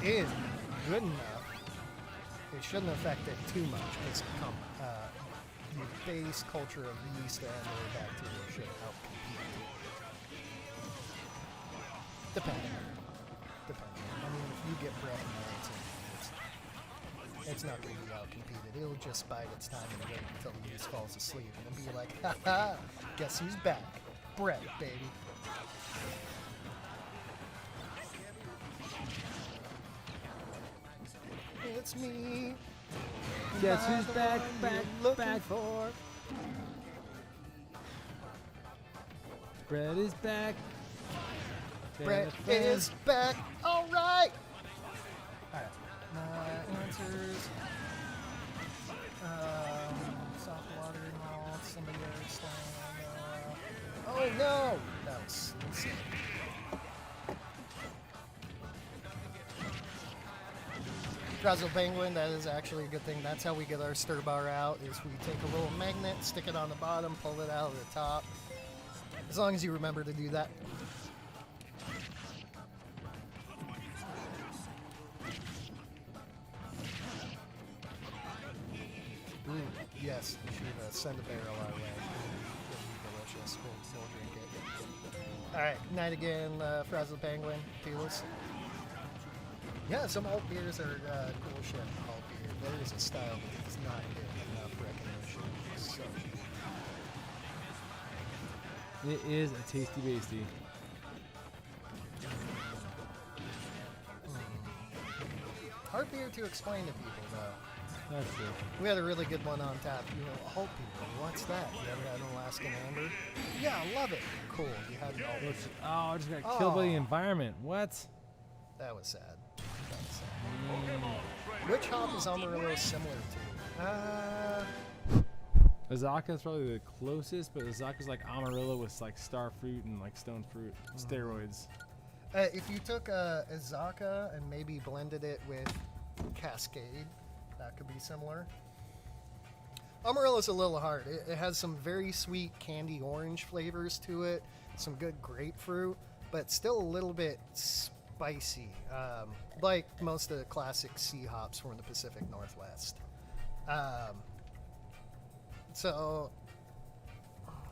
[SPEAKER 2] in good enough, it shouldn't affect it too much. Because your base culture of yeast and or bacteria should outcompete. Depending. I mean, if you get bread and it's not going to be outcompeted. It'll just bide its time and wait until the yeast falls asleep and be like, ha, guess who's back? Bread, baby. It's me.
[SPEAKER 1] Guess who's back
[SPEAKER 2] for?
[SPEAKER 1] Bread is back.
[SPEAKER 2] Bread is back. All right. Answers. Soft water, malt, somebody else. Oh no! That was sick. Frazzle Penguin, that is actually a good thing. That's how we get our stir bar out, is we take a little magnet, stick it on the bottom, pull it out of the top. As long as you remember to do that. Yes, you should send a barrel our way. It'll be delicious. We'll drink it. Alright, night again, Frazzle Penguin, Fearless. Yeah, some alt beers are cool shit. Alt beer. There is a style that does not get enough recognition. So
[SPEAKER 1] It is a tasty basty.
[SPEAKER 2] hard beer to explain to people, though.
[SPEAKER 1] That's true.
[SPEAKER 2] We had a really good one on tap. You know, alt beer. What's that? You ever had an Alaskan Amber? Yeah, I love it. Cool. You had an alt beer.
[SPEAKER 1] Oh, I just got killed by the environment. What?
[SPEAKER 2] That was sad. Which hop is Amarillo similar to?
[SPEAKER 1] Azaka is probably the closest, but Azaka's like Amarillo with like star fruit and like stone fruit steroids.
[SPEAKER 2] If you took Azaka and maybe blended it with Cascade, that could be similar. Amarillo's a little hard. It has some very sweet candy orange flavors to it, some good grapefruit, but still a little bit spicy, like most of the classic C hops from the Pacific Northwest. So,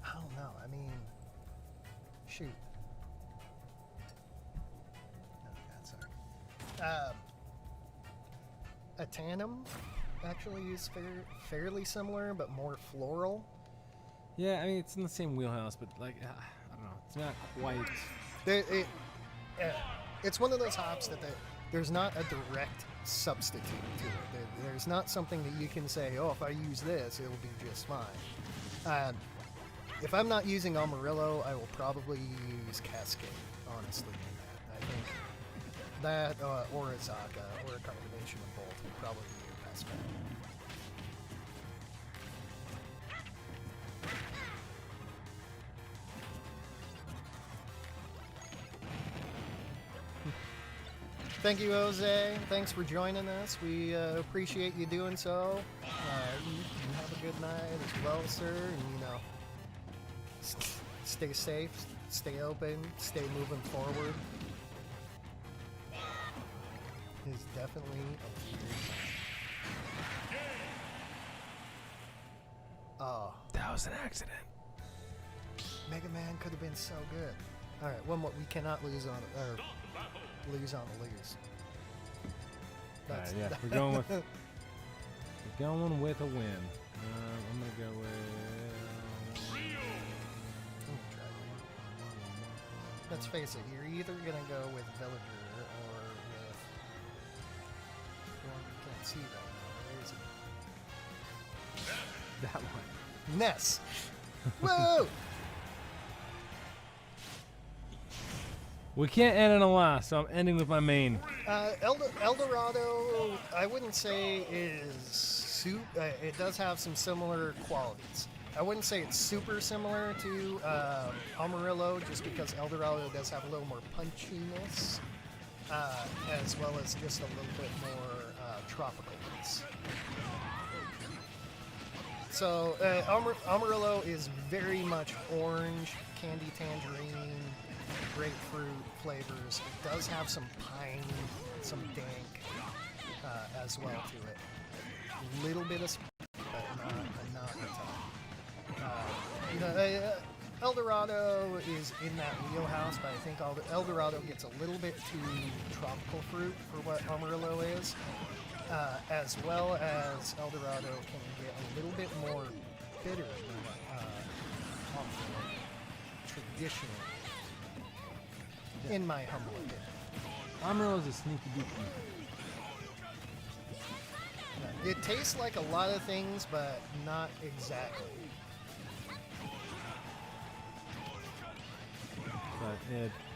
[SPEAKER 2] I don't know. I mean, shoot. Oh, God, sorry. A tandem actually is fairly similar, but more floral.
[SPEAKER 1] Yeah, I mean, it's in the same wheelhouse, but like, I don't know. It's not quite.
[SPEAKER 2] It's one of those hops that there's not a direct substitute to it. There's not something that you can say, oh, if I use this, it'll be just fine. If I'm not using Amarillo, I will probably use Cascade, honestly. I think that, or a Zaka, or a combination of both would probably be a Cascade. Thank you, Jose. Thanks for joining us. We appreciate you doing so. You have a good night as well, sir. And, stay safe, stay open, stay moving forward. Is definitely a weird time. Oh,
[SPEAKER 1] That was an accident.
[SPEAKER 2] Mega Man could have been so good. All right, one more. We cannot lose on lose on a lose. That's,
[SPEAKER 1] Yeah, we're going with a win. I'm gonna go with.
[SPEAKER 2] Let's face it, you're either gonna go with Villager or with. Well, you can't see right now. Where is it?
[SPEAKER 1] That one.
[SPEAKER 2] Ness. Whoa!
[SPEAKER 1] We can't end in a loss, so I'm ending with my main.
[SPEAKER 2] Eldorado, I wouldn't say is it does have some similar qualities. I wouldn't say it's super similar to Amarillo, just because Eldorado does have a little more punchiness, as well as just a little bit more tropicalness. So Amarillo is very much orange, candy tangerine, grapefruit flavors. It does have some pine, some dank as well to it. A little bit of spice, but not a ton. Eldorado is in that wheelhouse, but I think Eldorado gets a little bit too tropical fruit for what Amarillo is, as well as Eldorado can get a little bit more bitter than what Amarillo traditionally, in my humble opinion.
[SPEAKER 1] Amarillo's a sneaky beaky.
[SPEAKER 2] It tastes like a lot of things, but not exactly.
[SPEAKER 1] But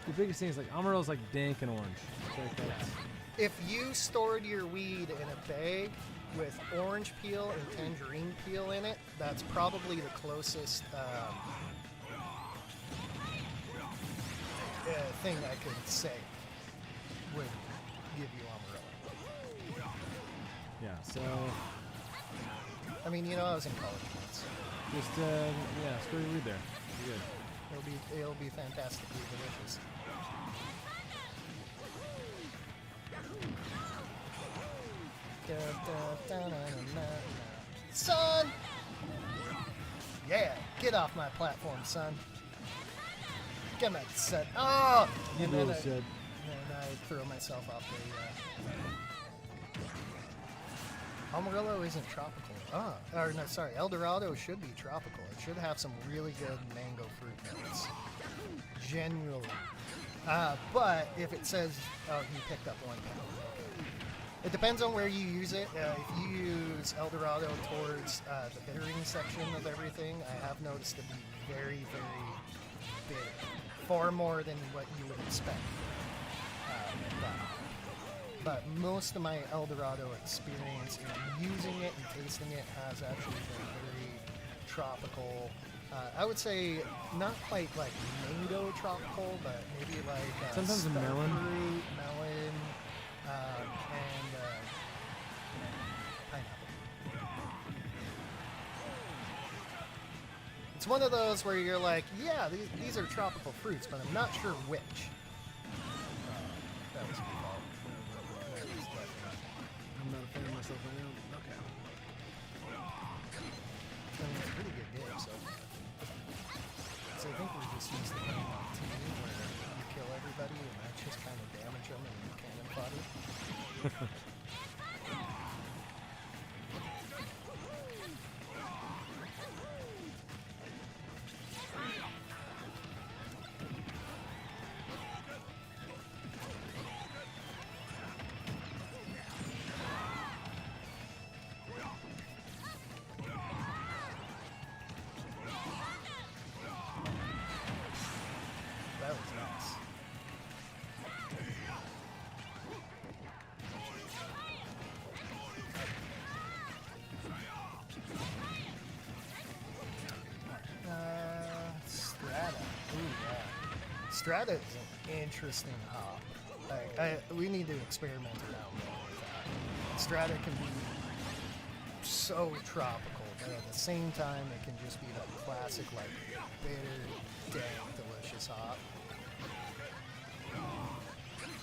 [SPEAKER 1] the biggest thing is like Amarillo's like dank and orange. Like that's,
[SPEAKER 2] If you stored your weed in a bag with orange peel and tangerine peel in it, that's probably the closest thing I could say would give you Amarillo.
[SPEAKER 1] yeah, so
[SPEAKER 2] I mean, I was in college once.
[SPEAKER 1] just store your weed there. You're good.
[SPEAKER 2] It'll be fantastically delicious. Son! Yeah, get off my platform, son. Get that set. Oh! And then I throw myself off the. Amarillo isn't tropical. Or no, sorry. Eldorado should be tropical. It should have some really good mango fruit notes. Genuinely. But if it says, oh, you picked up 1 pound. It depends on where you use it. If you use Eldorado towards the bittering section of everything, I have noticed it to be very, very bitter. Far more than what you would expect. But most of my Eldorado experience in using it and tasting it has actually been very tropical. I would say not quite like mango tropical, but maybe like
[SPEAKER 1] sometimes a melon.
[SPEAKER 2] Fruit, melon, and pineapple. It's one of those where you're like, yeah, these are tropical fruits, but I'm not sure which. That was good.
[SPEAKER 1] I'm not a fan of myself right now. Okay.
[SPEAKER 2] I mean, it's a pretty good game, so I think we just use the game on TV where you kill everybody and that just kind of damage them and cannon fodder. That was nice. Strata. Ooh, yeah. Strata is an interesting hop. Like, we need to experiment around more with that. Strata can be so tropical but at the same time, it can just be that classic, like, bitter, dank, delicious hop.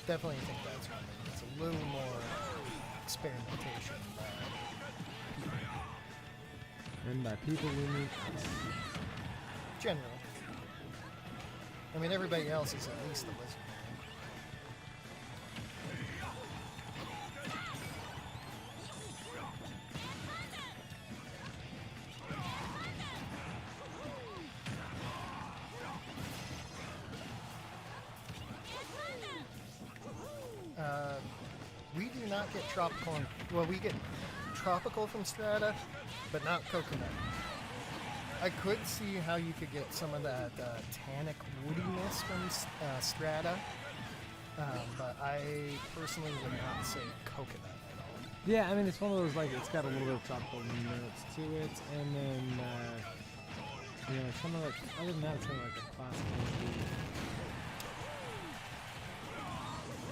[SPEAKER 2] Definitely think that's one thing. It's a little more experimentation.
[SPEAKER 1] And by people, we mean
[SPEAKER 2] General. I mean, everybody else is at least a listener. We do not get tropical. Well, we get tropical from Strata, but not coconut. I could see how you could get some of that tannic woodiness from Strata, but I personally would not say coconut at all.
[SPEAKER 1] Yeah, I mean, it's one of those, like, it's got a little bit of tropical notes to it, and then, you know, some of it, other than that, it's kind of like a classic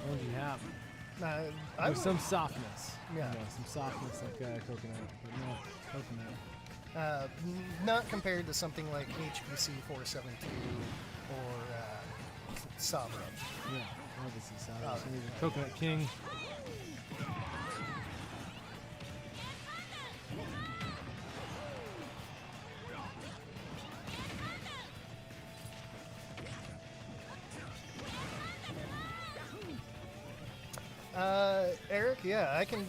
[SPEAKER 1] orangey hop. With some softness.
[SPEAKER 2] Yeah.
[SPEAKER 1] You know, some softness like coconut, but no coconut.
[SPEAKER 2] Not compared to something like HBC 472 or Sabra.
[SPEAKER 1] Yeah, obviously Sabra. Coconut King.
[SPEAKER 2] Eric, yeah, I can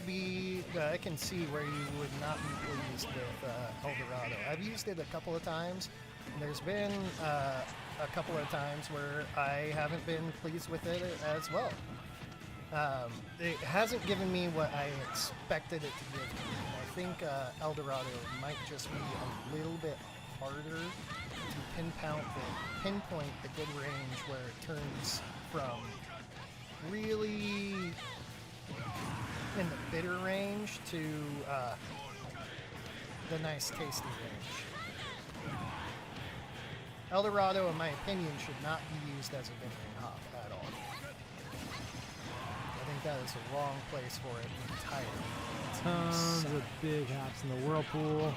[SPEAKER 2] see where you would not be pleased with Eldorado. I've used it a couple of times. And there's been a couple of times where I haven't been pleased with it as well. It hasn't given me what I expected it to give me. I think Eldorado might just be a little bit harder to pinpoint the good range where it turns from really in the bitter range to the nice tasty range. Eldorado, in my opinion, should not be used as a vinegar hop at all. I think that is the wrong place for it entirely.
[SPEAKER 1] Tons of big hops in the Whirlpool.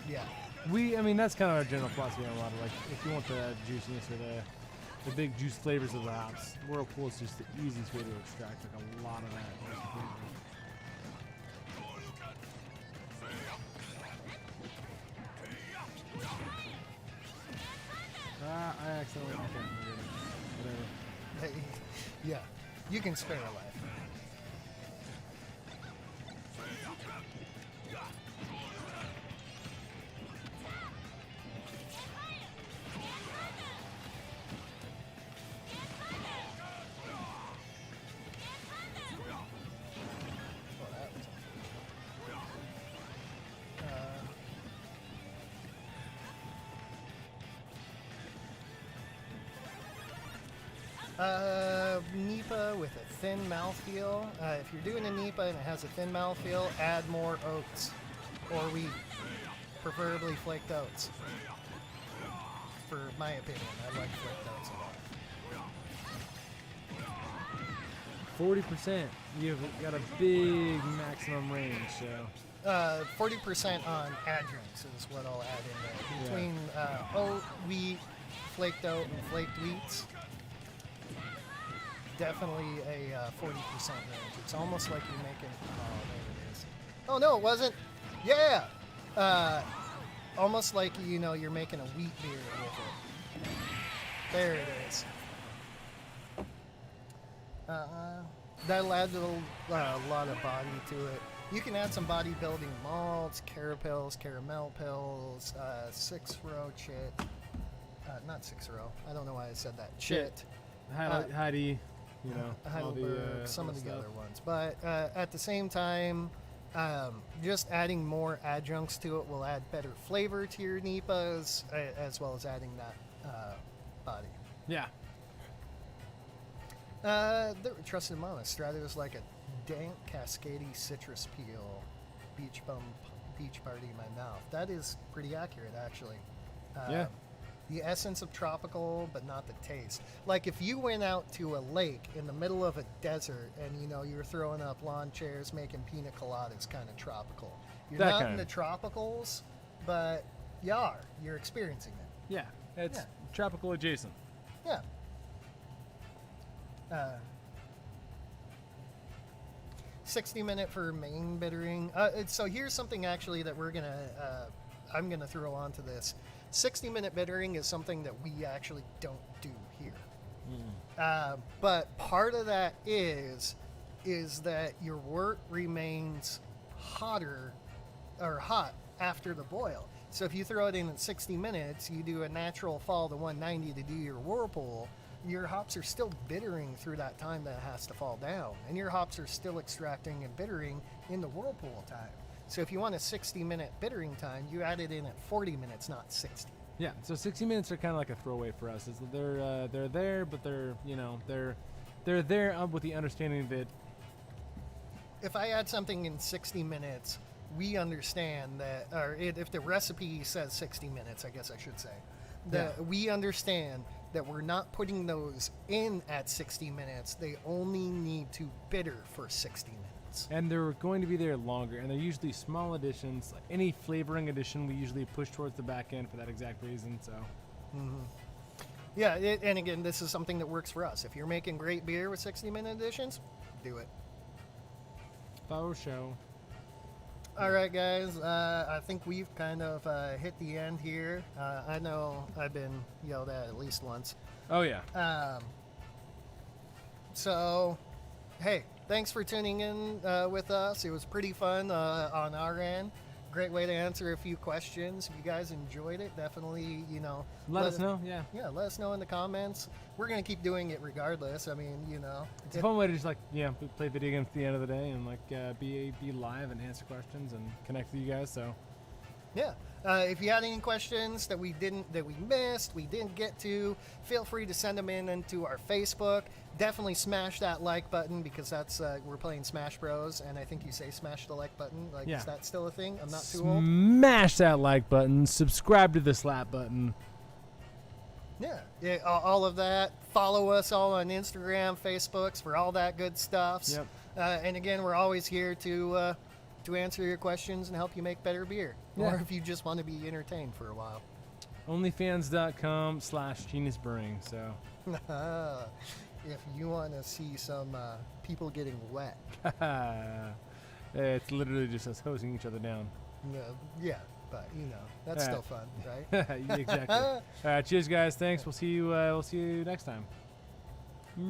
[SPEAKER 2] Yeah.
[SPEAKER 1] I mean, that's kind of our general philosophy on a lot of, like, if you want the juiciness or the big juice flavors of the hops, Whirlpool is just the easiest way to extract, like, a lot of that. I accidentally, okay, whatever.
[SPEAKER 2] Yeah, you can spare a life. NEPA with a thin mouthfeel. If you're doing a NEPA and it has a thin mouthfeel, add more oats or wheat, preferably flaked oats. For my opinion, I like flaked oats a lot.
[SPEAKER 1] 40%. You've got a big maximum range, so.
[SPEAKER 2] 40% on adjuncts is what I'll add in there. Between oat, wheat, flaked oat, and flaked wheats. Definitely a 40% range. It's almost like you're making. Oh, there it is. Oh no, it wasn't. Yeah. Almost like you're making a wheat beer with it. There it is. That'll add a lot of body to it. You can add some body-building malts, carapils, caramel pills, 6-row chit. Not 6-row. I don't know why I said that. Chit.
[SPEAKER 1] Heidi.
[SPEAKER 2] Heidelberg, some of the other ones. But at the same time, just adding more adjuncts to it will add better flavor to your NEPAs, as well as adding that body.
[SPEAKER 1] Yeah.
[SPEAKER 2] Trusted Mama, Strata is like a dank, cascadey citrus peel, beach party in my mouth. That is pretty accurate, actually.
[SPEAKER 1] Yeah.
[SPEAKER 2] the essence of tropical, but not the taste. Like if you went out to a lake in the middle of a desert and, you know, you were throwing up lawn chairs, making pina coladas, kind of tropical. You're
[SPEAKER 1] That
[SPEAKER 2] not
[SPEAKER 1] kind.
[SPEAKER 2] in the tropicals, but you are. You're experiencing it.
[SPEAKER 1] Yeah, it's
[SPEAKER 2] Yeah.
[SPEAKER 1] tropical adjacent.
[SPEAKER 2] Yeah. 60-minute for main bittering. So here's something actually that I'm gonna throw onto this. 60-minute bittering is something that we actually don't do here. But part of that is that your wort remains hotter or hot after the boil. So if you throw it in at 60 minutes, you do a natural fall to 190 to do your whirlpool, your hops are still bittering through that time that it has to fall down. And your hops are still extracting and bittering in the whirlpool time. So if you want a 60-minute bittering time, you add it in at 40 minutes, not 60.
[SPEAKER 1] Yeah, so 60 minutes are kind of like a throwaway for us. They're there, but they're there with the understanding that
[SPEAKER 2] If I add something in 60 minutes, we understand that, or if the recipe says 60 minutes, I guess I should say, that we understand that we're not putting those in at 60 minutes. They only need to bitter for 60 minutes.
[SPEAKER 1] and they're going to be there longer, and they're usually small additions. Like any flavoring addition, we usually push towards the back end for that exact reason. So
[SPEAKER 2] Yeah, and again, this is something that works for us. If you're making great beer with 60-minute additions, do it.
[SPEAKER 1] faux show.
[SPEAKER 2] All right, guys. I think we've kind of hit the end here. I know I've been yelled at least once.
[SPEAKER 1] Oh yeah.
[SPEAKER 2] So, hey, thanks for tuning in with us. It was pretty fun on our end. Great way to answer a few questions. If you guys enjoyed it, definitely,
[SPEAKER 1] Let us know. Yeah.
[SPEAKER 2] Yeah, let us know in the comments. We're going to keep doing it regardless. I mean,
[SPEAKER 1] It's a fun way to just play video games at the end of the day and be live and answer questions and connect with you guys. So
[SPEAKER 2] Yeah. If you had any questions that we missed, we didn't get to, feel free to send them into our Facebook. Definitely smash that like button because that's we're playing Smash Bros. And I think you say smash the like button. Is that still a thing? I'm not too old.
[SPEAKER 1] Smash that like button. Subscribe to the slap button.
[SPEAKER 2] Yeah, all of that. Follow us all on Instagram, Facebooks for all that good stuff.
[SPEAKER 1] Yep.
[SPEAKER 2] And again, we're always here to answer your questions and help you make better beer.
[SPEAKER 1] Yeah.
[SPEAKER 2] Or if you just want to be entertained for a while.
[SPEAKER 1] Onlyfans.com/Genius Brewing. So
[SPEAKER 2] If you want to see some people getting wet.
[SPEAKER 1] it's literally just us hosing each other down.
[SPEAKER 2] Yeah, but that's
[SPEAKER 1] All
[SPEAKER 2] still
[SPEAKER 1] right.
[SPEAKER 2] fun, right?
[SPEAKER 1] Yeah, exactly. All right, cheers, guys. Thanks. We'll see you next time.